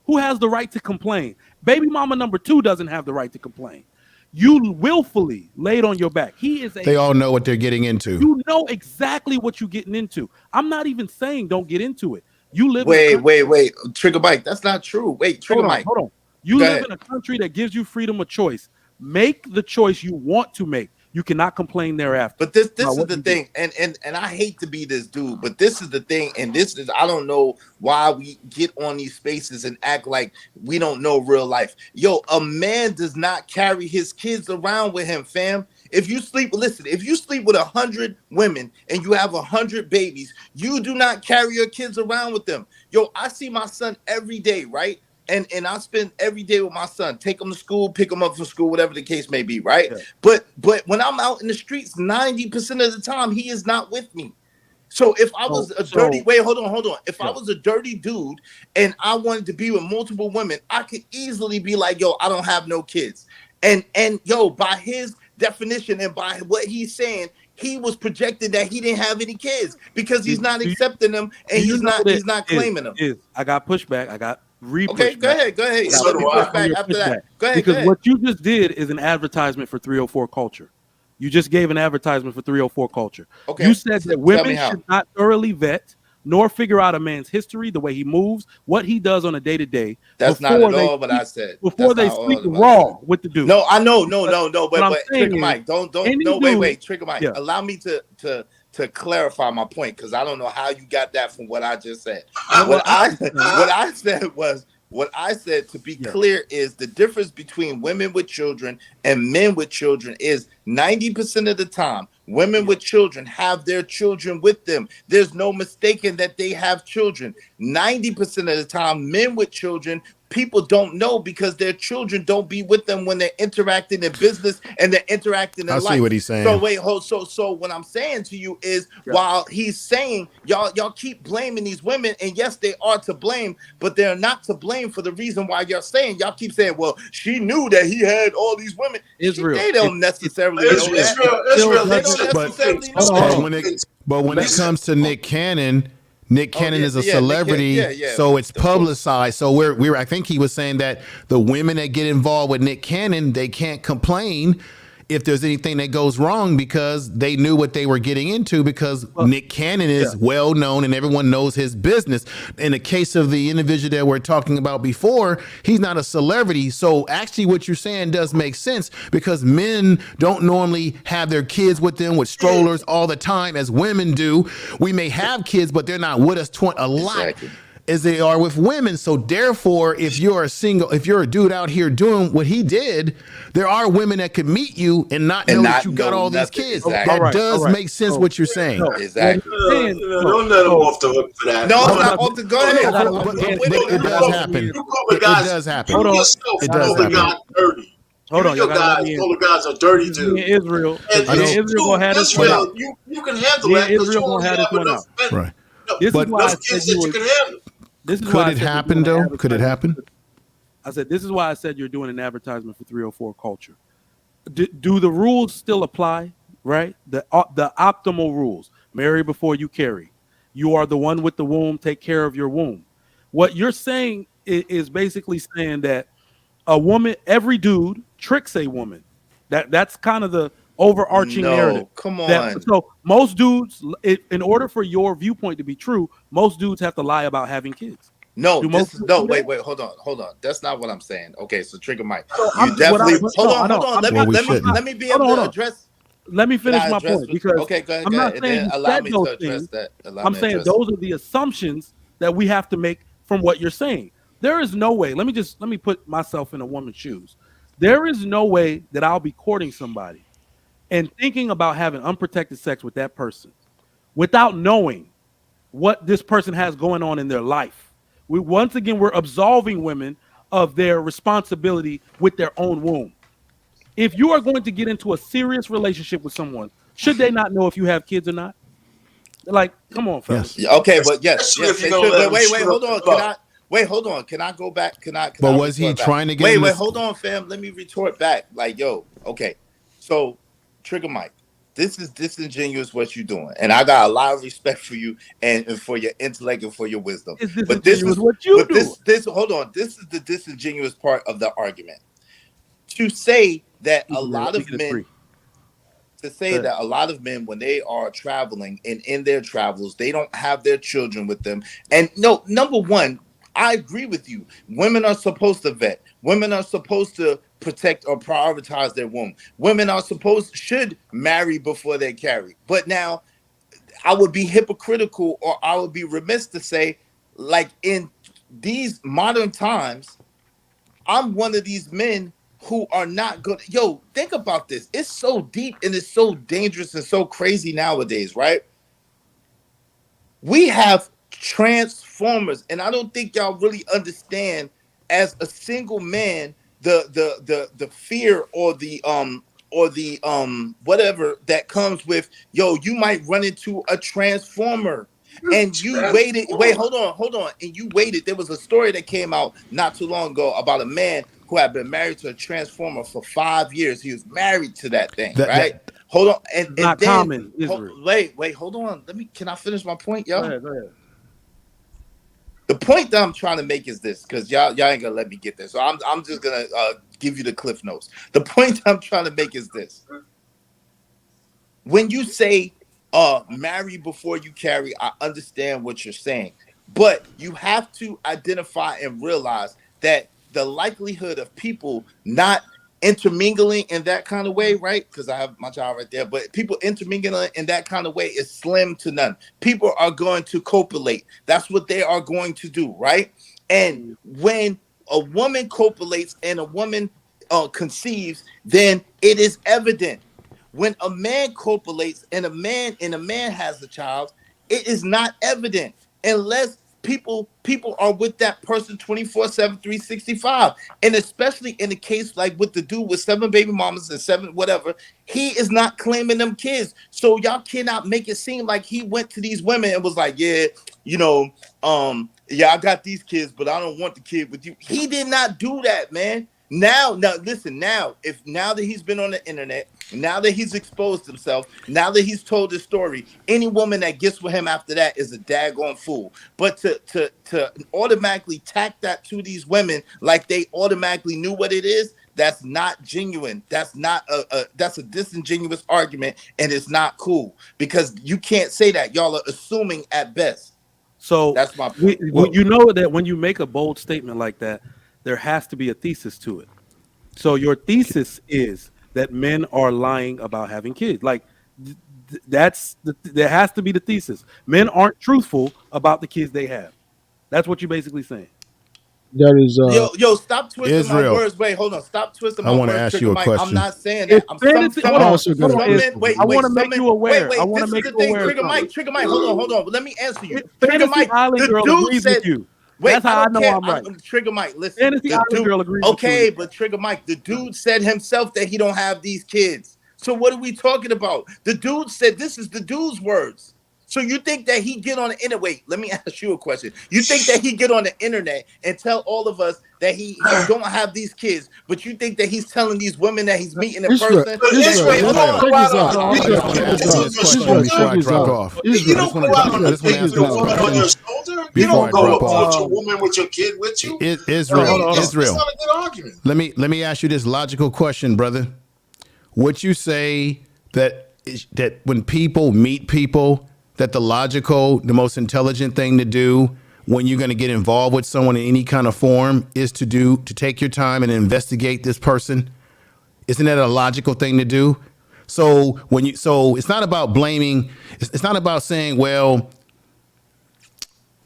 who has the right to complain? Baby mama number 2 doesn't have the right to complain. You willfully laid on your back. They all know what they're getting into. You know exactly what you're getting into. I'm not even saying don't get into it. You live. Wait, Trigger Mike. That's not true. Wait, Trigger Mike. Hold on. You live in a country that gives you freedom of choice. Make the choice you want to make. You cannot complain thereafter. But this is the thing, and I hate to be this dude, but this is the thing, and this is, I don't know why we get on these spaces and act like we don't know real life. Yo, a man does not carry his kids around with him, fam. If you sleep with 100 women and you have 100 babies, you do not carry your kids around with them. Yo, I see my son every day, right? And I spend every day with my son, take him to school, pick him up from school, whatever the case may be, right? Yeah. But when I'm out in the streets, 90% of the time, he is not with me. So if I was hold on. If I was a dirty dude and I wanted to be with multiple women, I could easily be like, yo, I don't have no kids. And yo, by his definition and by what he's saying, he was projecting that he didn't have any kids because he's Do, not do you, accepting them and do you know he's that not claiming them. I got pushback. I got Okay, go re-pushback. ahead, go ahead. I got So Let me do push I. on back your after pushback. that. Go ahead, go Because ahead. what you just did is an advertisement for 304 culture. You just gave an advertisement for 304 culture. Okay, You said that tell me women how. should not thoroughly vet nor figure out a man's history, the way he moves, what he does on a day-to-day That's not at before they all what I said. before That's they not sleep all what I said. raw with the dude. No, I know, no, But no, no. what I'm But saying Trigger is, Mike, don't, any no, dude, wait, Trigger Mike. yeah, Allow me to clarify my point because I don't know how you got that from what I just said. well, What I understand. what I said was what I said to be Yeah. clear is the difference between women with children and men with children is 90% of the time women Yeah. with children have their children with them. There's no mistaking that they have children. 90% of the time men with children, people don't know because their children don't be with them when they're interacting in business and they're interacting in I life. see what he's saying. So wait, hold. So what I'm saying to you is, Yeah. while he's saying y'all keep blaming these women, and yes, they are to blame, but they're not to blame for the reason why y'all keep saying, well, she knew that he had all these women. Israel. They don't necessarily it- know it that. Israel, still They doesn't- don't But- necessarily know hold on, that. hold on. But when it comes to Nick Cannon, Nick Oh, Cannon yeah, is a yeah, Nick Cannon, celebrity, yeah, so it's of course. publicized. So we're I think he was saying that the women that get involved with Nick Cannon, they can't complain if there's anything that goes wrong because they knew what they were getting into because Nick Cannon is well known and everyone knows his business. In the case of the individual that we're talking about before, he's not a celebrity. So actually what you're saying does make sense because men don't normally have their kids with them with strollers all the time as women do. We may have kids, but they're not with us a lot. Exactly. As they are with women. So therefore, if you're a dude out here doing what he did, there are women that could meet you and not know that you got all these nothing. kids. Exactly. That does All right. make sense So- what you're saying. No, Exactly. Don't let him off the hook for that. No, it's Hold not on. off the go ahead. I gotta- I'm But with it it. does happen. You call the It guys. does happen. You Hold on. yourself It call does the happen. guys dirty. Hold on, Your y'all gotta let guys me call the guys a dirty This is me dude. and Israel. And I know. Me and Israel gonna have this one out. Israel, you can handle Me that and because Israel you gonna only have this have one enough out. Right. This But- is why I enough said kids you that you were. can handle. This is why Could I it said you're happen doing an though? Could it happen? I said this is why I said you're doing an advertisement for 304 culture. Do the rules still apply? Right, the optimal rules: marry before you carry. You are the one with the womb. Take care of your womb. What you're saying is basically saying that a woman, every dude tricks a woman. That's kind of the overarching narrative. No, come That on. so most dudes, in order for your viewpoint to be true, most dudes have to lie about having kids. No, Do this most is dudes no. do that? Wait, hold on. That's not what I'm saying. Okay, so Trigger Mike, So you I'm- definitely what I- hold no, I on. know. I'm Let Well, we me shouldn't. let me be Hold able on, to hold on. address. Let me finish Can I my address point what- because okay, go ahead, I'm go not ahead. And saying then you allow said me those to address things. that. Allow I'm me to saying address those are the assumptions that we have to make from what you're saying. There is no way. Let me put myself in a woman's shoes. There is no way that I'll be courting somebody and thinking about having unprotected sex with that person without knowing what this person has going on in their life. We're absolving women of their responsibility with their own womb. If you are going to get into a serious relationship with someone, should they not know if you have kids or not? Like, come on, fellas. Yes. Yeah, okay, but yes, Especially yes, if they you're gonna should. let But them wait, shoot hold up on. the Can butt. hold on. Can I go back? Can I But was he retort back? trying to get Wait, in this- hold on, fam. Let me retort back. Like, yo, okay. So, Trigger Mike, this is disingenuous what you're doing. And I got a lot of respect for you and for your intellect and for your wisdom. It's But this disingenuous is what you but do. this hold on. This is the disingenuous part of the argument. To say that a lot of men to say that a lot of men, when they are traveling and in their travels, they don't have their children with them. And no, number one, I agree with you. Women are supposed to vet. Women are supposed to protect or prioritize their womb. Women are should marry before they carry. But now I would be hypocritical or I would be remiss to say, like in these modern times, I'm one of these men who are not good. Yo, think about this. It's so deep and it's so dangerous and so crazy nowadays, right? We have transformers, and I don't think y'all really understand as a single man the fear or the whatever that comes with, yo, you might run into a transformer. And you waited. Wait, hold on. And you waited. There was a story that came out not too long ago about a man who had been married to a transformer for 5 years. He was married to that thing, right? Hold on. And Not then common, Israel. wait, hold on. Can I finish my point, Go y'all? ahead. The point that I'm trying to make is this, because y'all ain't gonna let me get this. So I'm just gonna give you the cliff notes. The point I'm trying to make is this. When you say marry before you carry, I understand what you're saying. But you have to identify and realize that the likelihood of people not intermingling in that kind of way, right? Because I have my child right there, but people intermingling in that kind of way is slim to none. People are going to copulate. That's what they are going to do, right? And when a woman copulates and a woman conceives, then it is evident. When a man copulates and a man has a child, it is not evident unless people are with that person 24/7, 365. And especially in the case like with the dude with 7 baby mamas and 7 whatever, he is not claiming them kids. So y'all cannot make it seem like he went to these women and was like, yeah, I got these kids, but I don't want the kid with you. He did not do that, man. Now listen, now that he's been on the internet, now that he's exposed himself, now that he's told his story, any woman that gets with him after that is a daggone fool. But to automatically tack that to these women like they automatically knew what it is, that's not genuine. That's not that's a disingenuous argument, and it's not cool because you can't say that. Y'all are assuming at best. So that's my point. You know that when you make a bold statement like that, there has to be a thesis to it. So your thesis is that men are lying about having kids. Like there has to be the thesis. Men aren't truthful about the kids they have. That's what you're basically saying. That is yo, stop twisting Israel. my words. Wait, hold on. Stop twisting my I words. want to ask you a Mike. question. I'm not saying that. Hold on. I want to make you aware. Wait, I want this to make is the you thing. aware. Trigger Mike. Hold on. Let me answer you. Trigger Fantasy Mike. Island The girl dude agrees said, with you. wait, That's how I know care. I'm right. Trigger Mike, listen. Fantasy Island girl agrees with you. Okay, but Trigger Mike, the dude said himself that he don't have these kids. So what are we talking about? The dude said, this is the dude's words. So you think that he get on the internet? Wait, let me ask you a question. You think that he get on the internet and tell all of us that he don't have these kids, but you think that he's telling these women that he's meeting in person? Israel, you don't go out on a date Before I drop off. You don't go out on a date with a woman on your shoulder. You don't go approach a woman with your kid with you. Israel. It's not a good argument. Let me ask you this logical question, brother. Would you say that when people meet people, that the most intelligent thing to do when you're going to get involved with someone in any kind of form is to take your time and investigate this person? Isn't that a logical thing to do? So it's not about blaming. It's not about saying, well,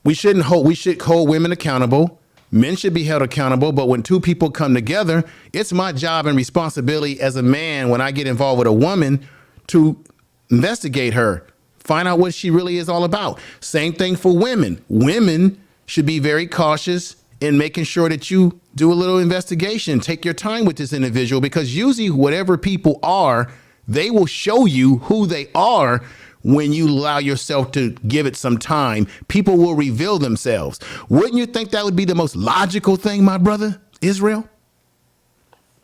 we should hold women accountable. Men should be held accountable. But when two people come together, it's my job and responsibility as a man when I get involved with a woman to investigate her, find out what she really is all about. Same thing for women. Women should be very cautious in making sure that you do a little investigation. Take your time with this individual, because usually whatever people are, they will show you who they are. When you allow yourself to give it some time, people will reveal themselves. Wouldn't you think that would be the most logical thing, my brother, Israel?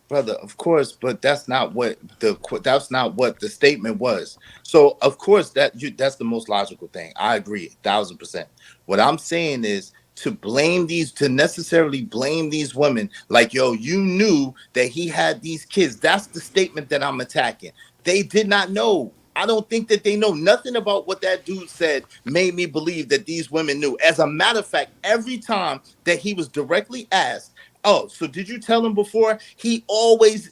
Brother, of course, but that's not what the statement was. So of course that's the most logical thing. I agree 1,000%. What I'm saying is to necessarily blame these women like, yo, you knew that he had these kids. That's the statement that I'm attacking. They did not know. I don't think that they know nothing about what that dude said made me believe that these women knew. As a matter of fact, every time that he was directly asked, oh, so did you tell him before? He always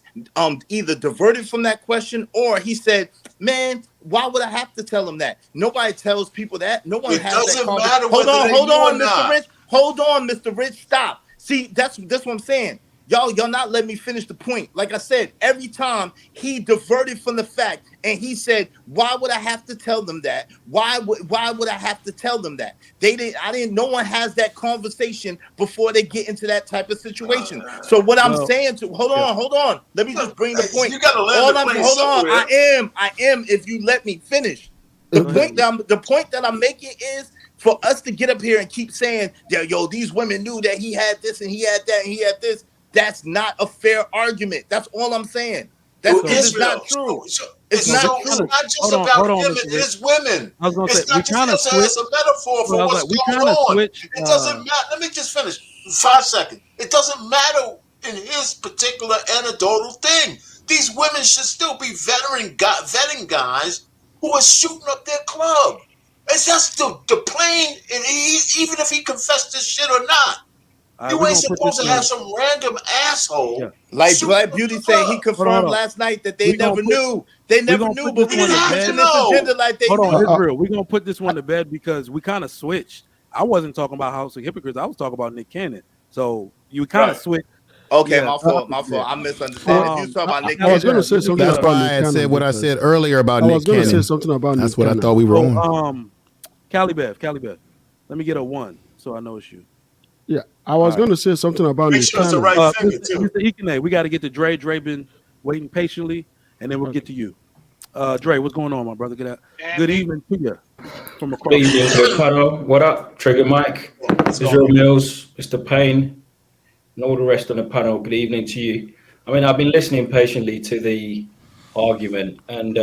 either diverted from that question or he said, man, why would I have to tell him that? Nobody tells people that. No one has that. It doesn't matter whether they hold knew or on, not. Mr. Rich. Hold on, Mr. Rich. Stop. See, that's what I'm saying. Y'all not letting me finish the point. Like I said, every time he diverted from the fact and he said, why would I have to tell them that? Why would I have to tell them that? No one has that conversation before they get into that type of situation. So what I'm saying hold on. Let me just bring the point. You gotta land the plane somewhere. I am if you let me finish. The point that I'm making is For us to get up here and keep saying, yo, these women knew that he had this and he had that and he had this, that's not a fair argument. That's all I'm saying. That's because it's not true. It's not true. It's not just about him, it is women. I was gonna It's say, not just as a metaphor for what's going on. It doesn't matter. Let me just finish. 5 seconds. It doesn't matter in his particular anecdotal thing. These women should still be vetting guys who are shooting up their club. It's just the plain, and even if he confessed this shit or not. You ain't supposed to have some random asshole. Like Black Beauty saying he confirmed last night that they never knew. They never knew before they pushing this agenda like they knew. Hold on, Israel. We're going to put this one to bed because we kind of switched. I wasn't talking about House of Hypocrites. I was talking about Nick Cannon. So you kind of switched. Okay, my fault. I misunderstand. You talking about Nick Cannon. I was going to say something That's about why Nick I Cannon. said what I said earlier about Nick Cannon. I was going to say something about That's Nick what Cannon. I thought we were on. Cali Bev. Let me get a 1 so I know it's you. Yeah, I was going to say something about Nick sure it's the Cannon. right finger, too. Mr. Ikene, we got to get to Dre. Dre been waiting patiently, and then we'll get to you. Dre, what's going on, my brother? Good evening to you from across. Good evening, Ricardo. What up? Trigger Mike, Israel Mills, Mr. Payne, and all the rest on the panel. Good evening to you. I mean, I've been listening patiently to the argument, and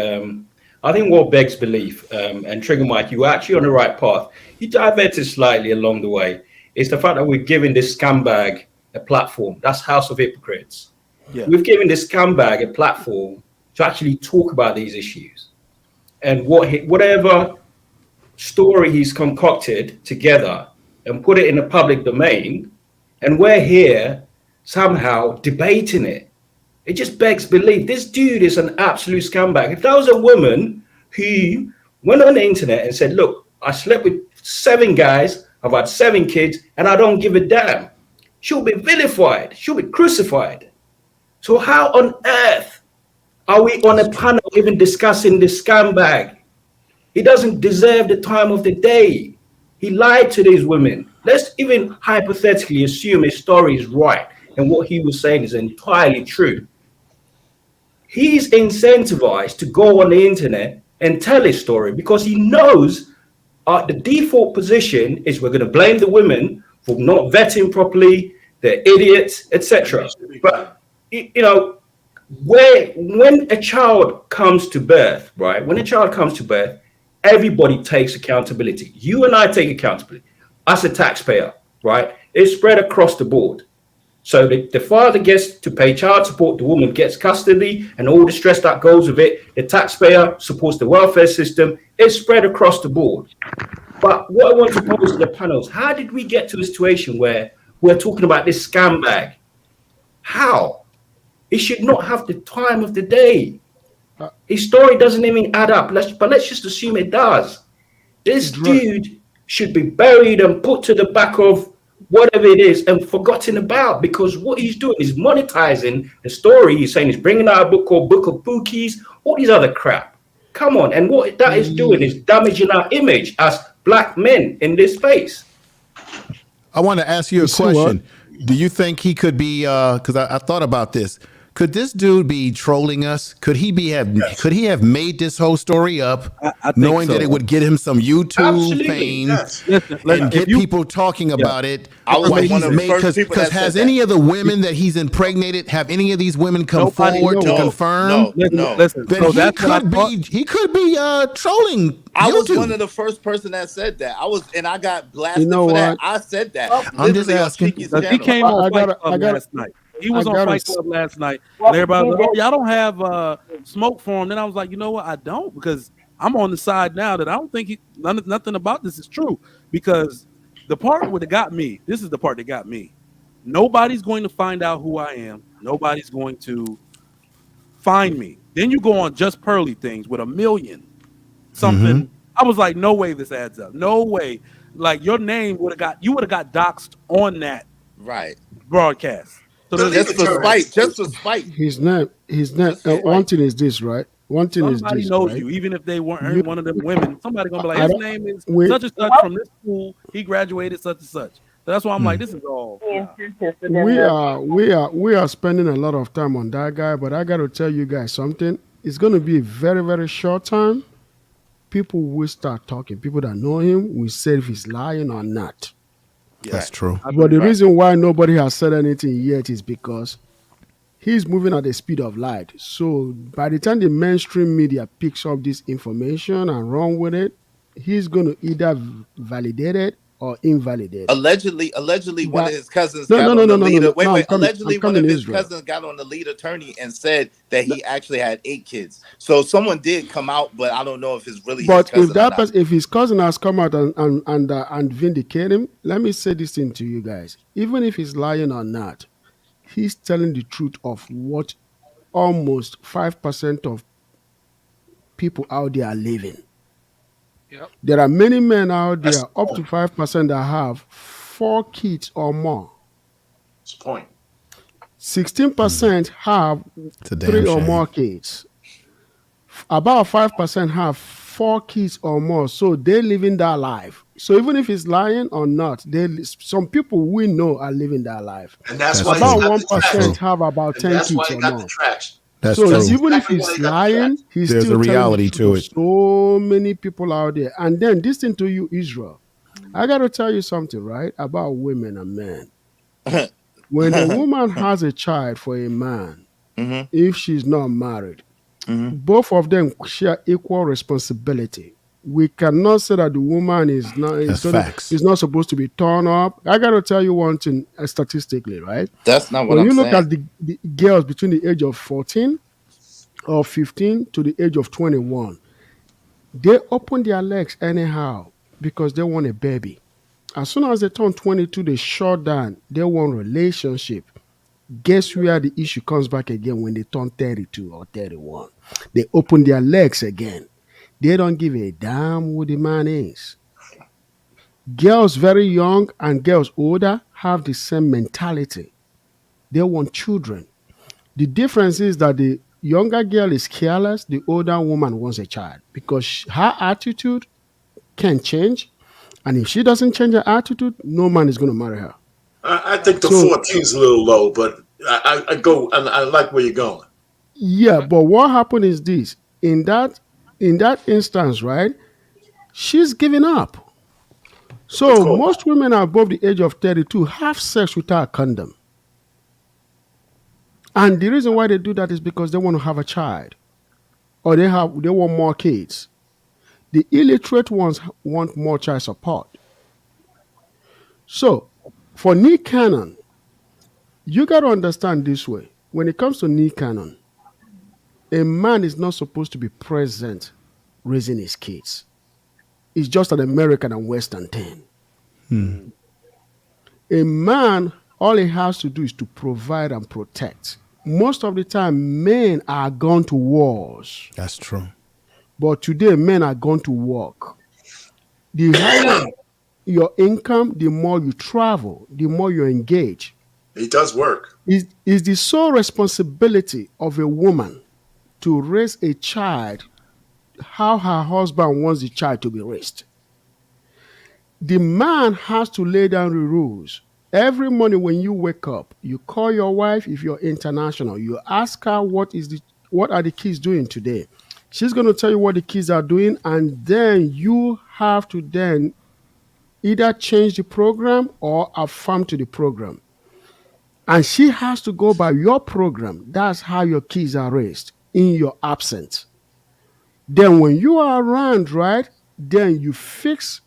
I think what begs belief, and Trigger Mike, you were actually on the right path. You diverted slightly along the way. It's the fact that we're giving this scumbag a platform. That's House of Hypocrites. Yeah. We've given this scumbag a platform to actually talk about these issues. And whatever story he's concocted together and put it in the public domain, and we're here somehow debating it. It just begs belief. This dude is an absolute scumbag. If that was a woman who went on the internet and said, look, I slept with 7 guys, I've had 7 kids, and I don't give a damn, she'll be vilified. She'll be crucified. So how on earth are we on a panel even discussing this scumbag? He doesn't deserve the time of the day. He lied to these women. Let's even hypothetically assume his story is right and what he was saying is entirely true. He's incentivized to go on the internet and tell his story because he knows the default position is we're going to blame the women for not vetting properly, they're idiots, etc. But when a child comes to birth, right? When a child comes to birth, everybody takes accountability. You and I take accountability. As a taxpayer, right? It's spread across the board. So the father gets to pay child support, the woman gets custody and all the stress that goes with it. The taxpayer supports the welfare system. It's spread across the board. But what I want to pose to the panels, how did we get to a situation where we're talking about this scumbag? How? It should not have the time of the day. His story doesn't even add up. But let's just assume it does. This dude should be buried and put to the back of whatever it is and forgotten about because what he's doing is monetizing the story. He's saying he's bringing out a book called Book of Bookies, all these other crap. Come on. And what that is doing is damaging our image as black men in this space. I want to ask you a question. Do you think he could be, because I thought about this, could this dude be trolling us? Could he have made this whole story up, knowing that it would get him some YouTube fame and get people talking about it? I was one of the first people that has any of the women that he's impregnated, have any of these women come forward to confirm? No. Listen, then he could be trolling. I YouTube. was one of the first person that said that. I got blasted for that. I said that. I'm just asking. He came on Fight Club last night. He was on Fight Club last night. And everybody was like, oh, y'all don't have smoke for him. Then I was like, you know what? I don't, because I'm on the side now that I don't think nothing about this is true. Because the part that got me, this is the part that got me. Nobody's going to find out who I am. Nobody's going to find me. Then you go on Just Pearly things with 1 million something. I was like, no way this adds up. No way. Like your name would have got doxxed on that broadcast. So just for spite. He's not. One thing is this, right? One thing is this. Somebody knows right? you, even if they weren't one of them women. Somebody gonna be like, his name is such and such from this school. He graduated such and such. So that's why I'm like, this is all. We are spending a lot of time on that guy, but I got to tell you guys something. It's going to be a very, very short time people will start talking. People that know him will say if he's lying or not. That's true. But the Right. reason why nobody has said anything yet is because he's moving at the speed of light. So by the time the mainstream media picks up this information and run with it, he's going to either validate it or invalidate it. Allegedly, one of That his cousins no, got no, on no, the no, no, no, lead. no. Wait, No, wait. I'm Allegedly, one coming of to his Israel. cousins got on the lead attorney and said that he actually had 8 kids. So someone did come out, but I don't know if it's really his But if cousin or that not. person, if his cousin has come out and vindicate him, let me say this thing to you guys. Even if he's lying or not, he's telling the truth of what almost 5% of people out there are living. Yep. There are many men out That's there, the up to point. 5% that have 4 kids or more. That's the point. 16% have It's a 3 damn or shame. more kids. About 5% have 4 kids or more. So they're living that life. So even if it's lying or not, some people we know are living that life. And that's That's why he's true. About got the That's 1% true. traction. have about And 10 that's why kids he or got the more. traction. That's So That's true. even if exactly why he's he got the lying, traction. he's There's still a telling the reality truth to of it. so many people out there. And then this thing to you, Israel. I got to tell you something, right, about women and men. When a woman has a child for a man, Mm-hmm. if she's not married, Mm-hmm. both of them share equal responsibility. We cannot say that the woman That's facts. is not supposed to be torn up. I got to tell you one thing statistically, right? That's not what When I'm you look saying. at the girls between the age of 14 or 15 to the age of 21, they open their legs anyhow because they want a baby. As soon as they turn 22, they shut down. They want relationship. Guess where the issue comes back again when they turn 32 or 31? They open their legs again. They don't give a damn who the man is. Girls very young and girls older have the same mentality. They want children. The difference is that the younger girl is careless, the older woman wants a child because her attitude can change. And if she doesn't change her attitude, no man is going to marry her. I think the So 14 is a little low, but I go and I like where you're going. yeah, but what happened is this: in that instance, right? She's giving up. Of So course. most women above the age of 32 have sex without a condom. And the reason why they do that is because they want to have a child or they want more kids. The illiterate ones want more child support. So for Nick Cannon, you got to understand this way. When it comes to Nick Cannon, a man is not supposed to be present raising his kids. It's just an American and Western thing. A man, all he has to do is to provide and protect. Most of the time, men are gone to wars, That's true. but today men are gone to work. The higher your income, the more you travel, the more you engage. He does work. Is the sole responsibility of a woman to raise a child how her husband wants the child to be raised. The man has to lay down the rules. Every morning when you wake up, you call your wife if you're international. You ask her what are the kids doing today. She's going to tell you what the kids are doing, and then you have to then either change the program or affirm to the program. And she has to go by your program. That's how your kids are raised in your absence. Then when you are around, right, then you fix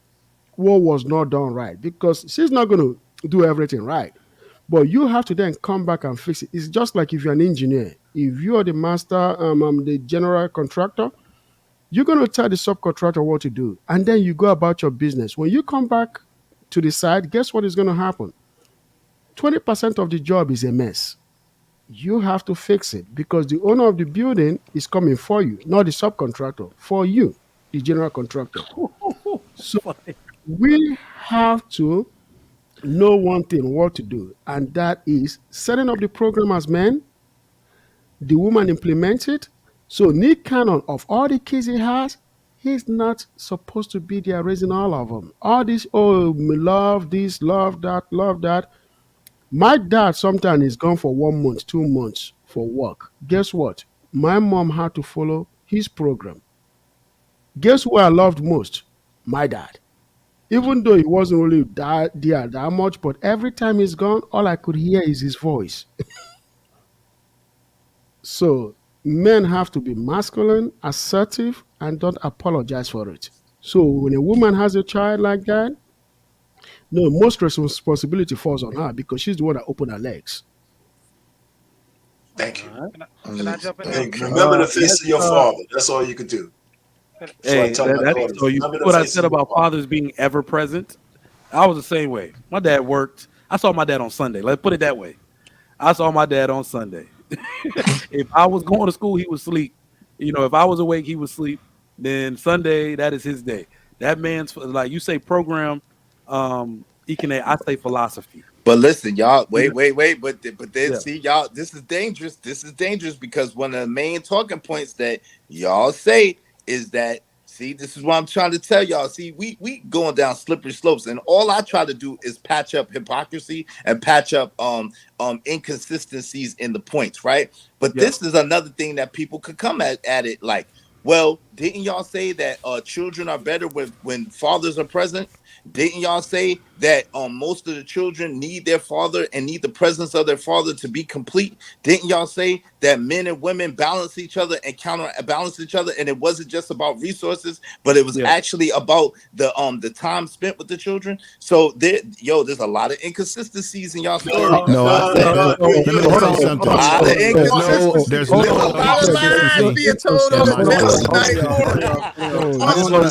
what was not done right because she's not going to do everything right. But you have to then come back and fix it. It's just like if you're an engineer. If you are the master, the general contractor, you're going to tell the subcontractor what to do. And then you go about your business. When you come back to the site, guess what is going to happen? 20% of the job is a mess. You have to fix it because the owner of the building is coming for you, not the subcontractor, for you, the general contractor. So we have to know one thing, what to do, and that is setting up the program as men, the woman implements it. So Nick Cannon, of all the kids he has, he's not supposed to be there raising all of them. All this, oh, me love this, love that, love that. My dad sometimes is gone for 1 month, 2 months for work. Guess what? My mom had to follow his program. Guess who I loved most? My dad. Even though he wasn't really that much, but every time he's gone, all I could hear is his voice. So men have to be masculine, assertive, and don't apologize for it. So when a woman has a child like that, no, most responsibility falls on her because she's the one that opened her legs. Thank you. Can I jump in Hey, there? remember the face of your let's, father. That's all you could do. So I Hey, tell my daughters, so you remember see the what I face said of your about father. fathers being ever present? I was the same way. My dad worked. I saw my dad on Sunday. Let's put it that way. I saw my dad on Sunday. If I was going to school, he would sleep. If I was awake, he would sleep. Then Sunday, that is his day. That man's like you say program. I say philosophy. But listen, y'all, Yeah. wait. But then Yeah. see, y'all, this is dangerous. This is dangerous because one of the main talking points that y'all say is that, see, this is what I'm trying to tell y'all. See, we going down slippery slopes, and all I try to do is patch up hypocrisy and patch up inconsistencies in the points, right? But Yeah. this is another thing that people could come at it like, well, didn't y'all say that children are better when fathers are present? Didn't y'all say that most of the children need their father and need the presence of their father to be complete? Didn't y'all say that men and women balance each other and counterbalance each other, and it wasn't just about resources, but it was Yeah. actually about the time spent with the children? So there's a lot of inconsistencies in y'all story. Let me hold say on. something. A lot of inconsistencies. There's There's no a lot of lies inconsistency being told in on my the story. tonight. I just want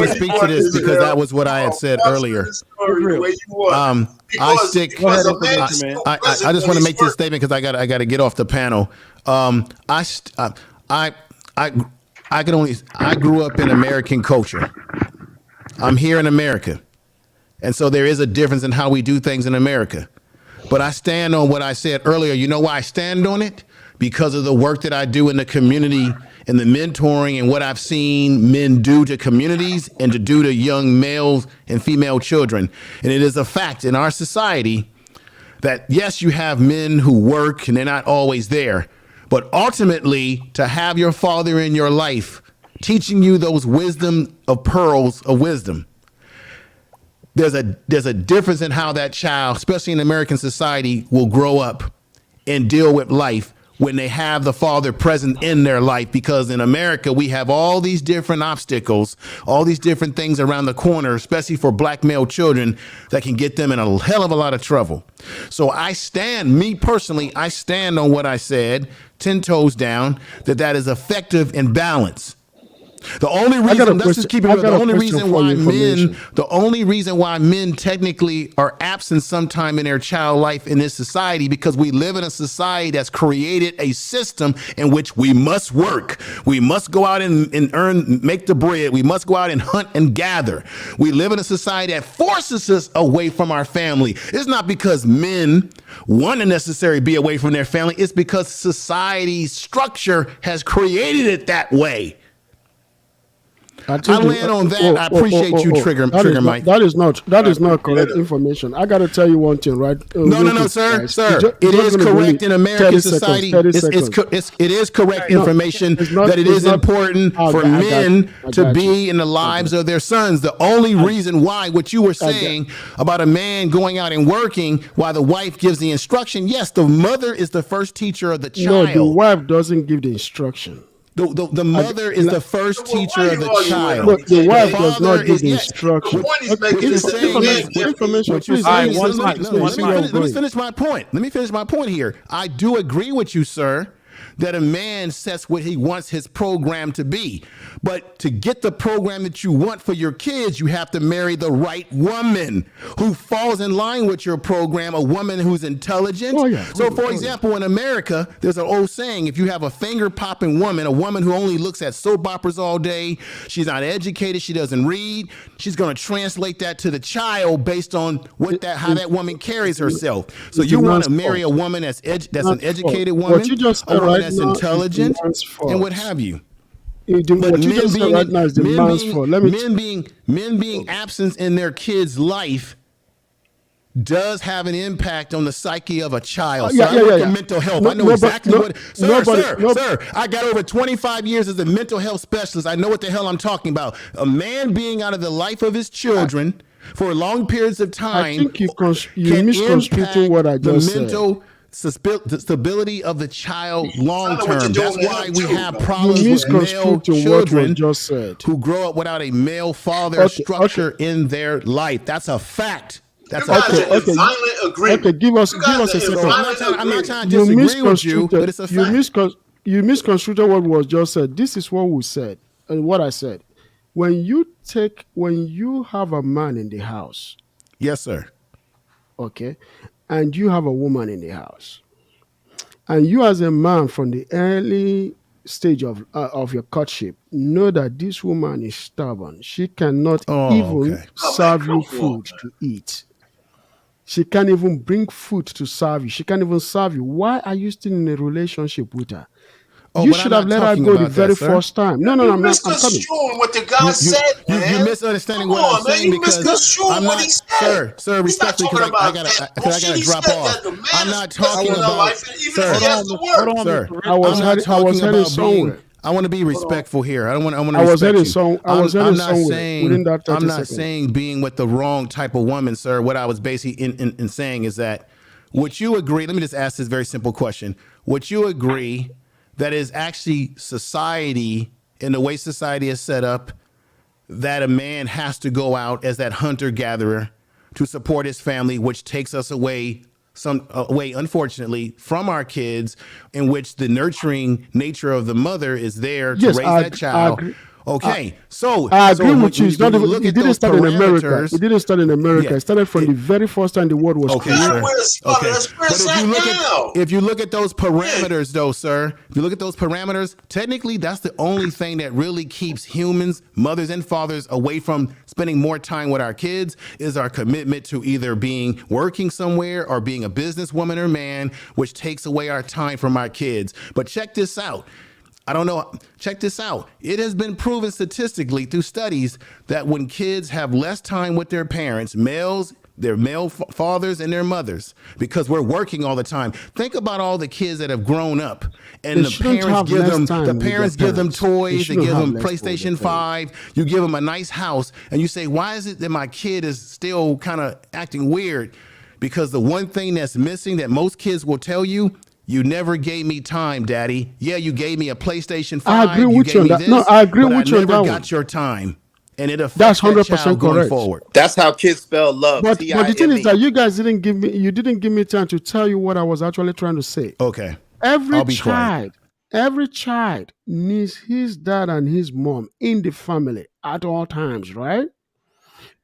to speak to this because that was what I had said earlier. The way you want. I stick. Go ahead, Because a man information, is man. still I present just when want to he's make this working. statement because I got to get off the panel. I grew up in American culture. I'm here in America, and so there is a difference in how we do things in America. But I stand on what I said earlier. You know why I stand on it? Because of the work that I do in the community and the mentoring and what I've seen men do to communities and to do to young males and female children. And it is a fact in our society that, yes, you have men who work and they're not always there. But ultimately, to have your father in your life teaching you those wisdom of pearls of wisdom, there's a difference in how that child, especially in American society, will grow up and deal with life when they have the father present in their life. Because in America, we have all these different obstacles, all these different things around the corner, especially for black male children, that can get them in a hell of a lot of trouble. So me personally, I stand on what I said, 10 toes down, that is effective and balanced. The only reason, let's just keep it real. The only reason why men technically are absent sometime in their child life in this society, because we live in a society that's created a system in which we must work. We must go out and make the bread. We must go out and hunt and gather. We live in a society that forces us away from our family. It's not because men want to necessarily be away from their family. It's because society's structure has created it that way. I land on that. I appreciate you, Trigger Mike. That is not correct information. I got to tell you one thing, right? No, sir. It is correct in American society. It is correct information that it is important for men to be in the lives of their sons. The only reason why, what you were saying about a man going out and working while the wife gives the instruction, yes, the mother is the first teacher of the child. No, the wife doesn't give the instruction. The mother is the first teacher of the child. Look, the wife does not give the instruction. Let me finish my point. Let me finish my point here. I do agree with you, sir, that a man sets what he wants his program to be. But to get the program that you want for your kids, you have to marry the right woman who falls in line with your program, a woman who's intelligent. So, for example, in America, there's an old saying, if you have a finger-popping woman, a woman who only looks at soap operas all day, she's not educated, she doesn't read, she's going to translate that to the child based on how that woman carries herself. So you want to marry a woman that's an educated woman, a woman that's intelligent, and what have you. But men being absent in their kids' life does have an impact on the psyche of a child. So Yeah, I yeah, work yeah, in yeah. mental health. No, I know no, but exactly no, what. nobody, no, Sir, I got over 25 years as a mental health specialist. I know what the hell I'm talking about. A man being out of the life of his children for long periods of I time think you can misconstruing impact what I the just said. mental stability of the child long Sound like what term. you're That's doing to why him we too, have man. You problems with male misconstruing what was children just said. who grow up without a male father Okay, structure in their life. That's a fact. You That's a guys fact. are in okay, violent agreement. okay. Give us You guys a are in So second. violent I'm not agreement. trying to You disagree with you, misconstrued. but it's a fact. You misconstrued what was just said. This is what we said and what I said. When you have a man in the house, Yes, sir. okay, and you have a woman in the house, and you as a man from the early stage of your courtship know that this woman is stubborn. She cannot Oh, even okay. Oh man, serve you come on, food to eat. She can't even bring food to serve you. She can't even serve you. Why are you still in a relationship with her? Oh, You but I'm should have not let her talking go the about that, very sir. first time. No, You I'm coming. misconstruing what the guy You said, man. you're misunderstanding Come what I'm on, man. saying You because misconstruing I'm what he not, said. sir, He's not respectfully, talking because I about that gotta bullshit. He drop said off. that the man I'm is not present talking in her about, life, and even sir, if he has to work. sir. I was I'm not talking heading about being. somewhere. I want to be respectful here. I want to I was respect heading you. I was heading I'm not somewhere within saying that 30 I'm not seconds. saying being with the wrong type of woman, sir. What I was basically in saying is that would you agree? Let me just ask this very simple question. Would you agree that is actually society in the way society is set up that a man has to go out as that hunter gatherer to support his family, which takes us away unfortunately from our kids, in which the nurturing nature of the mother is there to Yes, raise that I child. agree. Okay, so I agree when, with you. It's not you even, look it at didn't those start in America. parameters, It didn't start in America. yeah, It started from the very first time the world was okay, created. sir. Okay, That's where but it's at now. if you look at those parameters, though, sir, if you look at those parameters, technically that's the only thing that really keeps humans, mothers and fathers, away from spending more time with our kids is our commitment to either being working somewhere or being a businesswoman or man, which takes away our time from our kids. But check this out. I don't know. Check this out. It has been proven statistically through studies that when kids have less time with their parents, males, their male fathers and their mothers, because we're working all the time. Think about all the kids that have grown up and They the shouldn't parents have give less them time with their parents. They toys, they shouldn't give have them less time with their PlayStation 5, you give them a nice house, and you say, why is it that my kid is still kind of acting weird? Because the one thing that's missing that most kids will tell you, you never gave me time, Daddy. Yeah, you gave me a PlayStation 5. I agree You with you gave on me that. No, this, I agree but I with you on never that got one. your time. And it That's affects that 100% child going correct. forward. That's how kids spell love. But the thing is Time. that you guys didn't give me time to tell you what I was actually trying to say. Okay. Every I'll be quiet. child needs his dad and his mom in the family at all times, right?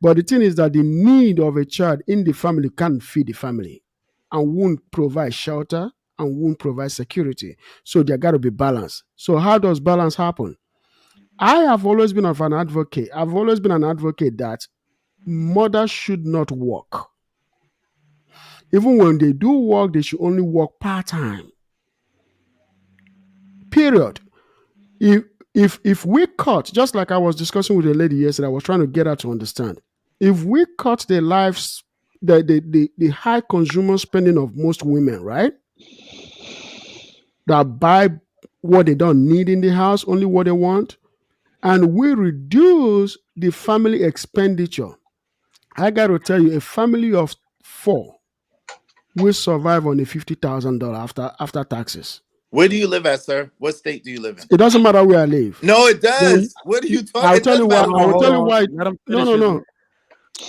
But the thing is that the need of a child in the family can't feed the family and won't provide shelter and won't provide security. So there got to be balance. So how does balance happen? I have always been an advocate. I've always been an advocate that mothers should not work. Even when they do work, they should only work part-time. Period. If we cut, just like I was discussing with a lady yesterday, I was trying to get her to understand. If we cut the lives, the high consumer spending of most women, right? That buy what they don't need in the house, only what they want, and we reduce the family expenditure. I got to tell you, a family of 4 will survive on a $50,000 after taxes. Where do you live at, sir? What state do you live in? It doesn't matter where I live. No, it Then does. What are you talking? I'll It tell does you why. matter where I will you tell live. you why. Let him No, finish no, it. no.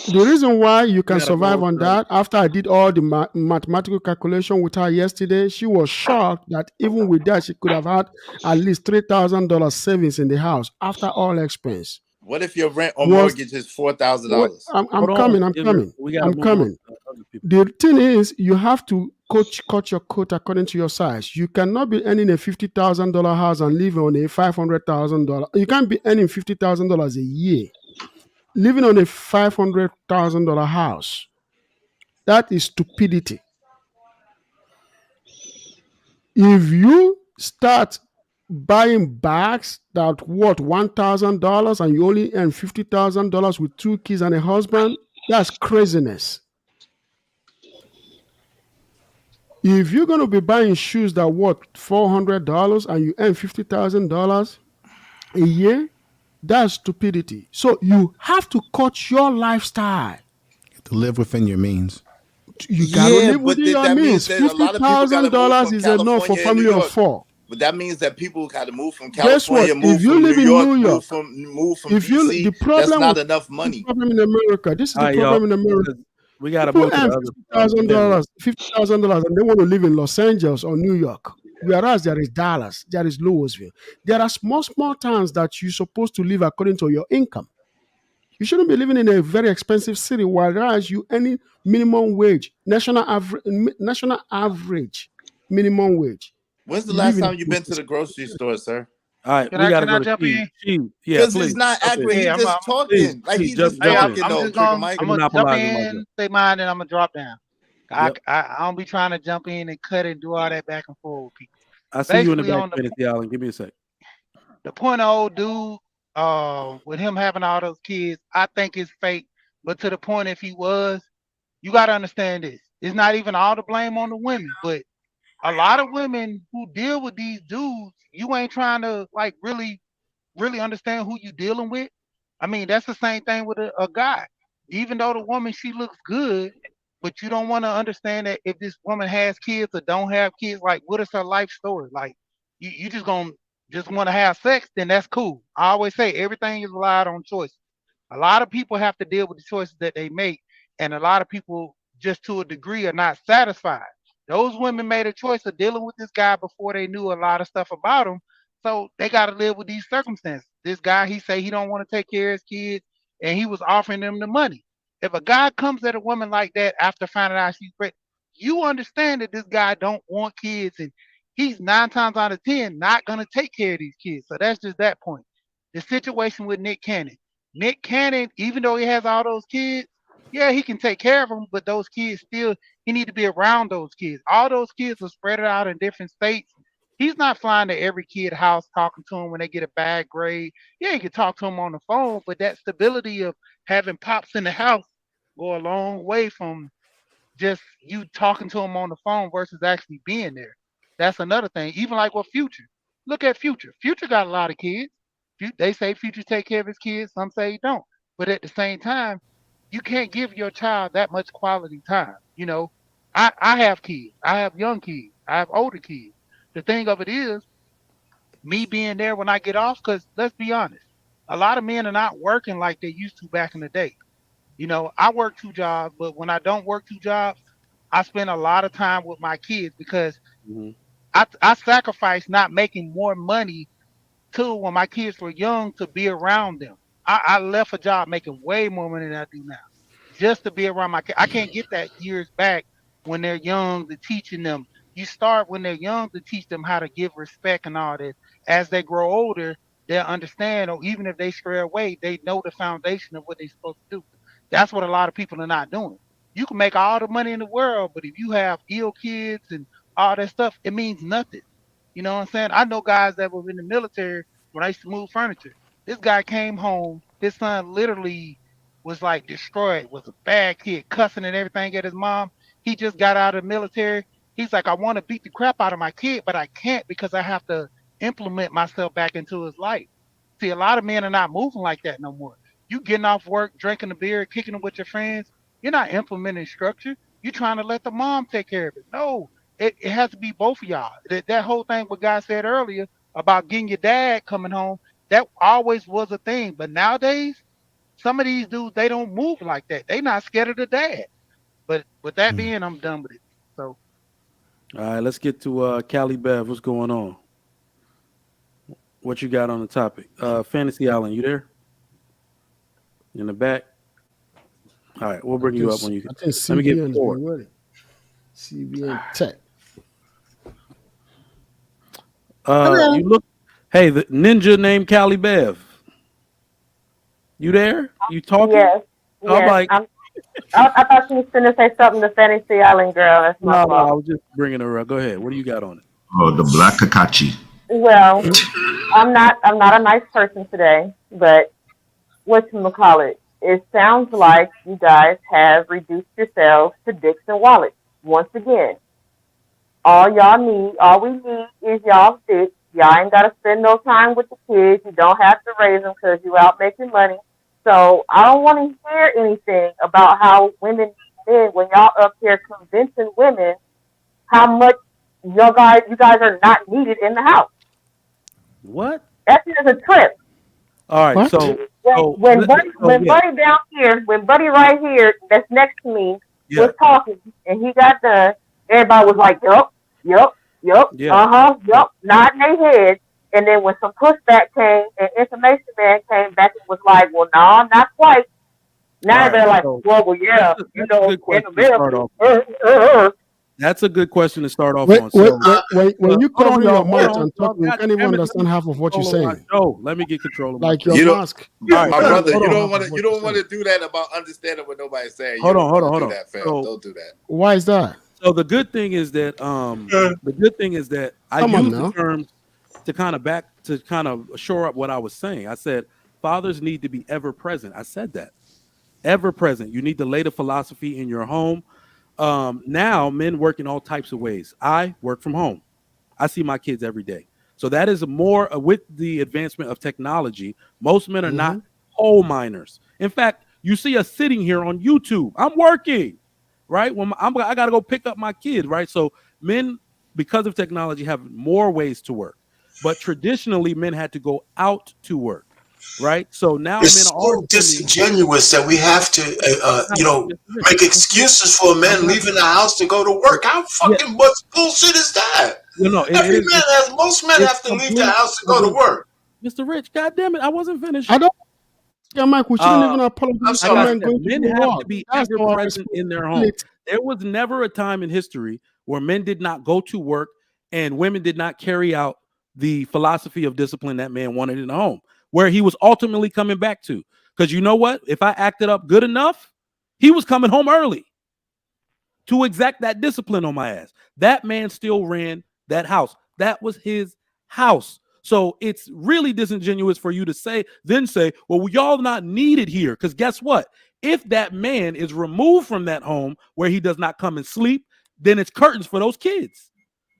The reason why you can gotta survive go, on sir. that, after I did all the mathematical calculation with her yesterday, she was shocked that even with that, she could have had at least $3,000 savings in the house after all expense. What if your rent or Was mortgage is $4,000? what? I'm Hold on, coming. I'm Denver. coming. We gotta I'm move on coming. to other people. The thing is, you have to cut your coat according to your size. You cannot be earning a $50,000 house and live on a $500,000. You can't be earning $50,000 a year, living on a $500,000 house. That is stupidity. If you start buying bags that worth $1,000 and you only earn $50,000 with 2 kids and a husband, that's craziness. If you're going to be buying shoes that worth $400 and you earn $50,000 a year, that's stupidity. So you have to cut your lifestyle. To live within your means. You got to Yeah, live but within your that means means. that a lot of people got to move $50,000 from is enough for California and New family of York. 4. But that means that people got to move from Guess what? California, move If you from New live in York, New move York, from if you DC. the That's problem not with enough the money. problem in America, this is All the right, problem y'all. in America. We got to People move to earn the other business. $50,000, and they want to live in Los Angeles or New York. Whereas there is Dallas, there is Louisville. There are small towns that you're supposed to live according to your income. You shouldn't be living in a very expensive city, whereas you earning minimum wage, national average minimum wage. When's the You live last in time you been to the grocery store, sir? All right, Can we I got to can go I to jump Chief. in? Chief, yeah, Because please. it's not Jump in. accurate. He Yeah, just Please, talking. Like please, he's just hey, jump talking in. I'm though, just Trigger gonna Mike. I'm gonna jump Monopolizing my in, job. say mine, and I'm gonna drop down. Yep. I don't be trying to jump in and cut and do all that back and forth with people. I see you in the Basically, back, on Fantasy Island. Give me a sec. the point of old dude, with him having all those kids, I think it's fake. But to the point, if he was, you got to understand this. It's not even all the blame on the women, but a lot of women who deal with these dudes, you ain't trying to like really understand who you dealing with. I mean, that's the same thing with a guy. Even though the woman she looks good, but you don't want to understand that if this woman has kids or don't have kids, like what is her life story? Like you just want to have sex, then that's cool. I always say everything is relied on choice. A lot of people have to deal with the choices that they make, and a lot of people just to a degree are not satisfied. Those women made a choice of dealing with this guy before they knew a lot of stuff about him, so they got to live with these circumstances. This guy, he say he don't want to take care of his kids, and he was offering them the money. If a guy comes at a woman like that after finding out she's pregnant, you understand that this guy don't want kids, and he's 9 times out of 10 not gonna take care of these kids. So that's just that point. The situation with Nick Cannon. Nick Cannon, even though he has all those kids, yeah, he can take care of them, but those kids still, he need to be around those kids. All those kids are spread out in different states. He's not flying to every kid house talking to them when they get a bad grade. Yeah, he can talk to them on the phone, but that stability of having pops in the house go a long way from just you talking to them on the phone versus actually being there. That's another thing. Even like with Future. Look at Future. Future got a lot of kids. They say Future take care of his kids. Some say he don't. But at the same time, you can't give your child that much quality time. I have kids. I have young kids. I have older kids. The thing of it is, me being there when I get off, because let's be honest, a lot of men are not working like they used to back in the day. I work 2 jobs, but when I don't work 2 jobs, I spend a lot of time with my kids because Mm-hmm. I sacrifice not making more money too when my kids were young to be around them. I left a job making way more money than I do now just to be around my kids. I can't get that years back when they're young to teaching them. You start when they're young to teach them how to give respect and all this. As they grow older, they'll understand, or even if they stray away, they know the foundation of what they're supposed to do. That's what a lot of people are not doing. You can make all the money in the world, but if you have ill kids and all that stuff, it means nothing. You know what I'm saying? I know guys that were in the military when I used to move furniture. This guy came home, his son literally was like destroyed, was a bad kid, cussing and everything at his mom. He just got out of the military. He's like, I want to beat the crap out of my kid, but I can't because I have to implement myself back into his life. See, a lot of men are not moving like that no more. You getting off work, drinking a beer, kicking it with your friends. You're not implementing structure. You're trying to let the mom take care of it. No, it has to be both of y'all. That whole thing what God said earlier about getting your dad coming home, that always was a thing. But nowadays, some of these dudes, they don't move like that. They not scared of the dad. But with that being, I'm done with it. So All right, let's get to Cali Bev. What's going on? What you got on the topic? Fantasy Island, you there? In the back? All right, we'll bring you up when you I can. think Let me get CBN has Ford. been ready. CBN Tech. You look. Hey, the ninja named Cali Bev. You there? You talking? Yes, I'm yes. like, I thought you was gonna say something to Fantasy Island girl. That's my no, I fault. was just bringing her up. Go ahead. What do you got on it? Oh, the Black Kakachi. Well, I'm not a nice person today, but whatchamacallit, it sounds like you guys have reduced yourselves to dicks and wallets once again. all we need is y'all dick. Y'all ain't gotta spend no time with the kids. You don't have to raise them because you out making money. So I don't want to hear anything about how women need men when y'all up here convincing women how much you guys are not needed in the house. What? That is a trip. All right. What? When Buddy down here, when Buddy right here that's next to me was talking and he got done, everybody was like, yup, nodding their head. And then when some pushback came and information man came back and was like, well, no, not quite. Now they're like, well, yeah, in the middle. That's a good question to start off on. When you cover your mouth and talk, we God can't even damn it, understand half of what you're saying. Oh, let me get control of Like my your You don't- mask. My brother, Hold you on, don't want to do that about understanding what nobody's saying. Hold You on, don't hold wanna on, do hold on. that, fam. So- Don't do that. Why is that? So the good thing is that I Come on use the now. terms to kind of shore up what I was saying. I said fathers need to be ever present. I said that. Ever present. You need to lay the philosophy in your home. Now men work in all types of ways. I work from home. I see my kids every day. So that is more with the advancement of technology. Most men are not coal miners. In fact, you see us sitting here on YouTube. I'm working, right? When I got to go pick up my kid, right? So men, because of technology, have more ways to work. But traditionally, men had to go out to work, right? So now It's men are all so disingenuous that we have to, make excuses for men leaving the house to go to work. How fucking much bullshit is that? Most men have to leave the house to go to work. Mr. Rich, God damn it, I wasn't finished. I don't. Yeah, Mike, we shouldn't even apologize I'm for sorry. men going Men to have work. to be That's ever our present in their home. responsibility. There was never a time in history where men did not go to work and women did not carry out the philosophy of discipline that man wanted in the home, where he was ultimately coming back to. Because you know what? If I acted up good enough, he was coming home early to exact that discipline on my ass. That man still ran that house. That was his house. So it's really disingenuous for you to say, well, y'all not needed here. Because guess what? If that man is removed from that home where he does not come and sleep, then it's curtains for those kids.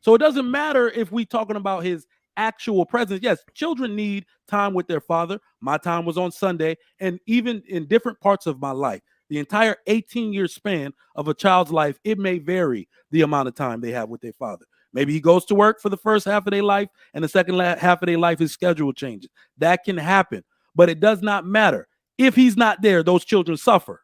So it doesn't matter if we talking about his actual presence. Yes, children need time with their father. My time was on Sunday, and even in different parts of my life, the entire 18-year span of a child's life, it may vary the amount of time they have with their father. Maybe he goes to work for the first half of their life, and the second half of their life, his schedule changes. That can happen, but it does not matter. If he's not there, those children suffer.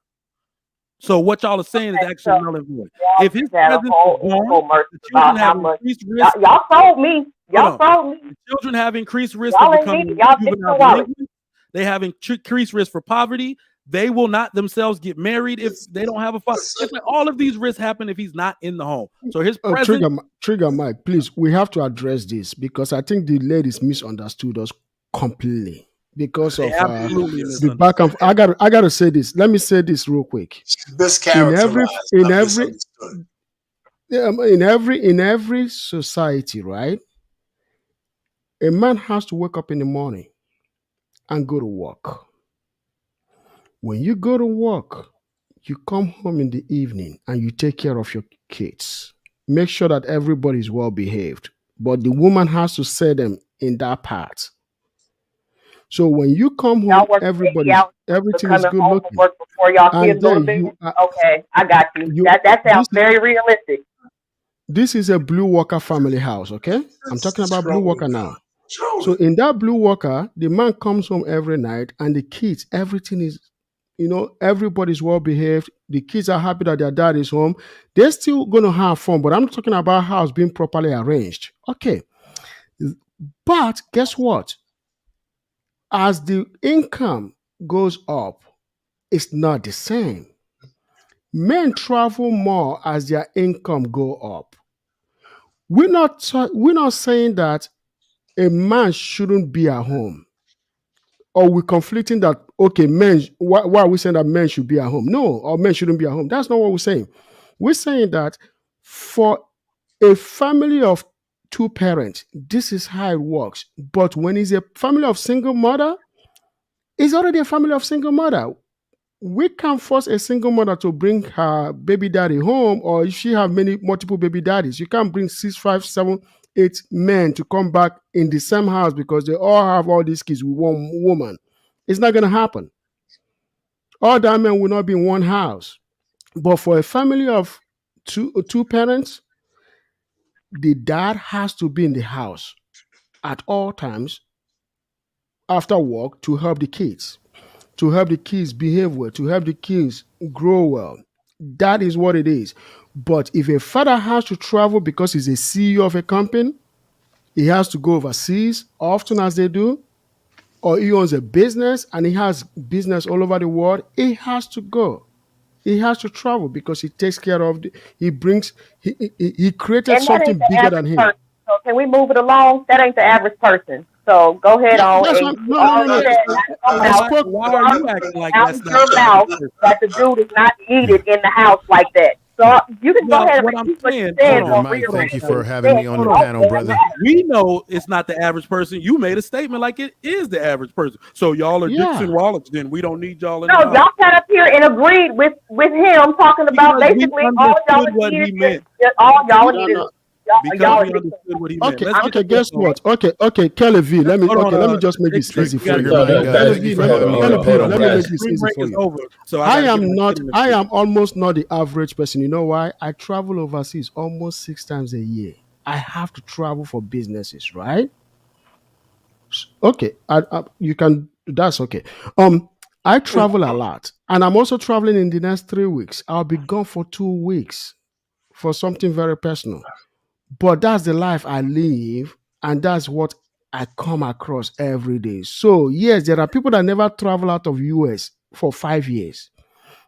So what y'all are saying is actually null and void. If his presence is gone, the children have increased risk. Y'all told me. The children have increased risk Y'all of ain't becoming need it. Y'all juvenile did so delinquents. They have increased risk for poverty. They will not themselves get married if they don't have a father. It's like all of these risks happen if he's not in the home. So his presence. Trigger Mike, please. We have to address this because I think the ladies misunderstood us completely because of the back and I got to say this. Let me say this real quick. In every society, right? A man has to wake up in the morning and go to work. When you go to work, you come home in the evening and you take care of your kids. Make sure that everybody is well behaved. But the woman has to set them in that part. So when you come home, everything is good looking. Work before y'all kids go to bed. Okay, I got you. That sounds very realistic. This is a blue worker family house, okay? I'm talking about blue worker now. So in that blue worker, the man comes home every night and the kids, everything is, everybody's well behaved. The kids are happy that their dad is home. They're still going to have fun, but I'm talking about house being properly arranged. Okay. But guess what? As the income goes up, it's not the same. Men travel more as their income go up. We're not saying that a man shouldn't be at home. Or we're conflicting that, okay, men, why are we saying that men should be at home? No, or men shouldn't be at home. That's not what we're saying. We're saying that for a family of two parents, this is how it works. But when it's a family of single mother, it's already a family of single mother. we can't force a single mother to bring her baby daddy home, or if she have multiple baby daddies, you can't bring 6, 5, 7, 8 men to come back in the same house because they all have all these kids with one woman. It's not going to happen. All that men will not be in one house. But for a family of two parents, the dad has to be in the house at all times after work to help the kids, behave well, to help the kids grow well. That is what it is. But if a father has to travel because he's a CEO of a company, he has to go overseas often as they do, or he owns a business and he has business all over the world, he has to go. He has to travel because he takes care of he created And that something ain't the bigger than average him. person. So can we move it along? That ain't the average person. So go ahead Yeah, on. that's And what, you no. already said out I of spoke. Why are you acting like that's not your the mouth average person? that the dude is not needed in the house like that. So you can go Well, ahead and what I'm repeat what you saying, said hold Brother on, for Mike, real. hold on, thank you What for you Kelly. having me said on was the Hold on. panel, all that brother. matters. We know it's not the average person. You made a statement like it is the average person. So y'all are Dixon Yeah, Wallach. Then we don't need y'all in No, the house y'all sat up here and agreed with him talking about because we basically all y'all understood what he needed meant. y'all no, needed no. Because y'all we addicted. understood what he meant. Okay, Let's get okay. the book Guess on. what? Okay, Kelly V. Hold on, Let me just make this X, easy we got for to you. get Trigger the Mike, book. guys. Kelly Thank you V, for having me on Kelly the V, panel, let me make guys. this Spring easy break for is you. over, so I gotta get my kid in the I school. am almost not the average person. You know why? I travel overseas almost 6 times a year. I have to travel for businesses, right? Okay, you can. That's okay. I travel a lot, and I'm also traveling in the next 3 weeks. I'll be gone for 2 weeks for something very personal. But that's the life I live, and that's what I come across every day. So yes, there are people that never travel out of US for 5 years.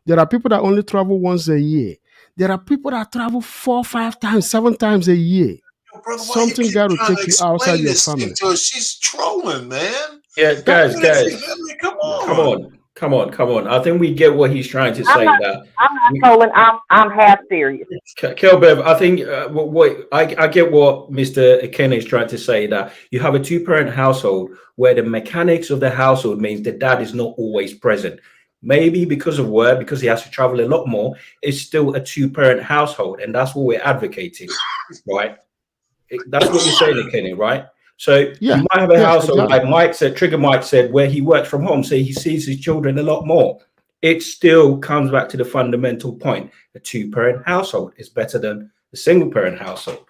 There are people that only travel once a year. There are people that travel 4, 5 times, 7 times a year. Yo, brother, why you Something keep got to trying to take you outside explain your this thing family. to her? She's trolling, man. Yeah, That guys, Henry, guys, come come on. on, come on, come on. I think we get what he's trying to I'm say. not That I'm not we, trolling, I'm half serious. Kelbev, I think I get what Mr. Ekene is trying to say, that you have a two-parent household where the mechanics of the household means the dad is not always present. Maybe because of work, because he has to travel a lot more, it's still a two-parent household, and that's what we're advocating, right? That's what you're saying, Ekene, right? So yeah, you might have a yes, household exactly. like Mike said, Trigger Mike said, where he works from home, so he sees his children a lot more. It still comes back to the fundamental point: a two-parent household is better than a single-parent household.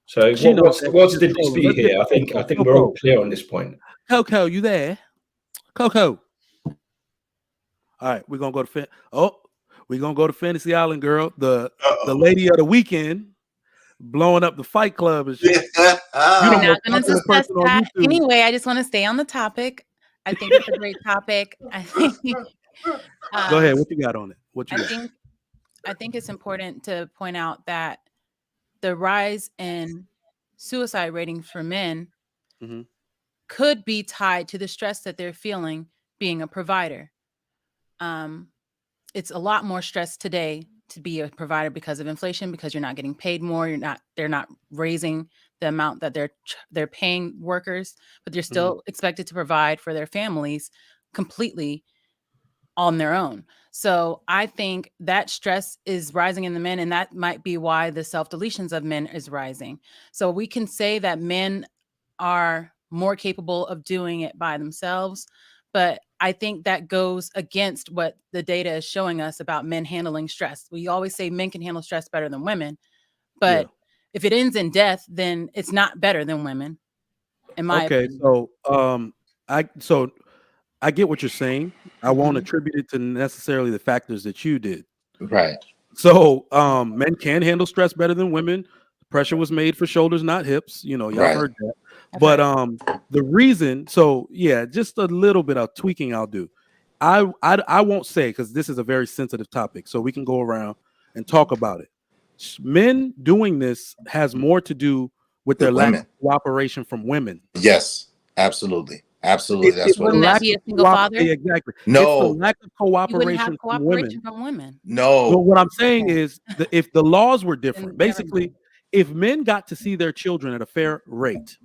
So She knows that what's she's the trolling. dispute Let's get here? the book I on. think we're all Coco, clear on this point. Coco, you there? Coco. All right, we're gonna go to we're gonna go to Fantasy Island, girl. The lady of the weekend blowing up the Fight Club and shit. You Uh-oh. the I'm not most going to popular discuss person on that. YouTube. Anyway, I just want to stay on the topic. I think it's a great topic. I think Go ahead. What you got on it? What you I got? think I think it's important to point out that the rise in suicide ratings for men Mm-hmm. could be tied to the stress that they're feeling being a provider. It's a lot more stress today to be a provider because of inflation, because you're not getting paid more. They're not raising the amount that they're paying workers, but they're still expected to provide for their families completely on their own. So I think that stress is rising in the men, and that might be why the self-deletions of men is rising. So we can say that men are more capable of doing it by themselves, but I think that goes against what the data is showing us about men handling stress. We always say men can handle stress better than women, Yeah. but if it ends in death, then it's not better than women, in my Okay. opinion. So I get what you're saying. I won't Mhm. attribute it to necessarily the factors that you did. Right. So men can handle stress better than women. Pressure was made for shoulders, not hips. You know, y'all Right. heard that. I've But heard the reason, so yeah, just a little bit of tweaking I'll do. I won't say, because this is a very sensitive topic, so we can go around and talk about it. Men doing this has more to do with their With lack of women. cooperation from women. Yes. Absolutely. Absolutely. That's It's what the it Wouldn't that lack is. be of a single father? exactly. It's the No. lack of You wouldn't have cooperation from cooperation women. from women But No. what I'm saying Okay. is that if the laws were in different, the basically, government. if men got to see their children at a fair rate,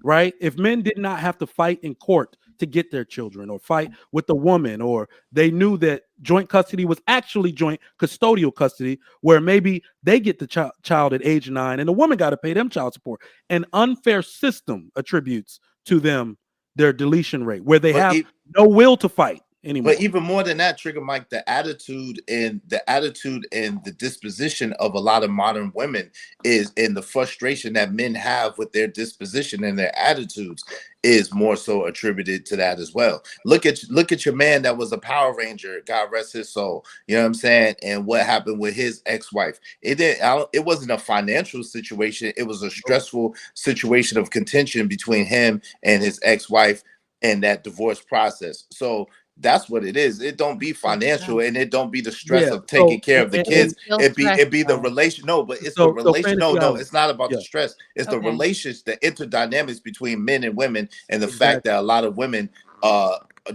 right? If men did not have to fight in court to get their children, or fight with the woman, or they knew that joint custody was actually joint custodial custody, where maybe they get the child at age 9 and the woman got to pay them child support. An unfair system attributes to them their deletion rate, where they have no will to fight anymore. But even more than that, Trigger Mike, the attitude and the disposition of a lot of modern women is, and the frustration that men have with their disposition and their attitudes is more so attributed to that as well. Look at your man that was a Power Ranger, God rest his soul. You know what I'm saying? And what happened with his ex-wife? It wasn't a financial situation. It was a stressful situation of contention between him and his ex-wife and that divorce process. So that's what it is. It don't be financial, and it don't be the stress of taking care of the kids. It be the relation. No, but it's the relation. No, it's not about the stress. It's the relations, the interdynamics between men and women, and the fact that a lot of women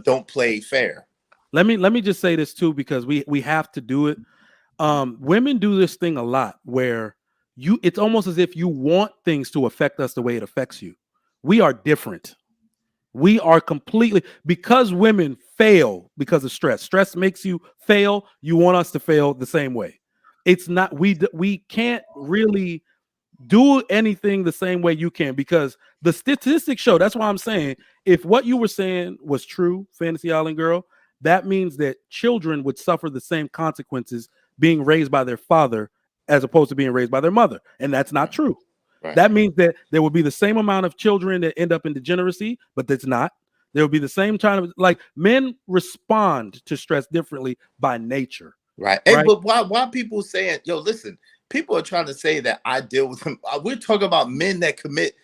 don't play fair. Let me just say this too, because we have to do it. Women do this thing a lot where it's almost as if you want things to affect us the way it affects you. We are different. We are completely, because women fail because of stress. Stress makes you fail. You want us to fail the same way. It's not, we can't really do anything the same way you can, because the statistics show. That's why I'm saying, if what you were saying was true, Fantasy Island Girl, that means that children would suffer the same consequences being raised by their father as opposed to being raised by their mother. And that's not true. Right. That means that there will be the same amount of children that end up in degeneracy, but that's not. There will be the same kind of, like, men respond to stress differently by nature. Right. Hey, but why people saying, yo, listen, people are trying to say that I deal with them. We're talking about men that commit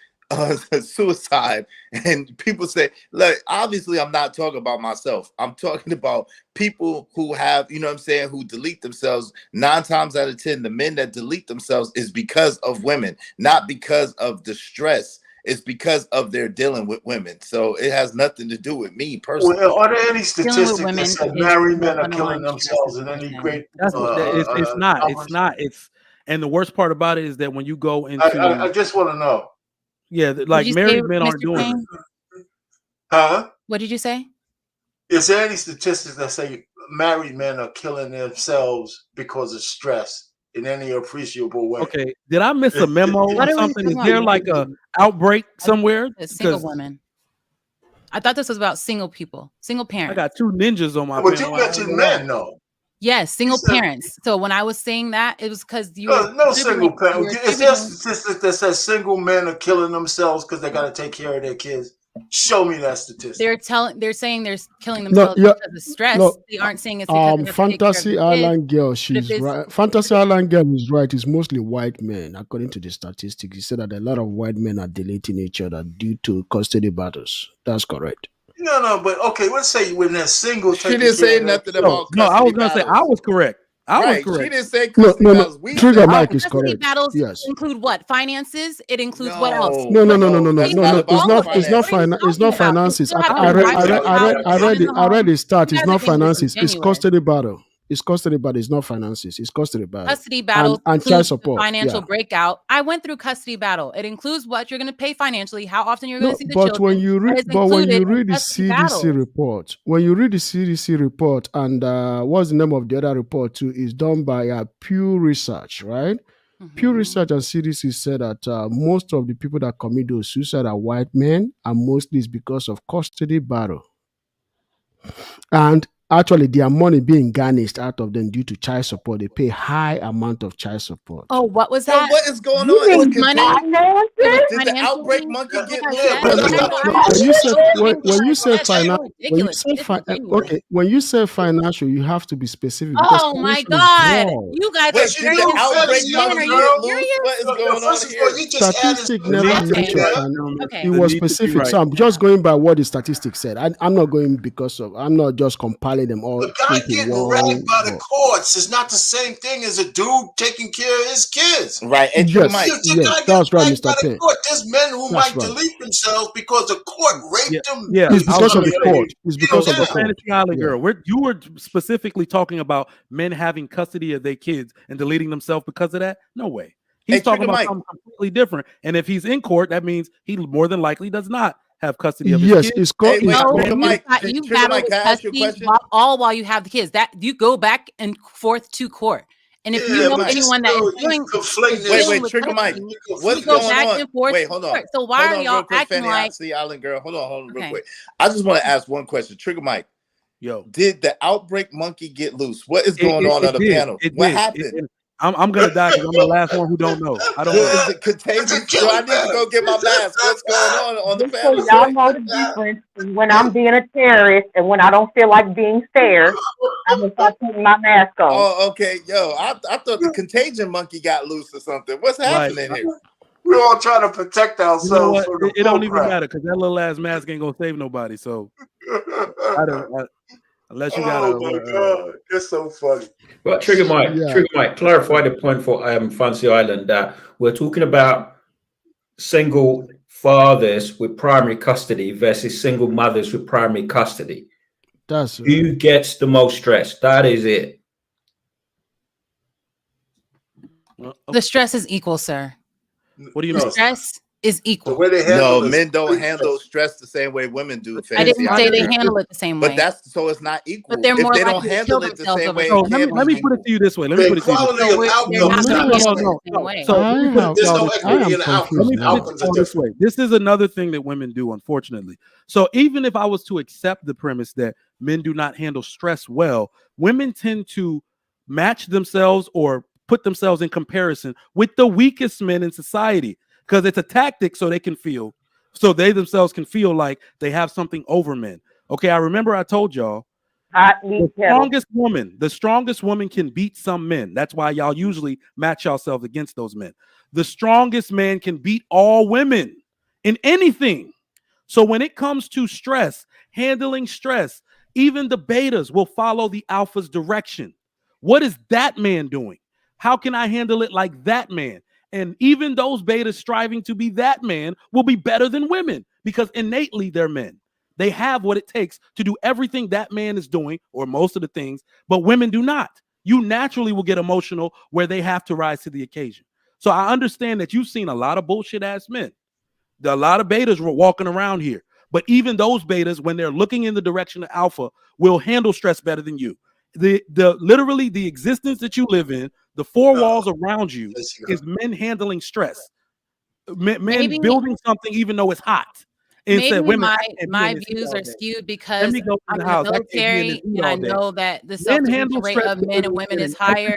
suicide, and people say, look, obviously I'm not talking about myself. I'm talking about people who have, you know what I'm saying, who delete themselves. 9 times out of 10, the men that delete themselves is because of women, not because of the stress. It's because of their dealing with women. So it has nothing to do with me personally. Well, are there any statistics that say married men are killing themselves in any great? It's not. It's, and the worst part about it is that when you go into, I just want to know. Yeah, like married men aren't doing it. Huh? What did you say? Is there any statistics that say married men are killing themselves because of stress in any appreciable way? Okay, did I miss a memo or something? Is there like a outbreak somewhere? Single women. I thought this was about single people, single parents. I got 2 ninjas on my. But you mentioned men, though. Yes, single parents. So when I was saying that, it was because you no single parents. Is there statistics that says single men are killing themselves because they got to take care of their kids? Show me that statistic. They're saying they're killing themselves because of stress. They aren't saying it's because Fantasy Island Girl, she's right. Fantasy Island Girl is right. It's mostly white men, according to the statistics. He said that a lot of white men are deleting each other due to custody battles. That's correct. No, but okay, let's say when they're single. She didn't say nothing about no, I was going to say I was correct. I was correct. She didn't say custody battles. Trigger Mike is correct. Battles yes. include what? Finances? It includes what else? No. It's not finances. I read the stat. It's not finances. It's custody battle. It's custody battle. It's not finances. It's custody battle. Custody battle and child support. Financial breakout. I went through custody battle. It includes what you're going to pay financially, how often you're going to see the children. But when you read the CDC report, and what's the name of the other report too, is done by Pew Research, right? Mm-hmm. Pew Research and CDC said that most of the people that commit those suicide are white men, and mostly it's because of custody battle. And actually, their money being garnished out of them due to child support. They pay high amount of child support. Oh, what was that? What is going on? Did the outbreak monkey get when you say financial, you have to be specific. Oh my God, you guys are serious. What is going on here? Statistic never mentioned. It was specific. So I'm just going by what the statistics said. I'm not going because of. I'm not just compiling them all. The guy getting ragged by the courts is not the same thing as a dude taking care of his kids. Right. And yes, that's right, Mr. Penn. There's men who might delete themselves because the court raped them. Yeah, it's because of the court. It's because of the court. Fantasy Island Girl. You were specifically talking about men having custody of their kids and deleting themselves because of that? No way. He's talking about something completely different. And if he's in court, that means he more than likely does not have custody of his Yes, kids. it's called. Hey, wait, It's No, Trigger called. Mike, you Trigger battle Mike, with can I ask you a custody question? while you have the kids. That you go back and forth to court. And if you Yeah, know Mike. anyone that is he's conflating Wait, dealing wait, with Trigger Mike, custody, what's you go going back on? and forth Wait, to hold on. court. So why Hold are on y'all real quick, acting Fanny. like See, Island girl. Hold on real okay? quick. I just want to ask one question. Trigger Mike, Yo, did the outbreak monkey get loose? What is going on the did. panel? It What did. happened? I'm gonna die because I'm the last one who don't know. I don't know. Is it contagious? Do I need to go get my mask? What's going on the Just so panel? y'all know the difference when I'm being a terrorist and when I don't feel like being fair, I'm gonna start putting my mask on. Oh, okay. Yo, I thought the contagion monkey got loose or something. What's Right. happening here? We're all trying to protect You know ourselves what? from the It don't even bullcrap. matter because that little ass mask ain't gonna save nobody. So unless you got Oh my God, it's so funny. But Trigger Mike, clarify the point for Fancy Island that we're talking about single fathers with primary custody versus single mothers with primary custody. That's right. Who gets the most stress? That is it. The stress is equal, sir. What do you The mean? stress is The equal. way they handle No, it, men don't handle stress the same way women do. I didn't Fancy say Island they girl. handle it the same But way. that's so it's not equal. But they're If more they don't likely to handle kill it the themselves same over way, it. So it can't let me be put it equal. to you this way. Let The me put it to you this way. equality of They're outcomes not is being not No, the handled same. the same way. So let me put it There's to no y'all this way. equity I am in the outcomes. confused Let me now. put it Outcomes to are y'all this different. way. This is another thing that women do, unfortunately. So even if I was to accept the premise that men do not handle stress well, women tend to match themselves or put themselves in comparison with the weakest men in society because it's a tactic so they themselves can feel like they have something over men. Okay, I remember I told y'all Hot meat kettle. the strongest woman can beat some men. That's why y'all usually match yourselves against those men. The strongest man can beat all women in anything. So when it comes to stress, handling stress, even the betas will follow the alpha's direction. What is that man doing? How can I handle it like that man? And even those betas striving to be that man will be better than women because innately they're men. They have what it takes to do everything that man is doing, or most of the things, but women do not. You naturally will get emotional where they have to rise to the occasion. So I understand that you've seen a lot of bullshit ass men. A lot of betas were walking around here. But even those betas, when they're looking in the direction of alpha, will handle stress better than you. Literally the existence that you live in, the four walls around you, is men handling stress. Men building something even though it's hot. And Maybe said women, my views are skewed let because me go to I'm the in the house. I can't be in military this heat and I all day. know that the Men self-defense handle rate stress of men and women is higher.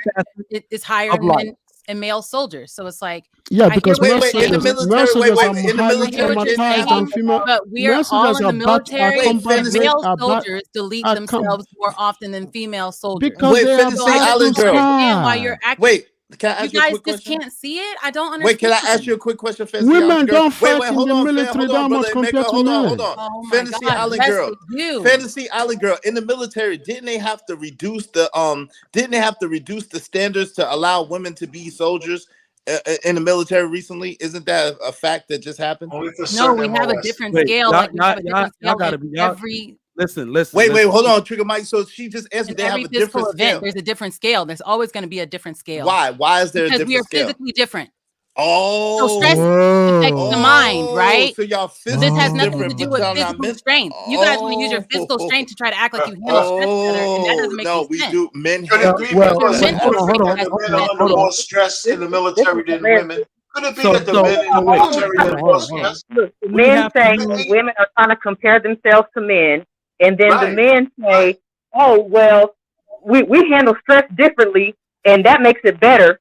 It's higher of in life. men and male soldiers. So it's like Yeah, I hear because what male you're saying, in the soldiers, military, male soldiers are in the highly I hear what you're military, traumatized than saying, female. but we Male are all soldiers in the military, and combat rate male are bad. soldiers delete Are themselves more often than female soldiers. because Wait, they are Fantasy So I just Island don't girl. understand why you're acting. Wait, can I You ask you a guys quick just question? can't see it. I don't understand. Wait, can I ask you a quick question, Fantasy women Island girl? don't fight Wait, in hold the on, military hold on, that much brother compared Emeka, to hold men. on. Oh my Fantasy God, Island yes, girl. they do. Fantasy Island girl. In the military, didn't they have to reduce the standards to allow women to be soldiers in the military recently? Isn't that a fact that just happened? Only for No, certain we have a MOS. different Wait, scale. Like we have a different y'all scale gotta in be every listen. Wait, hold on, Trigger Mike. So she just answered. in They have every a physical different event. scale. There's a different scale. There's always going to be a different scale. Why? Why is there a Because we are different scale? physically different. So Oh, stress affects the mind, right? So y'all So this has physically nothing to different, do but with y'all not physical mental. strength. You guys want to use your physical strength to try to act like you handle stress better, and that doesn't make No, any we sense. do. Men Could it handle be stress Your because better. mental women strength that has the to men be are under healthy. more stress in the military than women? Could it be So that the men in the wait, military hold have on, more hold on. stress? Look, the We men have to say use women are trying to compare themselves to men, and then the Right. men say, "Oh well, we handle stress differently, and that makes it better."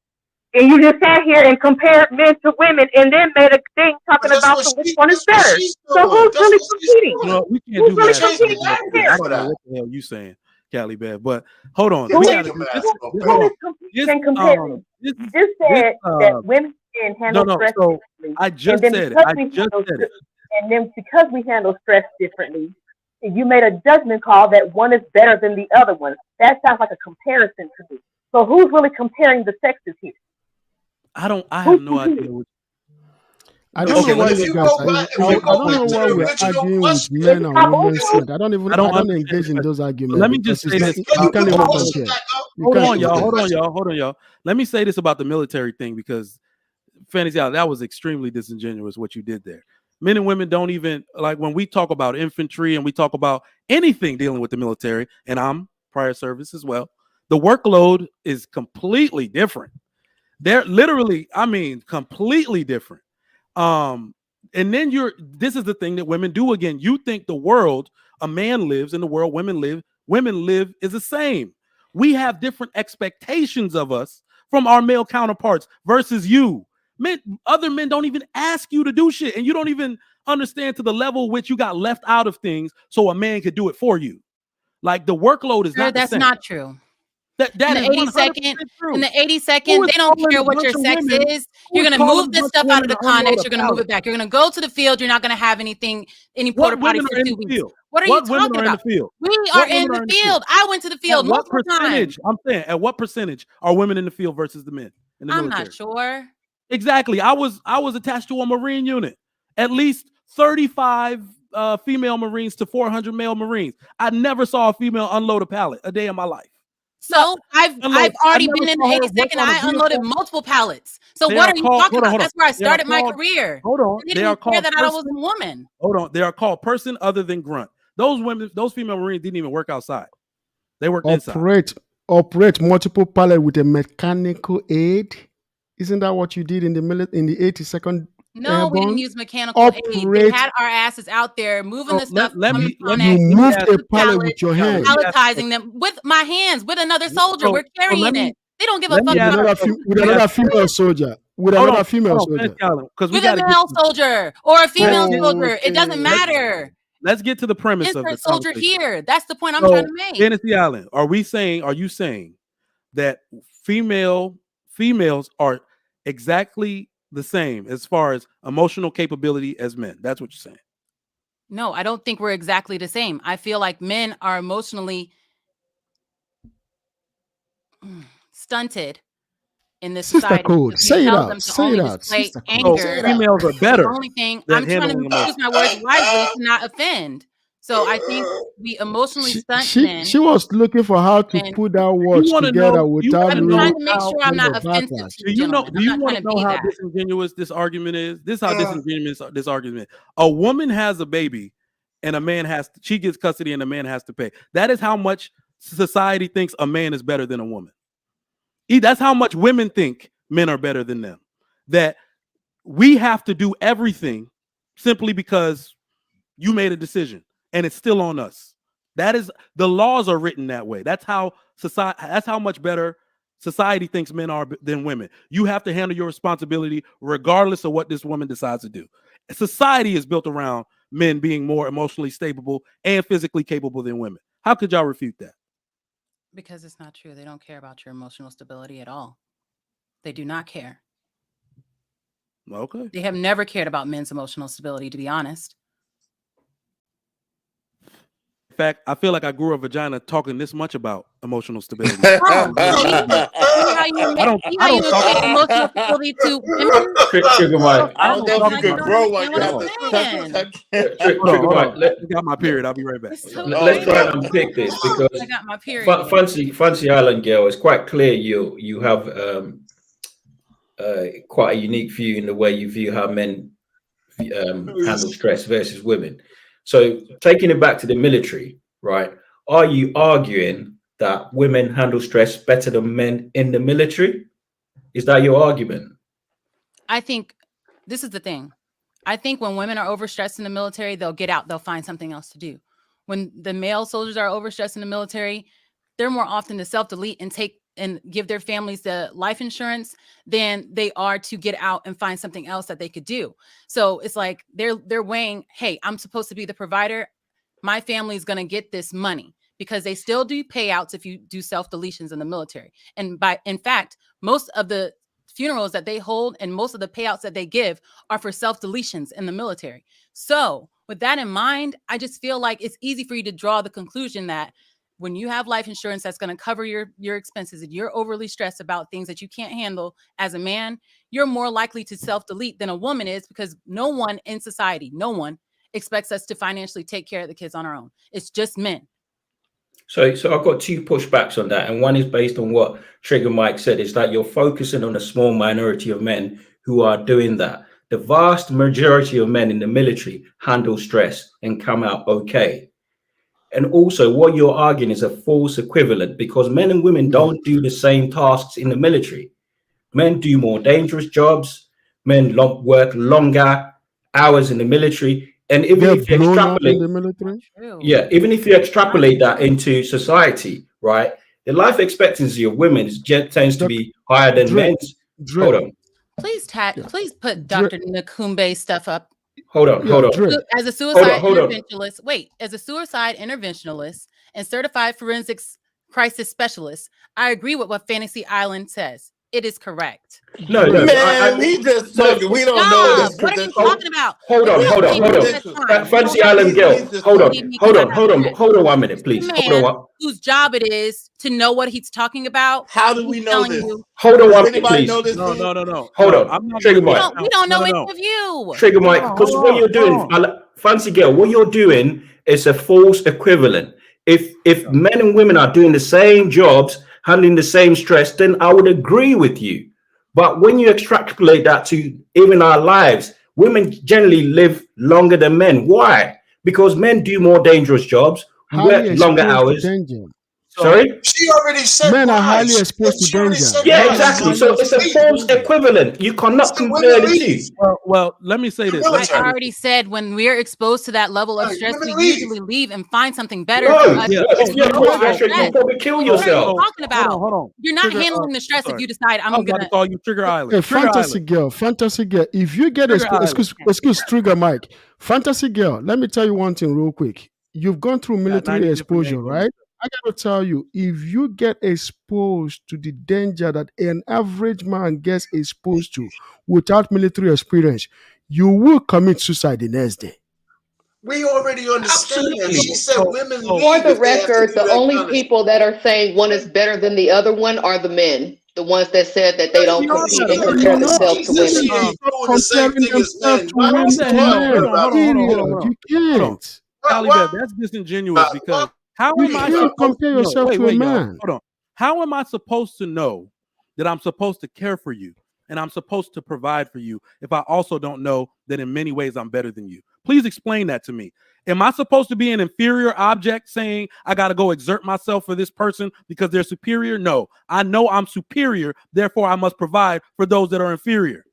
And you just sat here and compared men to women, and then made a thing talking That's about what which one is that's what better. she's So doing. who's That's really what she's competing? doing. we can't Who's do really math Change games competing up the here. here? I language for don't know that. what the hell you saying, Cali Bad. But hold on, Yeah, we take gotta your do mask off, this. baby. Hold Who on. is competing This and comparing? this You just this said that women can handle no. stress So differently, I and just then said it. because I we just handle said it. and then because we handle stress differently, you made a judgment call that one is better than the other one. That sounds like a comparison to me. So who's really comparing the sexes here? I have Who's no competing? idea what I don't Okay, know why If you you guys go are. back, if I you go don't know back to why the we're original arguing with question, men It's and not women's also strength. I don't understand engage in the those question. arguments Let me because just say this. can you you can't put the even question compare. back up? You Hold can't on, y'all. compare. Hold on, y'all. Let me say this about the military thing because Fantasy out that was extremely disingenuous what you did there. Men and women don't even, like, when we talk about infantry and we talk about anything dealing with the military, and I'm prior service as well, the workload is completely different. They're literally, I mean, completely different. And then this is the thing that women do again. You think the world a man lives and the world women live is the same. We have different expectations of us from our male counterparts versus you. Other men don't even ask you to do shit, and you don't even understand to the level which you got left out of things so a man could do it for you. Like, the workload is Sir, not the that's same. not true. That In is the 80 100% second, true. in the 80 Who second, is they don't calling care a what bunch your of sex women- is. who You're is gonna calling move a this bunch stuff of out of women the to unload connex. a You're gonna move pallet? it back. You're gonna go to the field. You're not gonna have any porta What potty women for are in 2 the weeks. field? What are What you women talking are in the about? field? We What are in women the are in the field. I went to the At field what multiple percentage? times. I'm saying, at what percentage are women in the field versus the men in the I'm military? not sure. Exactly. I was attached to a Marine unit. At least 35 female Marines to 400 male Marines. I never saw a female unload a pallet a day in my life. So I've I already never been in saw the her 82nd. work on a I unloaded vehicle. multiple pallets. So They what are are you called- talking hold on, about? hold on. That's where I They are started my called- career. Hold on. They They didn't are care called that I was person- a woman. Hold on. They are called person other than grunt. Those women, those female Marines didn't even work outside. They worked inside. Operate multiple pallet with a mechanical aid. Isn't that what you did in the 82nd? No, we didn't Airborne? use mechanical aid. They Operate. had our asses out there moving the stuff let from me- the let me- You connex, moved ask a you, pallet with your Let me hand. ask you- palletizing them with my hands, with another soldier. So- We're so carrying let me- it. They don't give a let fuck me With ask about you- our with another female soldier. With Hold another on, female hold on, soldier. because we with got a to male soldier or a female Oh, soldier. It doesn't okay. matter. Let's get to the premise of the Insert soldier conversation. here. That's the point I'm So, trying to make. Tennessee Island, are you saying that females are exactly the same as far as emotional capability as men? That's what you're saying. No, I don't think we're exactly the same. I feel like men are emotionally stunted in this Sister society Code, because we say it tell out. them to Say only it out. display Sister Code, anger. say it out. Females are The better only thing than I'm trying to handling emotion. choose my words wisely to not offend. So I think we emotionally stunt men. She was looking for how to And put that You words want to together know? You without want to I'm know trying really to make how? sure I'm not the offensive backlash. to Do you, you know? gentlemen. Do I'm you not want trying to to know be how that. disingenuous this argument is? This is how disingenuous this argument is. A woman has a baby, and a man she gets custody, and a man has to pay. That is how much society thinks a man is better than a woman. That's how much women think men are better than them. That we have to do everything simply because you made a decision, and it's still on us. That is, the laws are written that way. That's how society. That's how much better society thinks men are than women. You have to handle your responsibility regardless of what this woman decides to do. Society is built around men being more emotionally stable and physically capable than women. How could y'all refute that? Because it's not true. They don't care about your emotional stability at all. They do not care. Okay. They have never cared about men's emotional stability, to be honest. In fact, I feel like I grew a vagina talking this much about emotional stability. Oh, so you see how you equate emotional stability to women? Trigger Mike. I don't know if you Like, could grow one. understand You what have I'm to saying. Trigger Mike. I got my period. I'll be right back. It's so Let's try crazy. and unpick this because I got my period. Fancy Island girl, it's quite clear you have quite a unique view in the way you view how men handle stress versus women. So taking it back to the military, right? Are you arguing that women handle stress better than men in the military? Is that your argument? I think this is the thing. I think when women are overstressed in the military, they'll get out, they'll find something else to do. When the male soldiers are overstressed in the military, they're more often to self-delete and take and give their families the life insurance than they are to get out and find something else that they could do. So it's like they're weighing, hey, I'm supposed to be the provider. My family is going to get this money because they still do payouts if you do self-deletions in the military. And in fact, most of the funerals that they hold and most of the payouts that they give are for self-deletions in the military. So with that in mind, I just feel like it's easy for you to draw the conclusion that when you have life insurance that's going to cover your expenses and you're overly stressed about things that you can't handle as a man, you're more likely to self-delete than a woman is, because no one in society, no one expects us to financially take care of the kids on our own. It's just men. So I've got two pushbacks on that. And one is based on what Trigger Mike said, is that you're focusing on a small minority of men who are doing that. the vast majority of men in the military handle stress and come out okay. And also, what you're arguing is a false equivalent because men and women don't do the same tasks in the military. Men do more dangerous jobs. Men work longer hours in the military. And even if you blown up in extrapolate, the military. yeah, even if you extrapolate that into society, right, the life expectancy of women tends to be higher than men's. Hold on. Please put Dr. Nakumbe stuff up. Hold on. As a suicide interventionalist, as a suicide interventionalist and certified forensics crisis specialist, I agree with what Fantasy Island says. It is correct. No, man, we just talking. We don't know this. What are you talking about? Hold on. Fantasy Island girl. Hold on 1 minute, please. Hold on. Whose job it is to know what he's talking about. How do we know this? Hold on 1 minute, please. No. Hold on. Trigger Mike. We don't know any of you. Trigger Mike, because what you're doing, Fancy girl, what you're doing is a false equivalent. If men and women are doing the same jobs, handling the same stress, then I would agree with you. But when you extrapolate that to even our lives, women generally live longer than men. Why? Because men do more dangerous jobs, work longer hours. Sorry? She already said men are highly exposed to danger. Yeah, exactly. So it's a false equivalent. You cannot compare the two. Well, let me say this. I already said when we're exposed to that level of stress, we usually leave and find something better. If you're you probably kill yourself. What are you talking about? Hold on. You're not handling the stress if you decide I'm going to call you Trigger Island. Hey, Fantasy girl. If you get excuse Trigger Mike. Fantasy girl, let me tell you one thing real quick. You've gone through military exposure, right? I got to tell you, if you get exposed to the danger that an average man gets exposed to without military experience, you will commit suicide the next day. We already understand that. She said women leave. For the record, the only people that are saying one is better than the other one are the men. The ones that said that they don't compete and compare themselves to women. You can't. That's disingenuous because how am I supposed to compare yourself to a man? Hold on. How am I supposed to know that I'm supposed to care for you and I'm supposed to provide for you if I also don't know that in many ways I'm better than you? Please explain that to me. Am I supposed to be an inferior object saying I got to go exert myself for this person because they're superior? No, I know I'm superior. Therefore, I must provide for those that are inferior.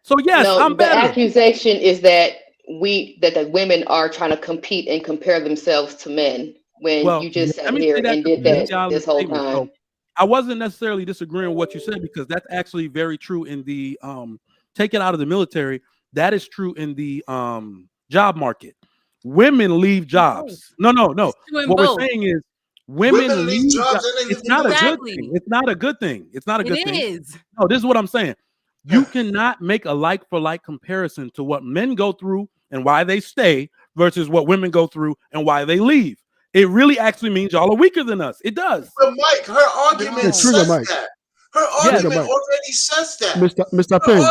So yes, I'm better. The accusation is that the women are trying to compete and compare themselves to men when you just sat here and did that this whole time. So I wasn't necessarily disagreeing with what you said because that's actually very true in the take it out of the military. That is true in the job market. Women leave jobs. No. What we're saying is women leave jobs. It's not a good thing. It's not a good thing. It's not a good thing. It is. No, this is what I'm saying. You cannot make a like for like comparison to what men go through and why they stay versus what women go through and why they leave. It really actually means y'all are weaker than us. It does. But Mike, her argument says that. Her argument already says that. Mr. Payne,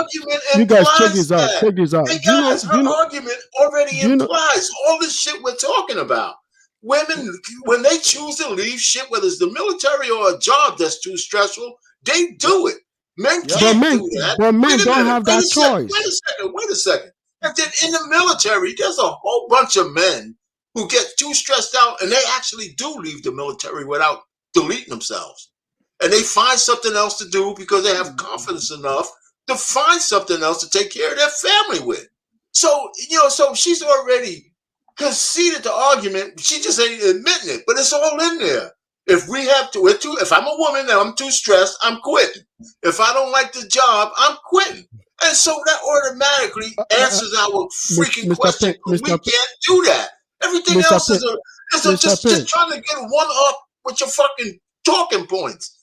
you guys check this out. Check this out. Hey guys, her argument already implies all this shit we're talking about. Women, when they choose to leave shit, whether it's the military or a job that's too stressful, they do it. Men can't do that. But men don't have that choice. Wait a second. And then in the military, there's a whole bunch of men who get too stressed out and they actually do leave the military without deleting themselves. And they find something else to do because they have confidence enough to find something else to take care of their family with. So, so she's already conceded the argument. She just ain't admitting it, but it's all in there. If if I'm a woman and I'm too stressed, I'm quitting. If I don't like the job, I'm quitting. And so that automatically answers our freaking question. We can't do that. Everything else is just trying to get one up with your fucking talking points.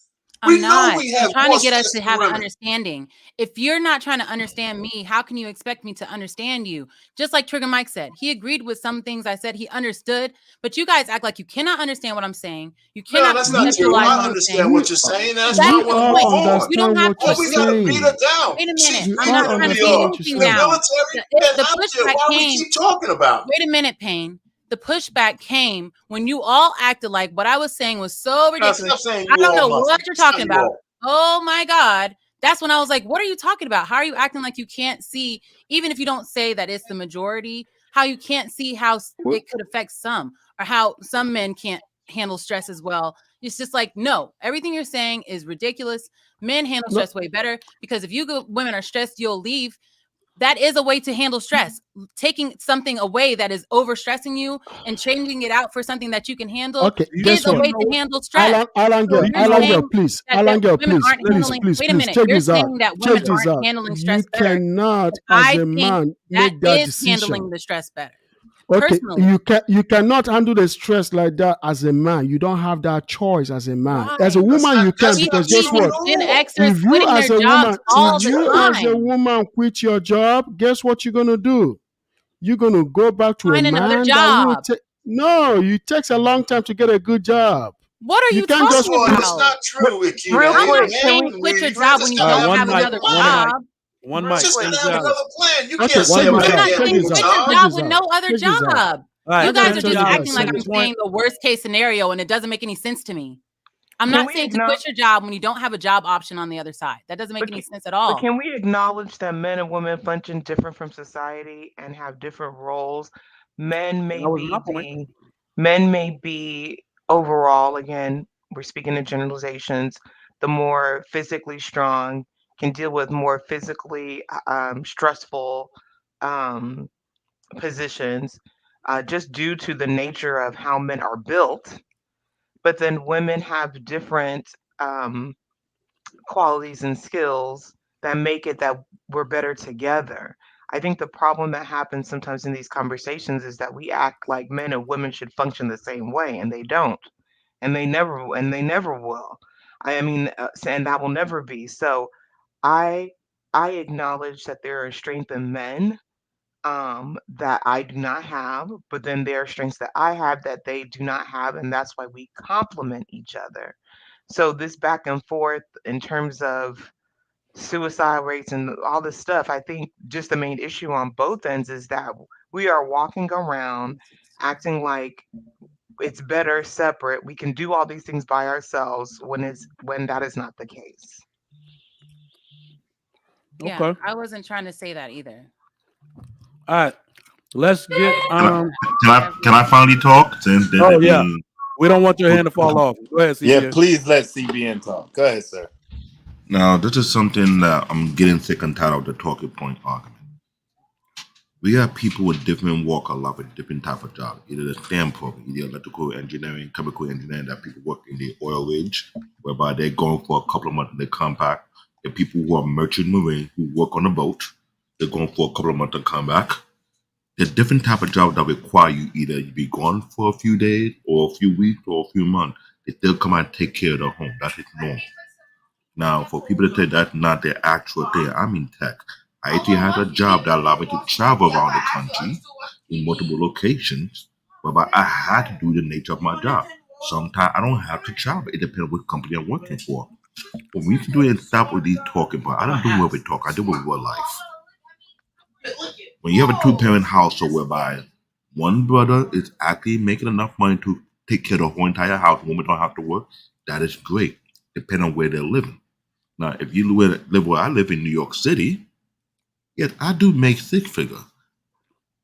I'm trying to get us to have an understanding. If you're not trying to understand me, how can you expect me to understand you? Just like Trigger Mike said, he agreed with some things I said. He understood, but you guys act like you cannot understand what I'm saying. You cannot. No, that's not true. I understand what you're saying. That's not what I'm saying. We don't have to. We got to beat her down. Wait a minute. I'm not trying to beat anything down. The pushback came. Why we keep talking about? Wait a minute, Payne. The pushback came when you all acted like what I was saying was so ridiculous. I don't know what you're talking about. Oh my God. that's when I was like, what are you talking about? How are you acting like you can't see, even if you don't say that it's the majority, how you can't see how it could affect some, or how some men can't handle stress as well? It's just like, no, everything you're saying is ridiculous. Men handle stress way better, because if women are stressed, you'll leave. That is a way to handle stress. Taking something away that is overstressing you and changing it out for something that you can handle is a way to handle stress. Alan, So please. Women aren't Please, handling. please, Wait a please, minute. check You're this out. saying that Check women this aren't out. handling stress You better. cannot, I as a think man, that make that is decision. handling the stress better. Okay, Personally, you cannot handle the stress like that as a man. You don't have that choice as a man. Why? As a woman, you can, That's because not guess true what? at Gen all. Xers If you quitting as their a jobs woman, all if the you as a time. woman quit your job, guess what you're gonna do? You're gonna go back to Find a another man that will job. take. No, it takes a long time to get a good job. What are you can't First just of all, talking that's about? not true, Ikeda. Real I'm not quick, can saying we quit your You job when just you gotta don't have have another another plan. job. One You mic. just gotta Things have out. another plan. You Okay, can't say check a this man I'm out. not can't Check saying leave this a quit out. your job. Check job this with out. no other Check this out. job. All right, You guys Check are this just out. acting like Check I'm this out. saying the worst case scenario, and it doesn't make any sense to me. I'm Can not we saying to acknowledge? quit your job when you don't have a job option on the other side. That doesn't make But any can, sense at but all. can we acknowledge that men and women function different from society and have different roles? Men That may was my be point. men may be overall, again, we're speaking in generalizations, the more physically strong, can deal with more physically stressful um, positions, just due to the nature of how men are built. But then women have different um, qualities and skills that make it that we're better together. I think the problem that happens sometimes in these conversations is that we act like men and women should function the same way, and they don't, and they never will. I mean, and that will never be. So I I acknowledge that there are strengths in men that I do not have, but then there are strengths that I have that they do not have, and that's why we complement each other. So this back and forth in terms of suicide rates and all this stuff, I think just the main issue on both ends is that we are walking around acting like it's better separate. We can do all these things by ourselves when that is not the case. Yeah, Okay. I wasn't trying to say that either. All right. Let's get Can I finally talk? Since there's Oh yeah. been We don't want your hand to fall off. Go ahead, CBN. Yeah, please let CBN talk. Go ahead, sir. now this is something that I'm getting sick and tired of the talking point argument. We have people with different walk of life with different type of job, either the STEM program, either electrical engineering, chemical engineering, that people work in the oil rig, whereby they're going for a couple of months and they come back. The people who are merchant marine who work on a boat, they're going for a couple of months and come back. There's different type of job that require you either you be gone for a few days or a few weeks or a few months. They still come and take care of the home. That is normal. Now, for people to say that's not their actual thing, I'm in tech. I actually have a job that allows me to travel around the country in multiple locations, but I had to do the nature of my job. Sometimes I don't have to travel. It depends on what company I'm working for. But we need to do it and stop with these talking about. I don't do what we talk. I do with real life. When you have a two-parent household whereby one brother is actually making enough money to take care of the whole entire house, women don't have to work, that is great, depending on where they're living. Now, if you live where I live in New York City, yes, I do make six figure.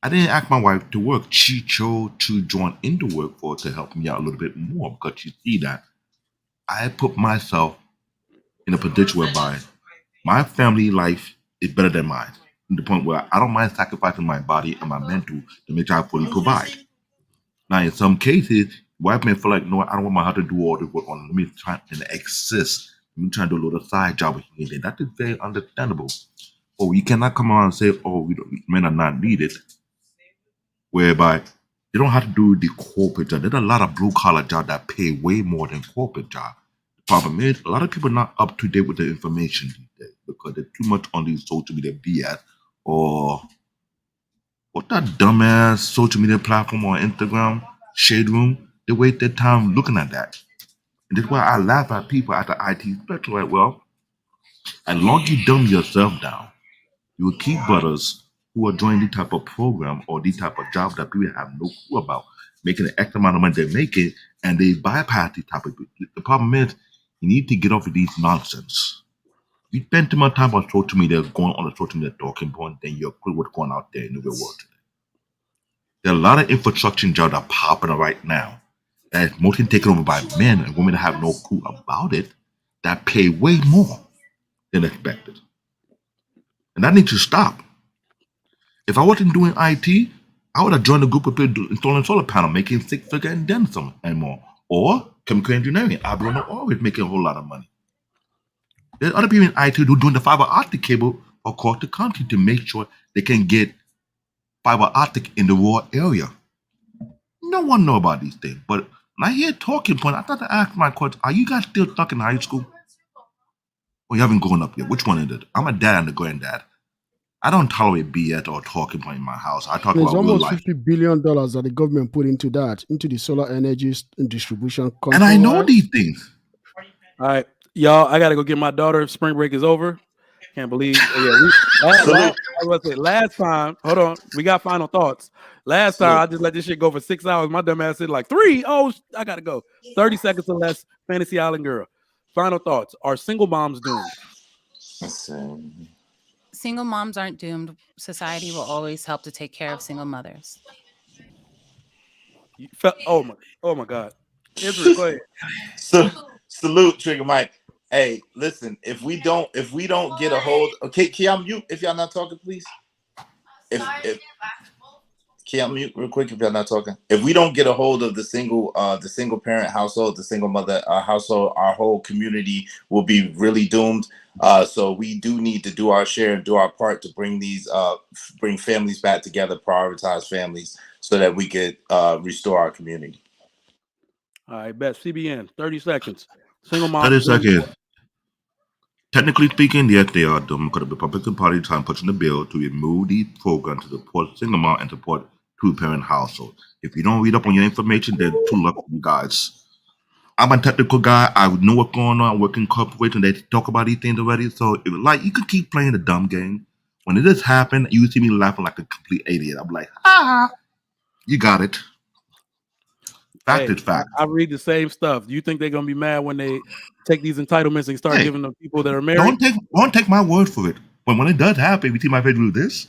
I didn't ask my wife to work. She chose to join into work for to help me out a little bit more because you see that I put myself in a position whereby my family life is better than mine. To the point where I don't mind sacrificing my body and my mental to make sure I fully provide. Now, in some cases, white men feel like, no, I don't want my husband to do all this work on. Let me try and exist. Let me try and do a little side job here and there. That is very understandable. Oh, you cannot come around and say, oh, men are not needed, whereby they don't have to do the corporate job. There's a lot of blue collar jobs that pay way more than corporate jobs. The problem is, a lot of people are not up to date with the information these days because they're too much on these social media BS or what that dumbass social media platform or Instagram, Shade Room. They waste their time looking at that. And that's why I laugh at people at the IT spectrum. Like, well, as long as you dumb yourself down, you will keep brothers who are joining this type of program or this type of job that people have no clue about, making the X amount of money they're making, and they bypass this type of. The problem is, you need to get off of these nonsense. You spend too much time on social media, going on the social media talking point, then you're quit what's going out there in the real world today. There are a lot of infrastructure jobs that are popping up right now that is mostly taken over by men and women that have no clue about it that pay way more than expected. And that needs to stop. If I wasn't doing IT, I would have joined a group of people installing solar panel, making 6-figure and then some and more. Or chemical engineering. I'd be always making a whole lot of money. There's other people in IT who are doing the fiber optic cable across the country to make sure they can get fiber optic in the rural area. No one know about these things. But when I hear talking point, I thought to ask my question, are you guys still stuck in high school? Or you haven't grown up yet? Which one is it? I'm a dad and a granddad. I don't tolerate BS or talking point in my house. I talk There's about real almost life. $50 billion that the government put into that, into the solar energy distribution. And I know these things. All right, y'all, I got to go get my daughter. Spring break is over. Can't believe. Last time, hold on, we got final thoughts. Last time, I just let this shit go for 6 hours. My dumb ass said like 3. Oh, I got to go. 30 seconds or less. Fantasy Island girl. Final thoughts. Are single moms doomed? Single moms aren't doomed. Society will always help to take care of single mothers. Oh my God. Israel, go ahead. Salute, Trigger Mike. Hey, listen, if we don't get a hold, okay, can y'all mute if y'all not talking, please? If can y'all mute real quick if y'all not talking? If we don't get a hold of the single parent household, the single mother household, our whole community will be really doomed. So we do need to do our share and do our part to bring families back together, prioritize families, so that we could restore our community. All right, bet. CBN, 30 seconds. Single mom. 30 seconds. Technically speaking, yes, they are doomed because the Republican Party is trying to push in the bill to remove the program to support single mom and support two-parent household. If you don't read up on your information, then too lucky you guys. I'm a technical guy. I know what's going on. I work in corporations. They talk about these things already. So, you can keep playing the dumb game. When it does happen, you see me laughing like a complete idiot. I'm like, you got it. Fact is fact. I read the same stuff. Do you think they're going to be mad when they take these entitlements and start giving them people that are married? Don't take my word for it. But when it does happen, you see my face do this.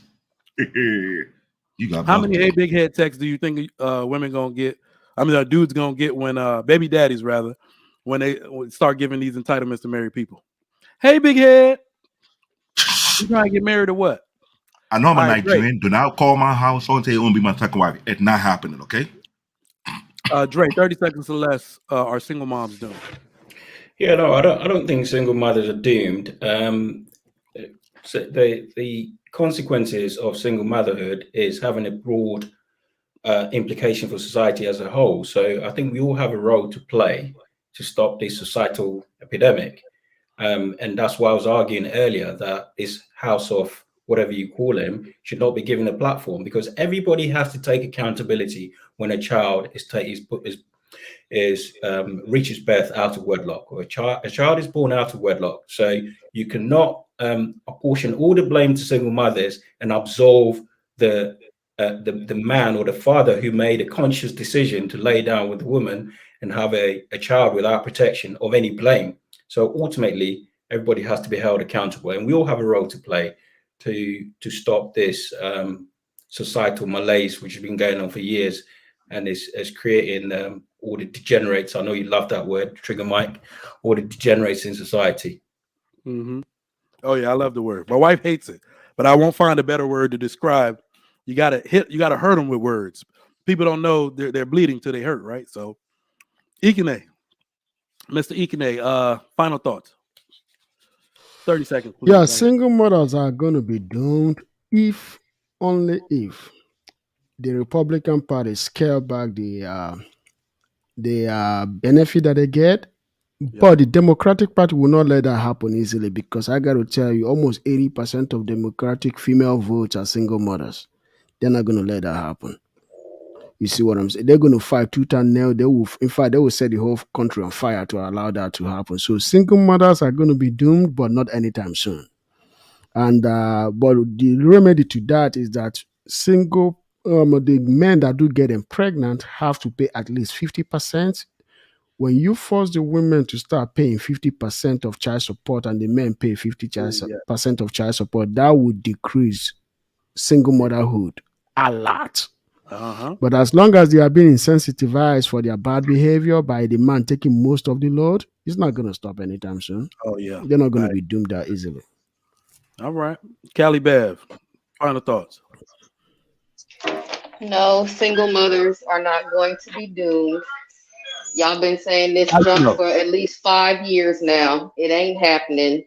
You got how many big head texts do you think women going to get? I mean, dudes going to get when baby daddies rather when they start giving these entitlements to married people? Hey, big head, you trying to get married or what? I know I'm a Nigerian. Do not call my household and say it won't be my second wife. It's not happening, okay? Dre, 30 seconds or less. Are single moms doomed? Yeah, no, I don't think single mothers are doomed. So the consequences of single motherhood is having a broad implication for society as a whole. So I think we all have a role to play to stop this societal epidemic. And that's why I was arguing earlier that this house of whatever you call him should not be given a platform, because everybody has to take accountability when a child reaches birth out of wedlock, or a child is born out of wedlock. So you cannot apportion all the blame to single mothers and absolve the man or the father who made a conscious decision to lay down with the woman and have a child without protection of any blame. So ultimately, everybody has to be held accountable, and we all have a role to play to stop this societal malaise, which has been going on for years, and is creating all the degenerates. I know you love that word, Trigger Mike. All the degenerates in society. Mm-hmm. Oh yeah, I love the word. My wife hates it, but I won't find a better word to describe. You gotta hurt them with words. People don't know they're bleeding till they hurt, right? So, Ikene, Mr. Ikene, final thoughts. 30 seconds, please. Yeah, single mothers are going to be doomed if, only if, the Republican Party scale back the benefit that they get. But the Democratic Party will not let that happen easily, because I got to tell you, almost 80% of Democratic female votes are single mothers. They're not going to let that happen. You see what I'm saying? They're going to fight tooth and nail. They will set the whole country on fire to allow that to happen. So single mothers are going to be doomed, but not anytime soon. And but the remedy to that is that the men that do get them pregnant have to pay at least 50%, when you force the women to start paying 50% of child support and the men pay 50% of child support, that would decrease single motherhood a lot. But as long as they are being insensitivized for their bad behavior by the man taking most of the load, it's not going to stop anytime soon. Oh, yeah. They're not going to be doomed that easily. All right. Callie Bev, final thoughts. No, single mothers are not going to be doomed. Y'all been saying this junk for at least 5 years now. It ain't happening.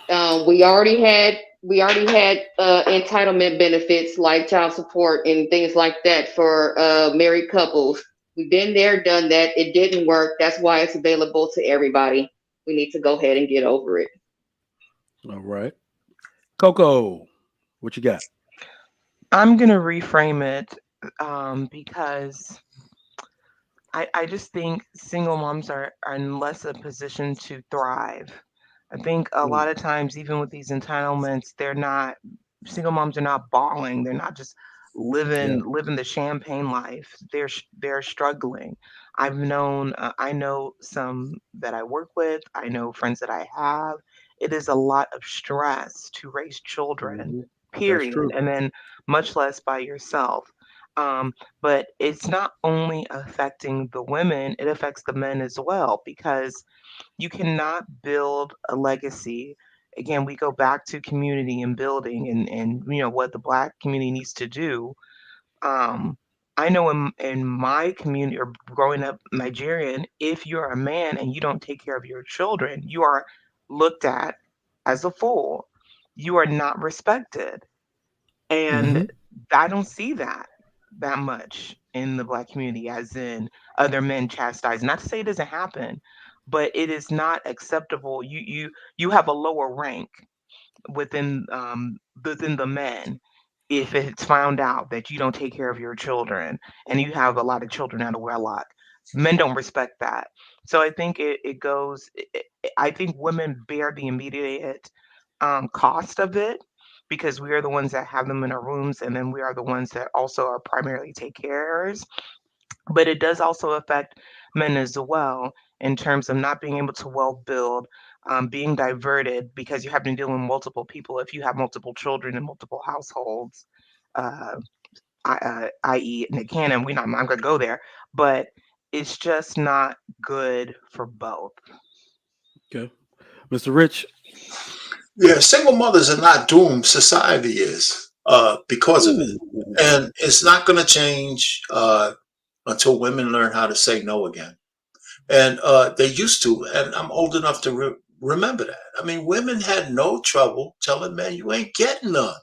We already had entitlement benefits like child support and things like that for married couples. We've been there, done that. It didn't work. That's why it's available to everybody. We need to go ahead and get over it. All right. Coco, what you got? I'm going to reframe it because I just think single moms are in less a position to thrive. I think a lot of times, even with these entitlements, single moms are not balling. They're not just living the champagne life. They're struggling. I know some that I work with. I know friends that I have. It is a lot of stress to raise children, period, and then much less by yourself. But it's not only affecting the women, it affects the men as well, because you cannot build a legacy. Again, we go back to community and building and what the Black community needs to do. I know in my community, or growing up Nigerian, if you're a man and you don't take care of your children, you are looked at as a fool. You are not respected. And I don't see that much in the Black community, as in other men chastised. Not to say it doesn't happen, but it is not acceptable. You have a lower rank within the men if it's found out that you don't take care of your children and you have a lot of children out of wedlock. Men don't respect that. So I think it goes. I think women bear the immediate cost of it, because we are the ones that have them in our rooms, and then we are the ones that also are primarily take carers. But it does also affect men as well, in terms of not being able to well build, being diverted because you have to deal with multiple people. If you have multiple children in multiple households, uh, i.e. Nick Cannon, I'm going to go there, but it's just not good for both. Okay. Mr. Rich. Yeah, single mothers are not doomed. Society is because of it. And it's not going to change until women learn how to say no again. And they used to, and I'm old enough to remember that. I mean, women had no trouble telling men, you ain't getting none.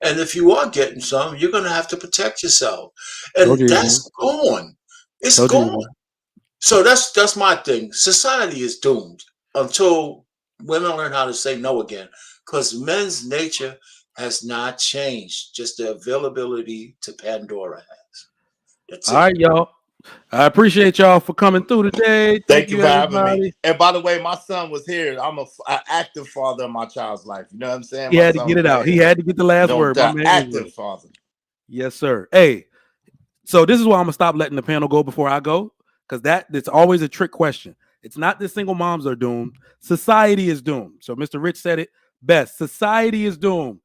And if you are getting some, you're going to have to protect yourself. And that's gone. It's gone. So that's my thing. Society is doomed until women learn how to say no again, because men's nature has not changed. Just the availability to Pandora has. That's all right, y'all. I appreciate y'all for coming through today. Thank you for everybody. having me. And by the way, my son was here. I'm an active father in my child's life. You know what I'm saying? He had to get it out. He had to get the last word. My man, active father. Yes, sir. Hey, so this is why I'm gonna stop letting the panel go before I go, because that's always a trick question. It's not that single moms are doomed. Society is doomed. So Mr. Rich said it best. Society is doomed.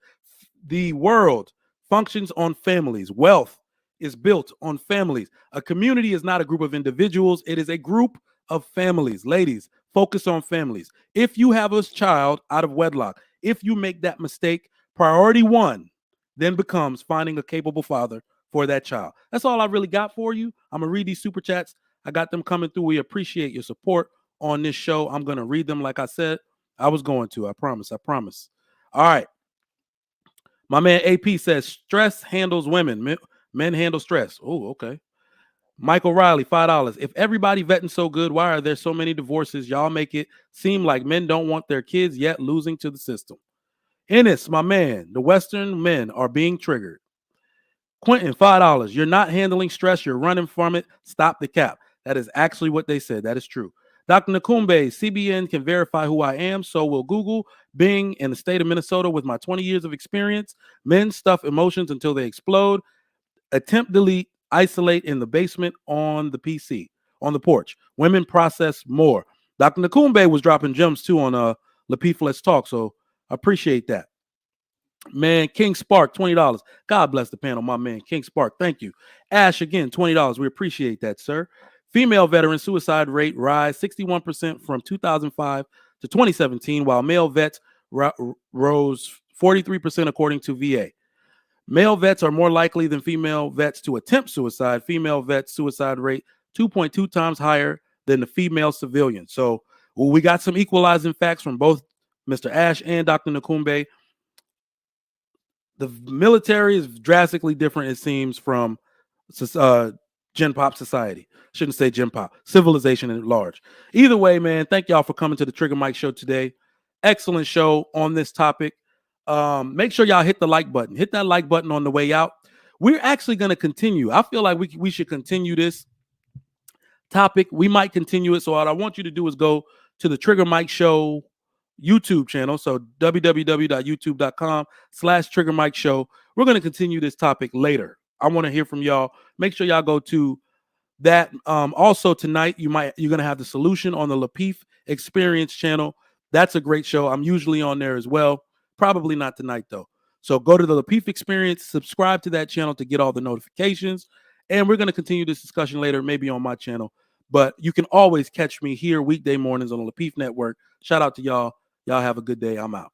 The world functions on families. Wealth is built on families. A community is not a group of individuals. It is a group of families. Ladies, focus on families. If you have a child out of wedlock, if you make that mistake, priority one then becomes finding a capable father for that child. That's all I really got for you. I'm going to read these super chats. I got them coming through. We appreciate your support on this show. I'm going to read them like I said I was going to. I promise. All right. My man AP says, stress handles women. Men handle stress. Oh, okay. Michael Riley, $5. If everybody vetting so good, why are there so many divorces? Y'all make it seem like men don't want their kids yet losing to the system. Ennis, my man, the Western men are being triggered. Quentin, $5. You're not handling stress. You're running from it. Stop the cap. That is actually what they said. That is true. Dr. Nakumbe, CBN can verify who I am. So will Google. Being in the state of Minnesota with my 20 years of experience, men stuff emotions until they explode. Attempt, delete, isolate in the basement on the PC on the porch. Women process more. Dr. Nakumbe was dropping gems too on Lapeef Let's Talk, so I appreciate that. Man, King Spark, $20. God bless the panel, my man. King Spark, thank you. Ash, again, $20. We appreciate that, sir. Female veteran suicide rate rise 61% from 2005 to 2017, while male vets rose 43% according to VA. Male vets are more likely than female vets to attempt suicide. Female vets suicide rate 2.2 times higher than the female civilian. So we got some equalizing facts from both Mr. Ash and Dr. Nakumbe. The military is drastically different, it seems, from Gen Pop society. Shouldn't say Gen Pop, civilization at large. Either way, man, thank y'all for coming to the Trigger Mike show today. Excellent show on this topic. Make sure y'all hit the like button. Hit that like button on the way out. We're actually going to continue. I feel like we should continue this topic. We might continue it. So what I want you to do is go to the Trigger Mike show YouTube channel. So www.youtube.com/Trigger Mike show. We're going to continue this topic later. I want to hear from y'all. Make sure y'all go to that. Also tonight, you're going to have the solution on the Lapeef Experience channel. That's a great show. I'm usually on there as well. Probably not tonight though. So go to the Lapeef Experience, subscribe to that channel to get all the notifications. And we're going to continue this discussion later, maybe on my channel. But you can always catch me here weekday mornings on the Lapeef Network. Shout out to y'all. Y'all have a good day. I'm out.